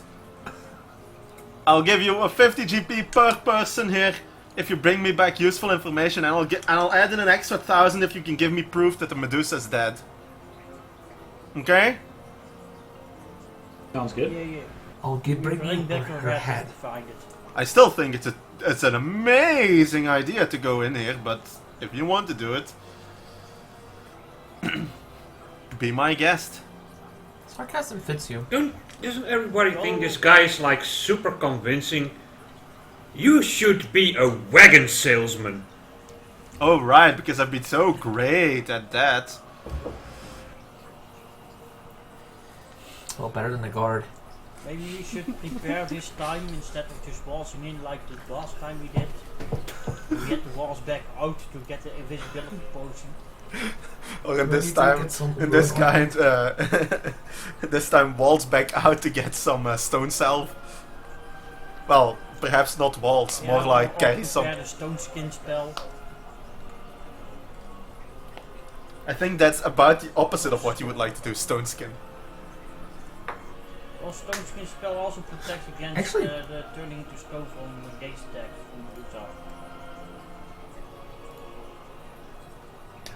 I'll give you a 50 GP per person here if you bring me back useful information, and I'll add in an extra 1,000 if you can give me proof that the Medusa's dead. Okay? Sounds good. Yeah. I'll bring Bring you back her head. to find it. I still think it's an amazing idea to go in here, but if you want to do it, be my guest. Sarcasm fits you. Doesn't everybody think this guy is like super convincing? You should be a wagon salesman. Oh right, because I've been so great at that. Well, better than the guard. Maybe we should prepare this time instead of just waltzing in like the last time we did. We had to waltz back out to get the invisibility potion. Or in We this need to time, get some in this Uber kind, this time waltz back out to get some stone salve. Well, perhaps not waltz, more like carry some. Prepare the stone skin spell. I think that's about the opposite of what you would like to do, stone skin. Well, stone skin spell also protects against Actually- the turning into stone from gaze attack from Medusa.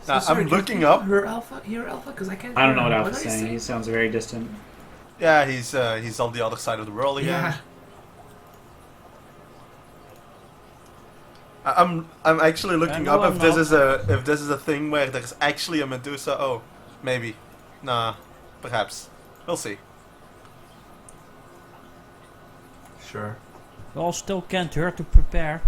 Now, sorry, I'm can you looking speak up. Her alpha? Your alpha? Because I can't. I don't know hear what him. Alpha's did he saying. say? He sounds very distant. Yeah, he's on the other side of the world again. Yeah. I'm actually looking no, up I'm if this not. is a thing where there's actually a Medusa. Oh, maybe. Nah, perhaps. We'll see. Sure. Well, still can't hurt to prepare.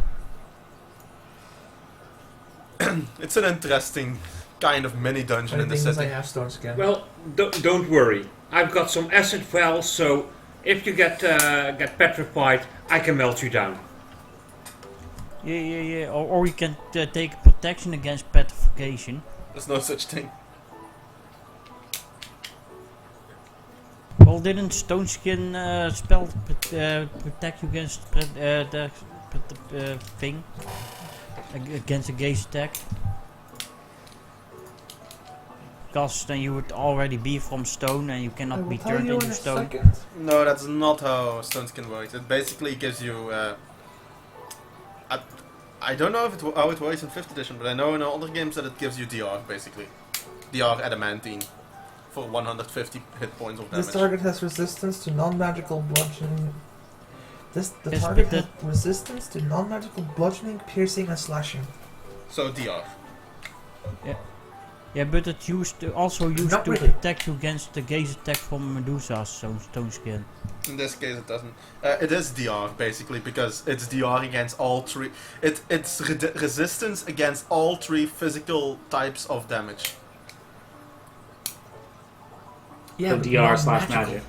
It's an interesting kind of mini dungeon in the Anything is I city. have stone skin. Well, don't worry. I've got some acid vials, so if you get petrified, I can melt you down. Yeah. Or we can take protection against petrification. There's no such thing. Well, didn't stone skin spell protect you against the thing? Against a gaze attack? Because then you would already be from stone and you I cannot will be tell turned you in into a stone. second. No, that's not how stone skin works. It basically gives you. I don't know if how it works in 5th edition, but I know in other games that it gives you DR basically. DR adamantine for 150 hit points of damage. This target has resistance to non-magical bludgeoning. The Yes, target but has resistance to non-magical bludgeoning, piercing, and slashing. So DR. Yeah, but it's also used Not to really. protect you against the gaze attack from Medusa, so stone skin. In this case, it doesn't. It is DR basically because it's DR against all three. It's resistance against all three physical types of damage. Yeah, So but DR slash non-magical. magic.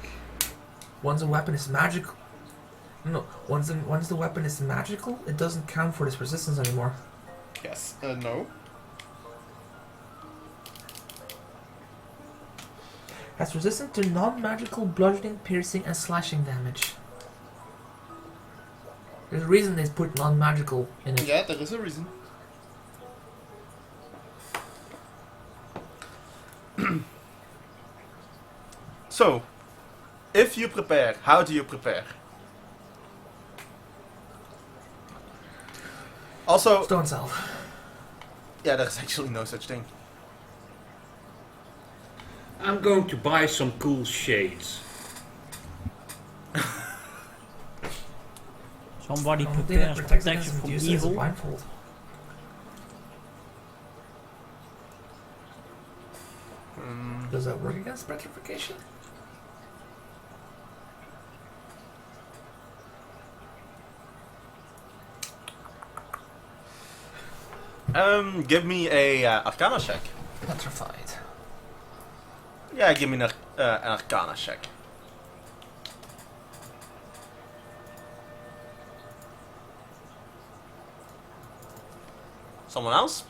Once a weapon is magical. No, once the weapon is magical, it doesn't count for this resistance anymore. Yes. No. Has resistance to non-magical bludgeoning, piercing, and slashing damage. There's a reason they put non-magical in it. Yeah, there is a reason. So, if you prepare, how do you prepare? Also, Stone salve. yeah, there's actually no such thing. I'm going to buy some cool shades. Somebody Only thing that prepares protects protection against from Medusa is a evil. blindfold. Does that work against petrification? Give me a Arcana check. Petrified. Yeah, give me an Arcana check. Someone else?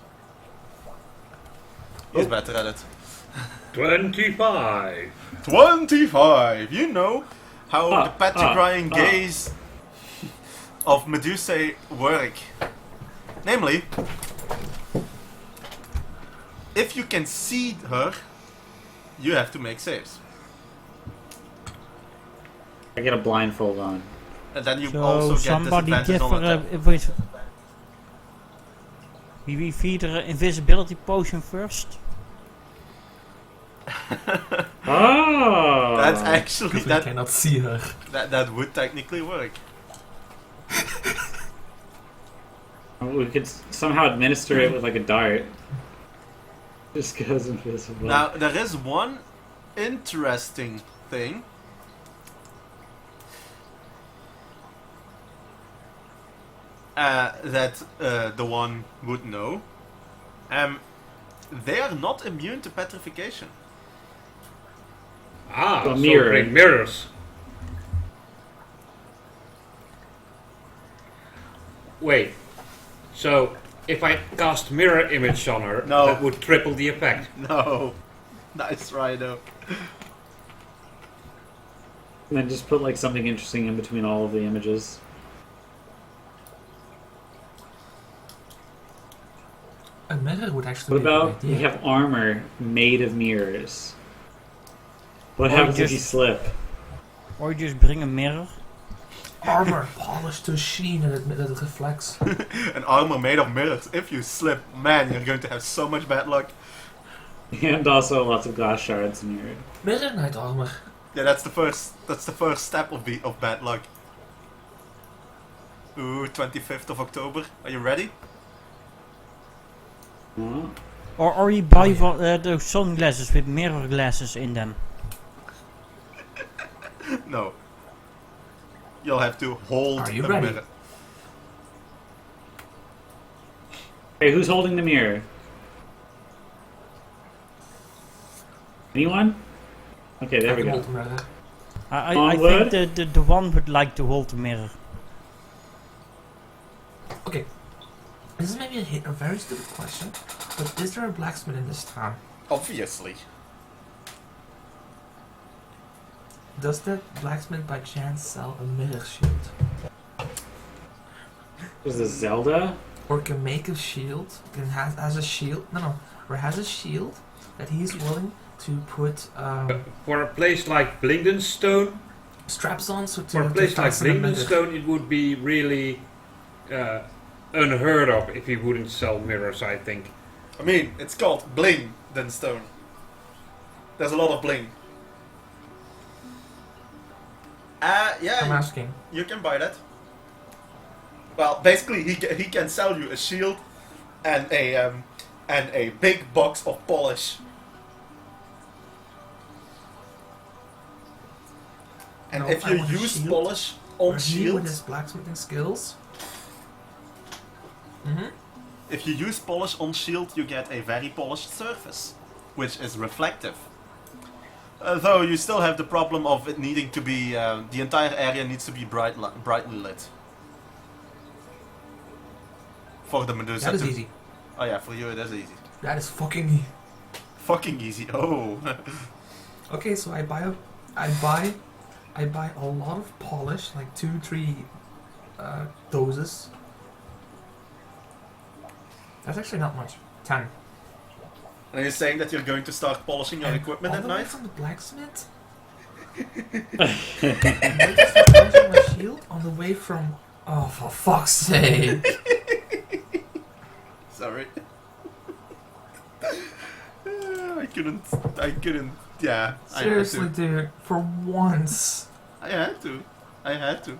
He's better at it. 25. 25! You know how the petrifying ah. gaze of Medusa work. Namely, if you can see her, you have to make saves. I get a blindfold on. And then you So also get somebody disadvantage give on her attack. we feed her an invisibility potion first. Oh! That's actually Because we cannot see her. that would technically work. We could somehow administer it with like a dart. Just goes invisible. Now there is one interesting thing. That the one would know. They are not immune to petrification. Ah, A so mirror. bring mirrors. Wait, so if I cast mirror image on her, No. that would triple the effect. No. Nice, Rhino. And then just put like something interesting in between all of the images. A mirror would actually What be a good about we idea. have armor made of mirrors? What Or happens if just- you slip? Or just bring a mirror. Armor polished to sheen and that it reflects. An armor made of mirrors. If you slip, man, you're going to have so much bad luck. And also lots of glass shards in your... Mirror Knight armor. Yeah, that's the first step of bad luck. Ooh, 25th of October. Are you ready? Oh. Or you buy those sunglasses with mirror glasses in them. No. You'll have to hold Are you a ready? mirror. Hey, who's holding the mirror? Anyone? Okay, there we go. Mirror. I Onward. think the one would like to hold the mirror. Okay. This is maybe a very stupid question, but is there a blacksmith in this town? Obviously. Does that blacksmith by chance sell a mirror shield? Is this Zelda? Or can make a shield, has a shield, or has a shield that he's willing to put For a place like Blingdenstone, straps on so to for a place like fasten a mirror. Blingdenstone, it would be really unheard of if he wouldn't sell mirrors, I think. I mean, it's called bling than stone. There's a lot of bling. I'm Yeah, asking. you can buy that. Well, basically, he can sell you a shield and a big box of polish. And No, if I you want a use shield. polish on Or he with shield, his blacksmithing skills. if you use polish on shield, you get a very polished surface, which is reflective. Though you still have the problem of it needing to be, the entire area needs to be brightly lit. For the Medusa That is to- easy. Oh yeah, for you it is easy. That is fucking easy. Fucking easy. Oh. Okay, so I buy a lot of polish, like 2-3 doses. That's actually not much. 10. Are you saying that you're going to start polishing your And equipment all at the way night? from the blacksmith. I'm going to start polishing my shield on the way from. Oh, for fuck's sake! Sorry. I couldn't, yeah. Seriously, dude, for once. I had to.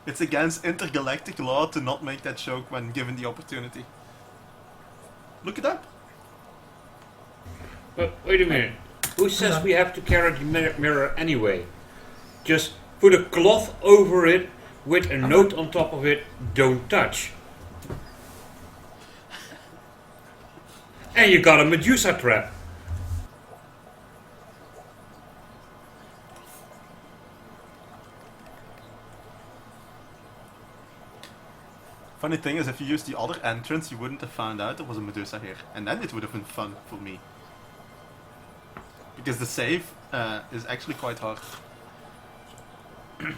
It's against intergalactic law to not make that joke when given the opportunity. Look it up. But wait a minute. Who says we have to carry the mirror anyway? Just put a cloth over it with a note on top of it, don't touch. And you got a Medusa trap. Funny thing is, if you used the other entrance, you wouldn't have found out there was a Medusa here, and then it would have been fun for me. Because the save is actually quite hard. But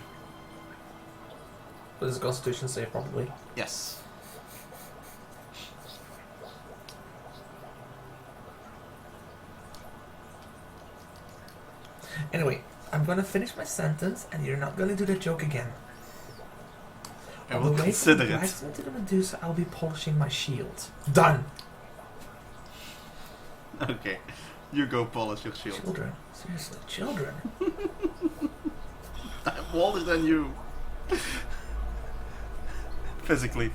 it's a Constitution save, probably. Yes. Anyway, I'm gonna finish my sentence, and you're not gonna do the joke again. I On will the way consider from it. Blackstone to the Medusa, I'll be polishing my shield. Done! Okay, you go polish your shield. Children. Seriously, children. I'm older than you. Physically.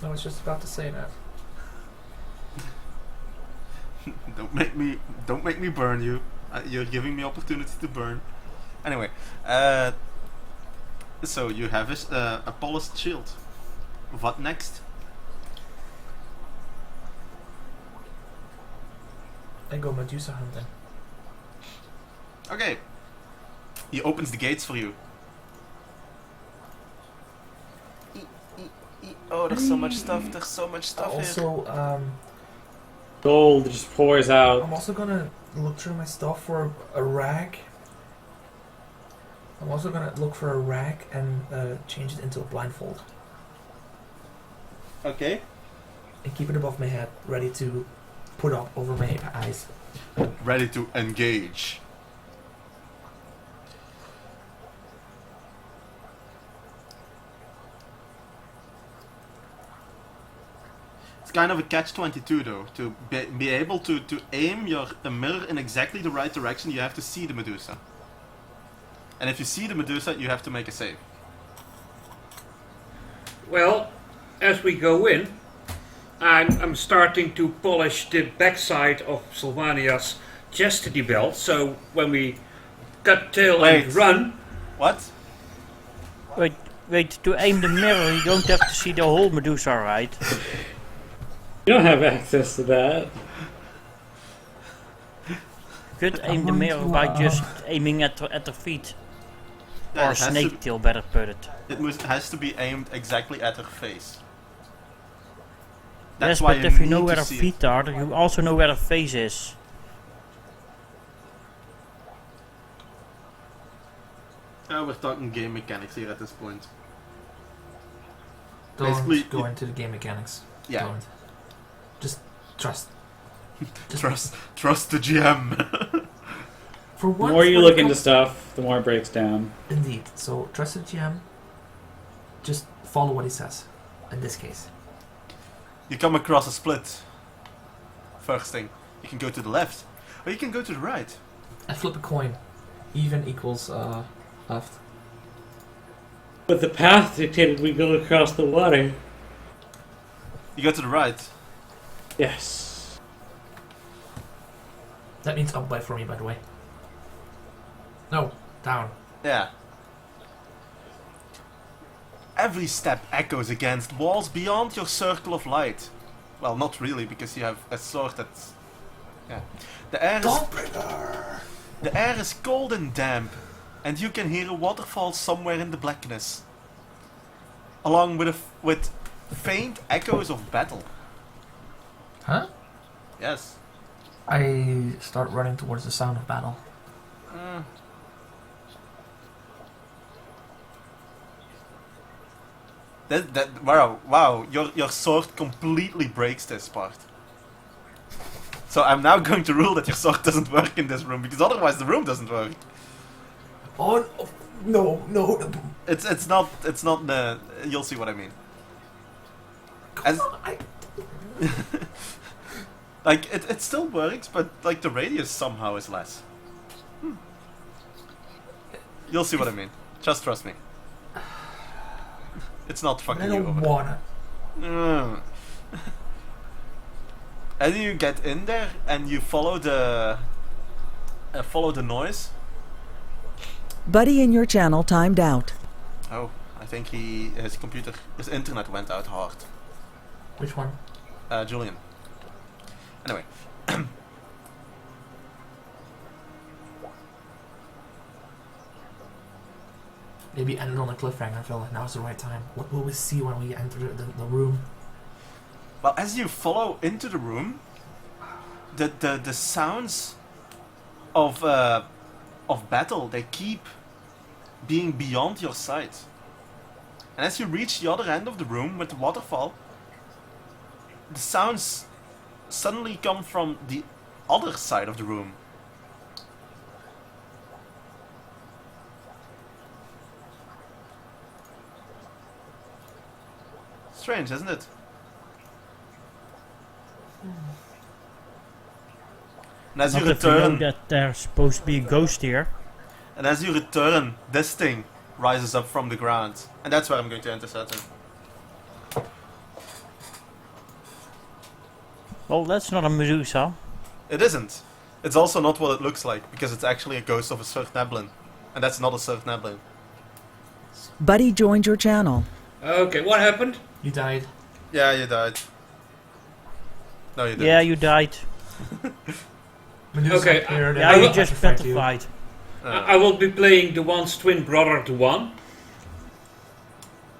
I was just about to say that. Don't make me burn you. You're giving me opportunity to burn. Anyway, so you have a polished shield. What next? I go Medusa hunting. Okay. He opens the gates for you. Oh, there's so much stuff. There's so much stuff here. Also, Gold just pours out. I'm also gonna look through my stuff for a rag. I'm also gonna look for a rag and change it into a blindfold. Okay. And keep it above my head, ready to put up over my eyes. Ready to engage. It's kind of a catch-22 though. To be able to aim your mirror in exactly the right direction, you have to see the Medusa. And if you see the Medusa, you have to make a save. Well, as we go in, I'm starting to polish the backside of Sylvania's chastity belt, so when we cut tail and Wait. run, What? Wait, to aim the mirror, you don't have to see the whole Medusa, right? You don't have access to that. You could aim the mirror by just aiming at the feet. Yeah, Or it has to- snake tail, better put it. has to be aimed exactly at her face. Yes, why but if you know need where to her see it. feet are, you also know where her face is. We're talking game mechanics here at this point. Don't Basically, go you- into the game mechanics. Yeah. Don't. Just trust. Trust the GM. For The once, more you when look it into comes- stuff, the more it breaks down. Indeed. So trust the GM. Just follow what he says. In this case. You come across a split. First thing, you can go to the left, or you can go to the right. I flip a coin. Even equals left. But the path dictated we go across the water. You go to the right. Yes. That means up by for me, by the way. No, down. Yeah. Every step echoes against walls beyond your circle of light. Well, not really, because you have a sword that's... Yeah. The air is cold and damp, and you can hear a waterfall somewhere in the blackness. Along with faint echoes of battle. Huh? Yes. I start running towards the sound of battle. Wow, your sword completely breaks this part. So I'm now going to rule that your sword doesn't work in this room, because otherwise the room doesn't work. Oh no, no. It's not the... You'll see what I mean. Come As- on, Like, it still works, but like the radius somehow is less. You'll see what I mean. Just trust me. It's not I fucking you don't over. wanna. And you get in there and you follow the noise. Buddy in your channel timed out. Oh, I think his internet went out hard. Which one? Julian. Anyway. maybe end it on a cliffhanger. I feel like now's the right time. What will we see when we enter the room? Well, as you follow into the room, the sounds of battle, they keep being beyond your sight. And as you reach the other end of the room with the waterfall, the sounds suddenly come from the other side of the room. Strange, isn't it? And as you Not if you know return, that there's supposed to be a ghost here. and as you return, this thing rises up from the ground, and that's where I'm going to enter Saturn. Well, that's not a Medusa. It isn't. It's also not what it looks like, because it's actually a ghost of a Surf Neblin, and that's not a Surf Neblin. Buddy joined your channel. Okay, what happened? You died. Yeah, you died. No, you didn't. Yeah, you died. Medusa Okay, appeared Yeah, and you just petrified. I will be playing the one's twin brother, the one.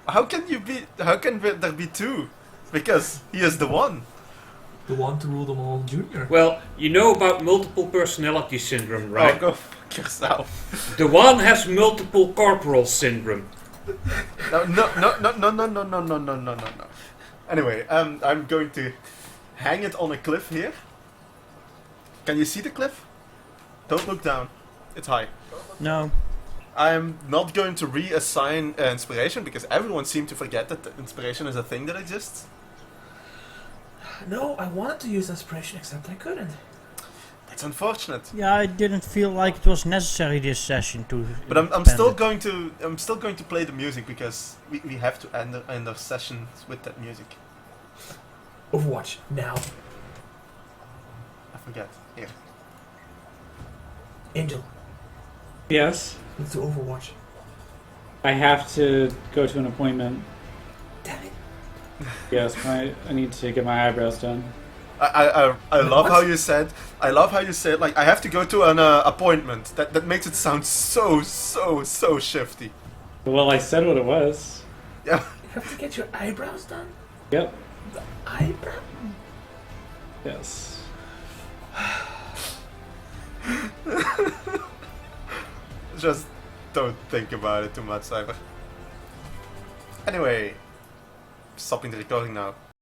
How can you be? How can there be two? Because he is the one. The one to rule them all, Junior. Well, you know about multiple personality syndrome, right? Oh, go fuck yourself. The one has multiple corporal syndrome. No, no, no, no, no, no, no, no, no, no, no, no. Anyway, I'm going to hang it on a cliff here. Can you see the cliff? Don't look down. It's high. No. I'm not going to reassign inspiration because everyone seemed to forget that the inspiration is a thing that exists. No, I wanted to use inspiration, except I couldn't. It's unfortunate. Yeah, I didn't feel like it was necessary this session to. But I'm spend still it. going to play the music because we have to end our sessions with that music. Overwatch, now. I forget. Here. Angel, Yes. let's do Overwatch. I have to go to an appointment. Damn it. Yes, I need to get my eyebrows done. I love What? how you said. I love how you said like I have to go to an appointment. That makes it sound so shifty. Well, I said what it was. Yeah. You have to get your eyebrows done? Yep. Eyebrow? Yes. Just don't think about it too much, Cyber. Anyway, stopping the recording now.